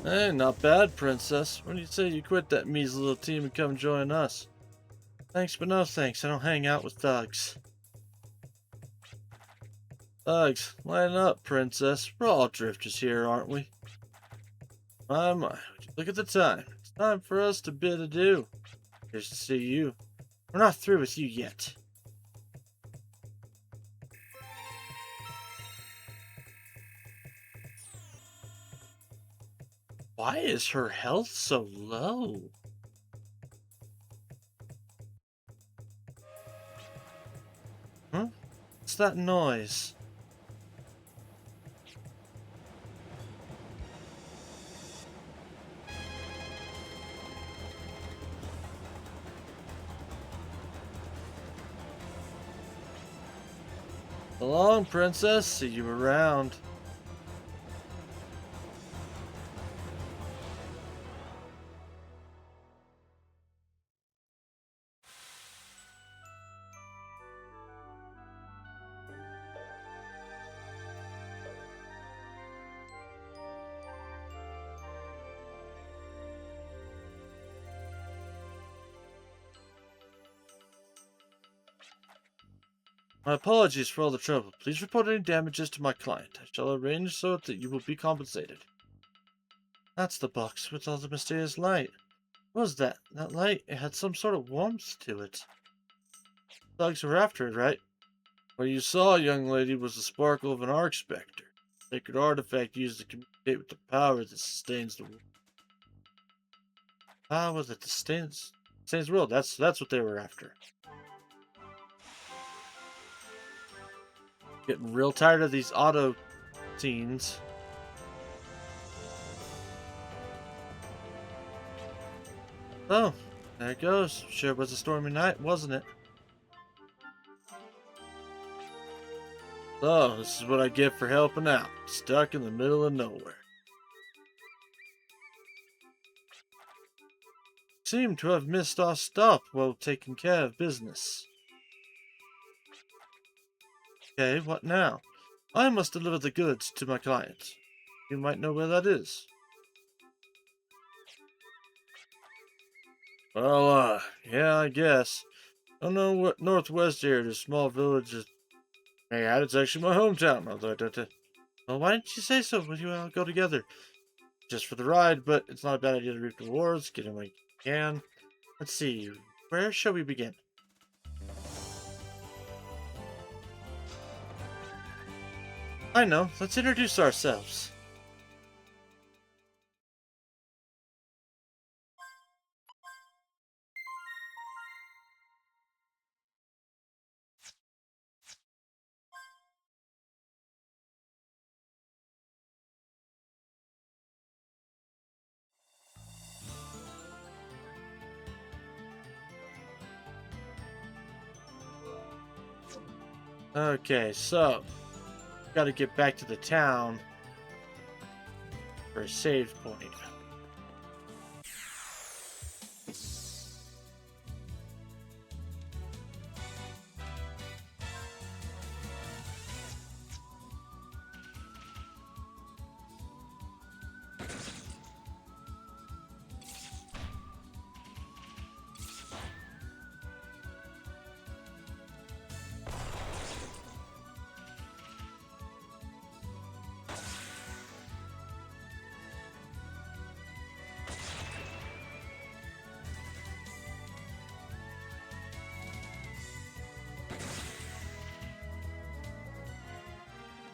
Hey, not bad, Princess. When do you say you quit that measly little team and come join us? Thanks, but no thanks. I don't hang out with thugs. Thugs, line up, Princess. We're all drifters here, aren't we? My, would you look at the time. It's time for us to bid adieu. Here's to see you. We're not through with you yet. Why is her health so low? Huh? What's that noise? So long, Princess. See you around. My apologies for all the trouble. Please report any damages to my client. I shall arrange so that you will be compensated. That's the box with all the mysterious light. What was that? That light, it had some sort of warmth to it. Thugs were after it, right? What you saw, young lady, was the sparkle of an Arc Spectre. Sacred artifact used to communicate with the power that sustains the world. Power that sustains the world. That's what they were after. Getting real tired of these auto scenes. Oh, there it goes. Sure was a stormy night, wasn't it? So, this is what I get for helping out. Stuck in the middle of nowhere. Seem to have missed our stop while taking care of business. Okay, what now? I must deliver the goods to my client. You might know where that is. Well, yeah, I guess. I don't know what northwest here, this small village is. Hey, it's actually my hometown, although I don't. Well, why didn't you say so? We all go together. Just for the ride, but it's not a bad idea to reap the rewards, get in what you can. Let's see, where shall we begin? I know, let's introduce ourselves. Okay, so gotta get back to the town for a save point.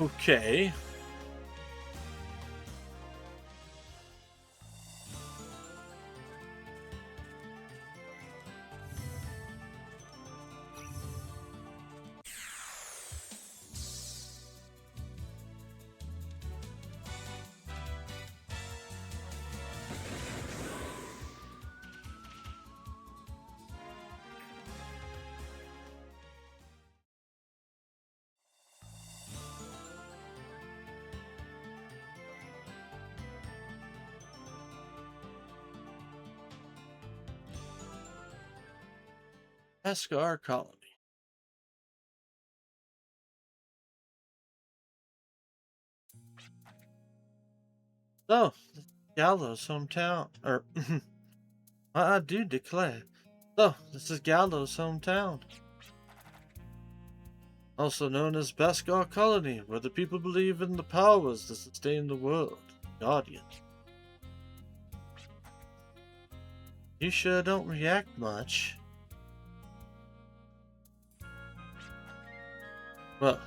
Okay. Ascar colony. So, Gallows' hometown, or I do declare. So, this is Gallows' hometown, also known as Beskar Colony, where the people believe in the powers that sustain the world. Guardian. You sure don't react much. Well,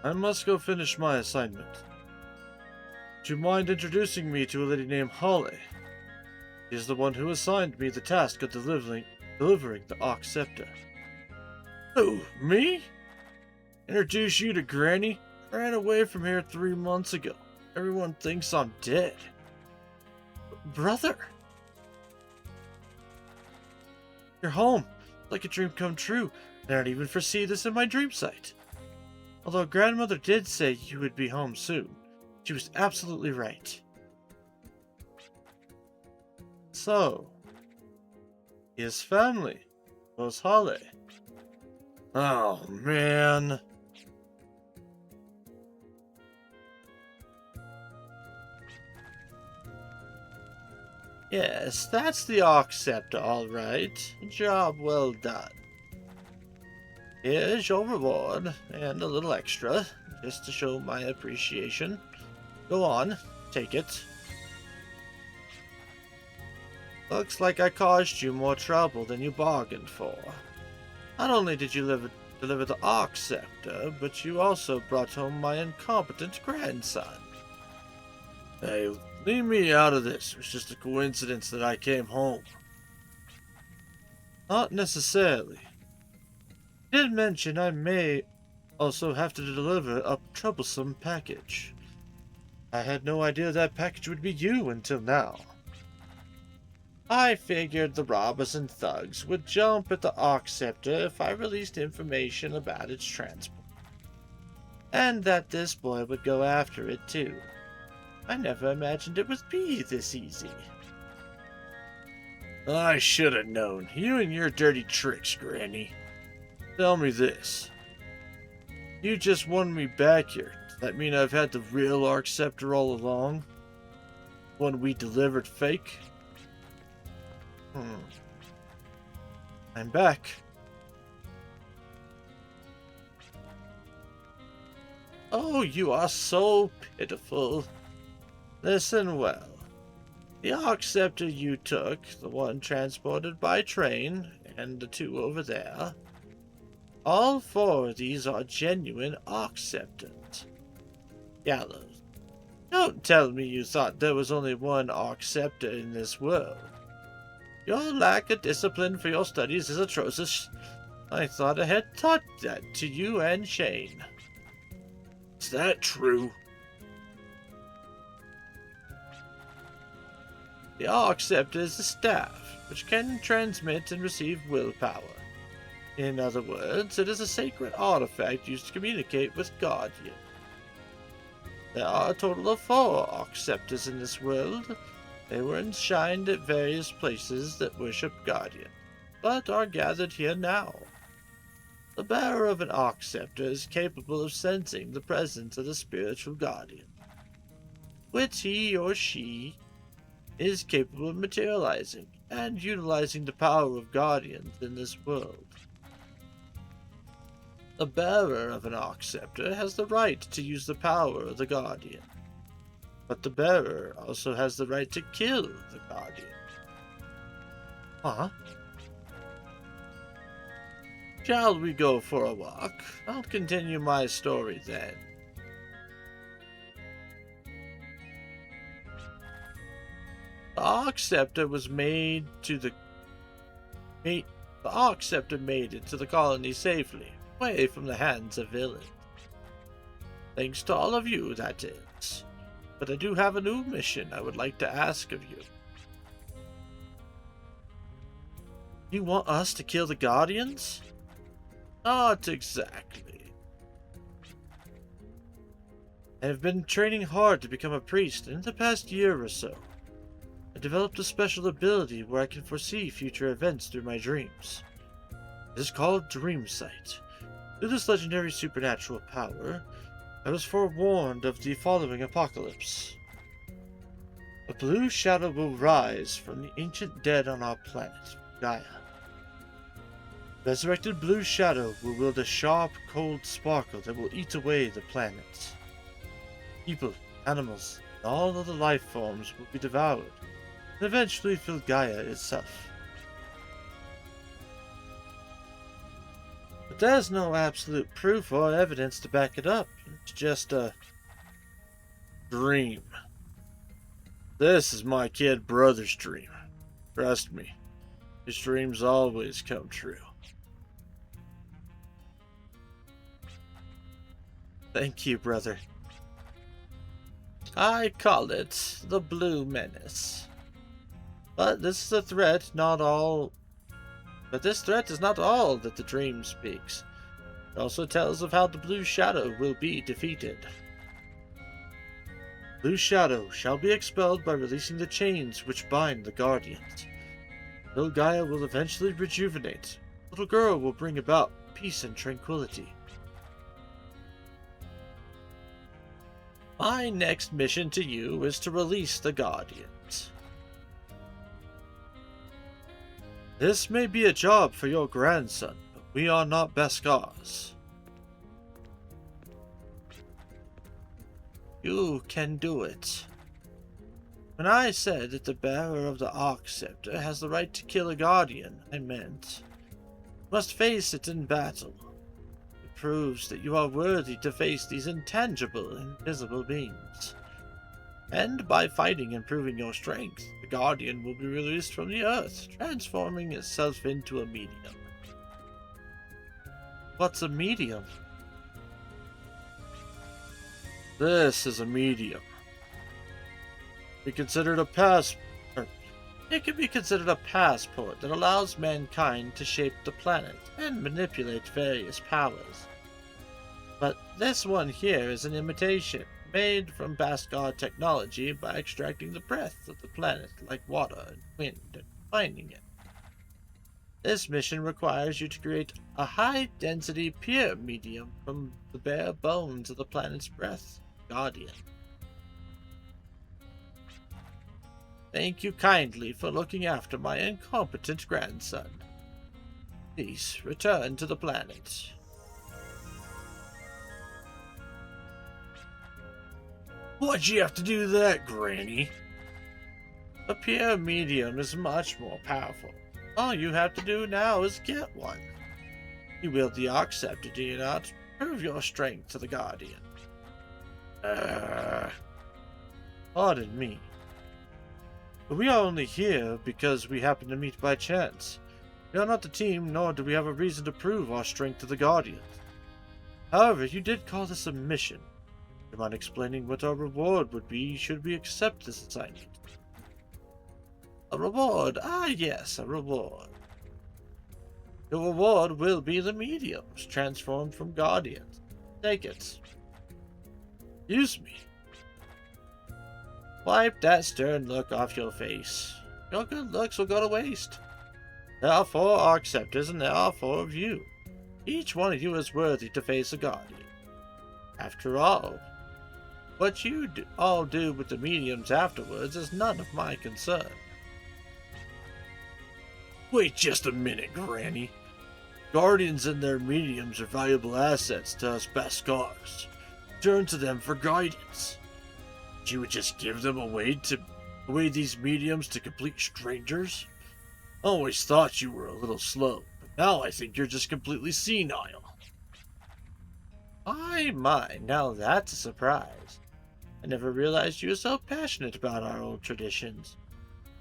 I must go finish my assignment. Would you mind introducing me to a lady named Holly? She is the one who assigned me the task of delivering the Arc Scepter. Who, me? Introduce you to Granny? I ran away from here 3 months ago. Everyone thinks I'm dead. Brother! You're home. Like a dream come true. I didn't even foresee this in my dream sight. Although grandmother did say you would be home soon. She was absolutely right. So, his family was Holly. Oh, man. Yes, that's the Arc Scepter, all right. Job well done. Here's your reward, and a little extra, just to show my appreciation. Go on, take it. Looks like I caused you more trouble than you bargained for. Not only did you deliver the Arc Scepter, but you also brought home my incompetent grandson. Hey, leave me out of this. It was just a coincidence that I came home. Not necessarily. You did mention I may also have to deliver a troublesome package. I had no idea that package would be you until now. I figured the robbers and thugs would jump at the Arc Scepter if I released information about its transport. And that this boy would go after it too. I never imagined it would be this easy. I should have known. You and your dirty tricks, Granny. Tell me this. You just wanted me back here. Does that mean I've had the real Arc Scepter all along? One we delivered fake? I'm back. Oh, you are so pitiful. Listen well. The Arc Scepter you took, the one transported by train, and the two over there, all four of these are genuine Arc Scepters. Gallows, don't tell me you thought there was only one Arc Scepter in this world. Your lack of discipline for your studies is atrocious. I thought I had taught that to you and Shane. Is that true? The Arc Scepter is a staff, which can transmit and receive willpower. In other words, it is a sacred artifact used to communicate with Guardian. There are a total of 4 Arc Scepters in this world. They were enshrined at various places that worship Guardian, but are gathered here now. The bearer of an Arc Scepter is capable of sensing the presence of the spiritual Guardian, which he or she is capable of materializing and utilizing the power of Guardians in this world. The bearer of an Arc Scepter has the right to use the power of the Guardian, but the bearer also has the right to kill the Guardian. Huh? Shall we go for a walk? I'll continue my story then. The Arc Scepter was made to the Arc Scepter made it to the colony safely, away from the hands of villains. Thanks to all of you, that is. But I do have a new mission I would like to ask of you. You want us to kill the Guardians? Not exactly. I have been training hard to become a priest, and in the past year or so, I developed a special ability where I can foresee future events through my dreams. It is called Dream Sight. Through this legendary supernatural power, I was forewarned of the following apocalypse. A blue shadow will rise from the ancient dead on our planet, Gaia. Resurrected blue shadow will wield a sharp, cold sparkle that will eat away the planet. People, animals, and all other life forms will be devoured, and eventually fill Gaia itself. But there's no absolute proof or evidence to back it up. It's just a dream. This is my kid brother's dream. Trust me, his dreams always come true. Thank you, brother. I call it the Blue Menace. But this is a threat, not all. But this threat is not all that the dream speaks. It also tells of how the Blue Shadow will be defeated. Blue Shadow shall be expelled by releasing the chains which bind the Guardians. Little Gaia will eventually rejuvenate. Little girl will bring about peace and tranquility. My next mission to you is to release the Guardians. This may be a job for your grandson, but we are not Beskars. You can do it. When I said that the bearer of the Arc Scepter has the right to kill a Guardian, I meant you must face it in battle. It proves that you are worthy to face these intangible, invisible beings. And by fighting and proving your strength, the Guardian will be released from the Earth, transforming itself into a medium. What's a medium? This is a medium. It can be considered a passport that allows mankind to shape the planet and manipulate various powers. But this one here is an imitation, made from Beskar technology by extracting the breath of the planet like water and wind and refining it. This mission requires you to create a high-density pure medium from the bare bones of the planet's breath, Guardian. Thank you kindly for looking after my incompetent grandson. Please return to the planet. Why'd you have to do that, Granny? A pure medium is much more powerful. All you have to do now is get one. You wield the Arc Scepter, do you not? Prove your strength to the Guardian. Pardon me. But we are only here because we happen to meet by chance. We are not the team, nor do we have a reason to prove our strength to the Guardians. However, you did call this a mission. Do you mind explaining what our reward would be should we accept this assignment? A reward? Ah, yes, a reward. Your reward will be the mediums transformed from Guardians. Take it. Use me. Wipe that stern look off your face. Your good looks will go to waste. There are 4 Arc Scepters and there are 4 of you. Each one of you is worthy to face a Guardian. After all, what you all do with the mediums afterwards is none of my concern. Wait just a minute, Granny. Guardians and their mediums are valuable assets to us Beskars. Turn to them for guidance. You would just give them away these mediums to complete strangers? I always thought you were a little slow, but now I think you're just completely senile. My, now that's a surprise. I never realized you were so passionate about our old traditions.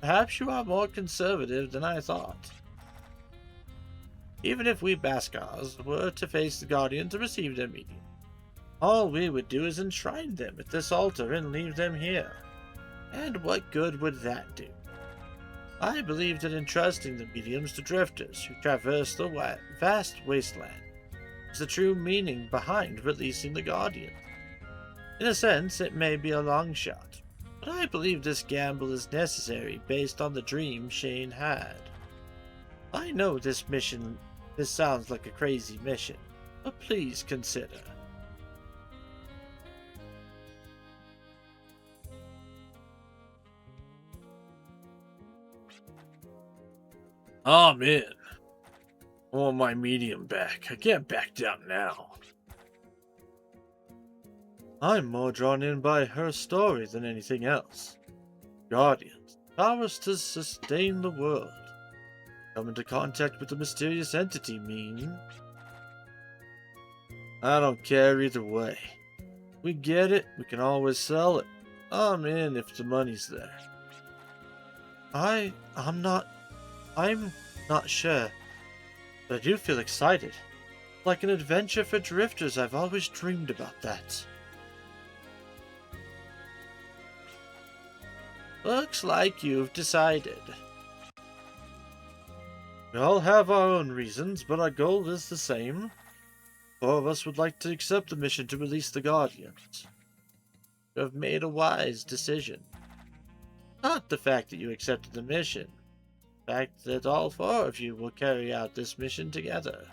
Perhaps you are more conservative than I thought. Even if we Beskars were to face the Guardian to receive their medium, all we would do is enshrine them at this altar and leave them here. And what good would that do? I believe that entrusting the mediums to drifters who traverse the vast wasteland is the true meaning behind releasing the Guardian. In a sense, it may be a long shot, but I believe this gamble is necessary based on the dream Shane had. I know this mission this sounds like a crazy mission, but please consider. I'm in. I want my medium back. I can't back down now. I'm more drawn in by her story than anything else. Guardians, powers to sustain the world. Come into contact with the mysterious entity mean? I don't care either way. We get it, we can always sell it. I'm in if the money's there. I'm not sure, but I do feel excited. Like an adventure for drifters, I've always dreamed about that. Looks like you've decided. We all have our own reasons, but our goal is the same. 4 of us would like to accept the mission to release the Guardians. You have made a wise decision. Not the fact that you accepted the mission. The fact that all 4 of you will carry out this mission together.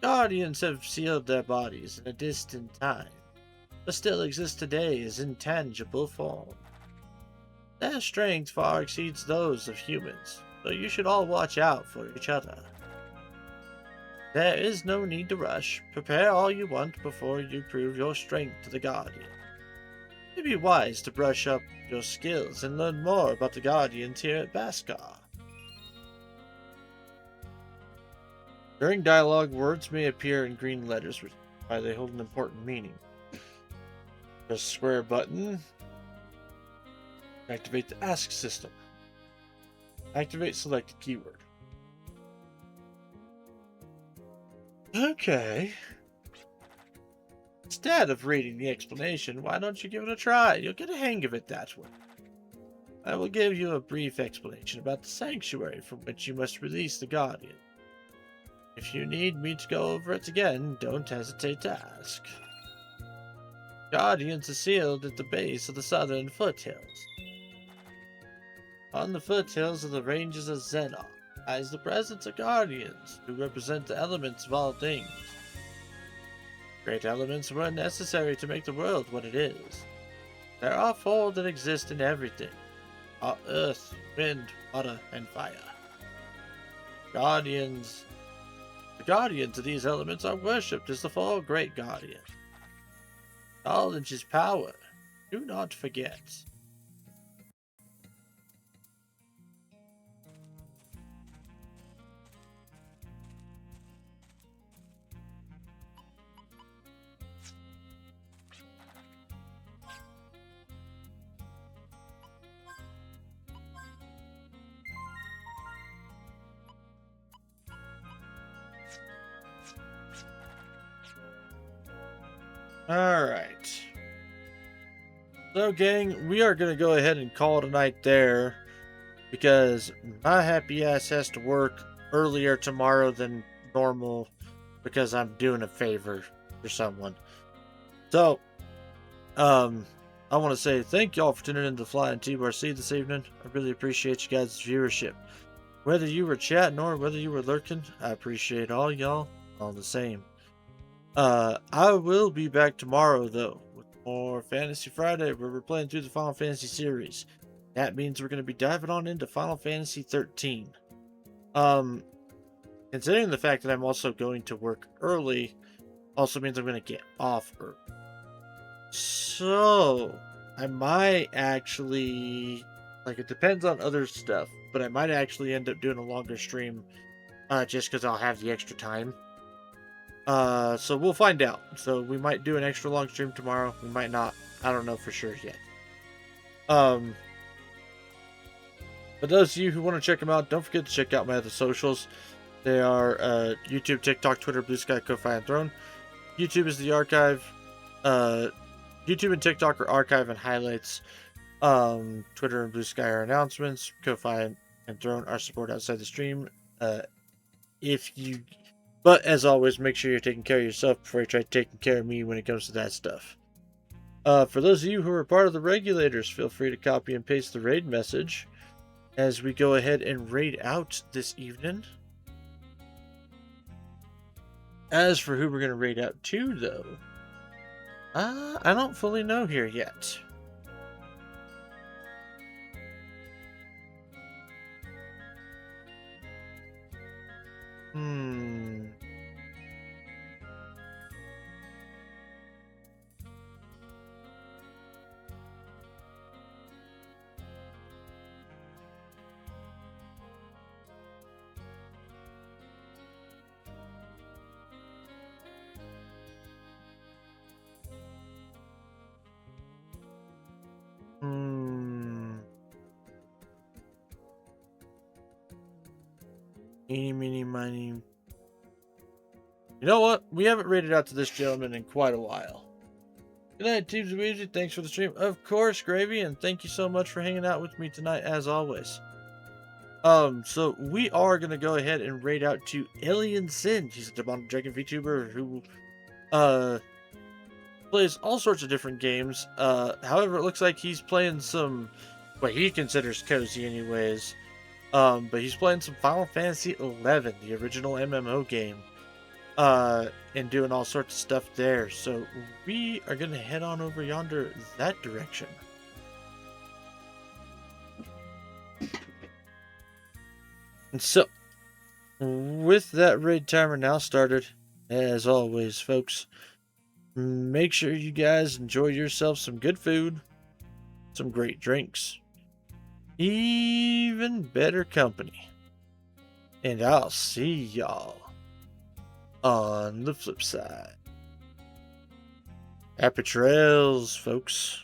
Guardians have sealed their bodies in a distant time, but still exist today as intangible form. Their strength far exceeds those of humans, so you should all watch out for each other. There is no need to rush. Prepare all you want before you prove your strength to the Guardian. It would be wise to brush up your skills and learn more about the Guardians here at Baskar. During dialogue, words may appear in green letters, which is why they hold an important meaning. Press square button. Activate the Ask system. Activate selected keyword. Okay. Instead of reading the explanation, why don't you give it a try? You'll get a hang of it that way. I will give you a brief explanation about the sanctuary from which you must release the Guardian. If you need me to go over it again, don't hesitate to ask. Guardians are sealed at the base of the southern foothills. On the foothills of the ranges of Xenon lies the presence of Guardians, who represent the elements of all things. Great elements were necessary to make the world what it is. There are 4 that exist in everything: earth, wind, water, and fire. The guardians of these elements are worshipped as the 4 great guardians. Knowledge is power. Do not forget. Alright. So, gang, we are going to go ahead and call it a night there, because my happy ass has to work earlier tomorrow than normal, because I'm doing a favor for someone. So, I want to say thank y'all for tuning in to Flying TRC this evening. I really appreciate you guys' viewership. Whether you were chatting or whether you were lurking, I appreciate all y'all all the same. I will be back tomorrow, though, with more Fantasy Friday, where we're playing through the Final Fantasy series. That means we're going to be diving on into Final Fantasy 13. Considering the fact that I'm also going to work early, also means I'm going to get off early. So, I might actually, it depends on other stuff, but I might actually end up doing a longer stream, just because I'll have the extra time. So we'll find out. So we might do an extra long stream tomorrow. We might not. I don't know for sure yet. For those of you who want to check them out, don't forget to check out my other socials. They are YouTube, TikTok, Twitter, Blue Sky, Ko-Fi, and Throne. YouTube is the archive. YouTube and TikTok are archive and highlights. Twitter and Blue Sky are announcements. Ko-Fi and Throne are support outside the stream. But as always, make sure you're taking care of yourself before you try taking care of me when it comes to that stuff. For those of you who are part of the regulators, feel free to copy and paste the raid message as we go ahead and raid out this evening. As for who we're going to raid out to, though, I don't fully know here yet. Hmm. Eeny, meeny, miny. You know what? We haven't rated out to this gentleman in quite a while. Good night, Teams of Music. Thanks for the stream. Of course, Gravy, and thank you so much for hanging out with me tonight, as always. So we are gonna go ahead and raid out to Alien Sin. He's a Demonic Dragon VTuber who, plays all sorts of different games. However, it looks like he's playing some, what he considers cozy anyways. But he's playing some Final Fantasy XI, the original MMO game. And doing all sorts of stuff there. So we are gonna head on over yonder that direction. And so, with that raid timer now started, as always, folks, make sure you guys enjoy yourself some good food, some great drinks, even better company. And I'll see y'all on the flip side. Happy trails, folks.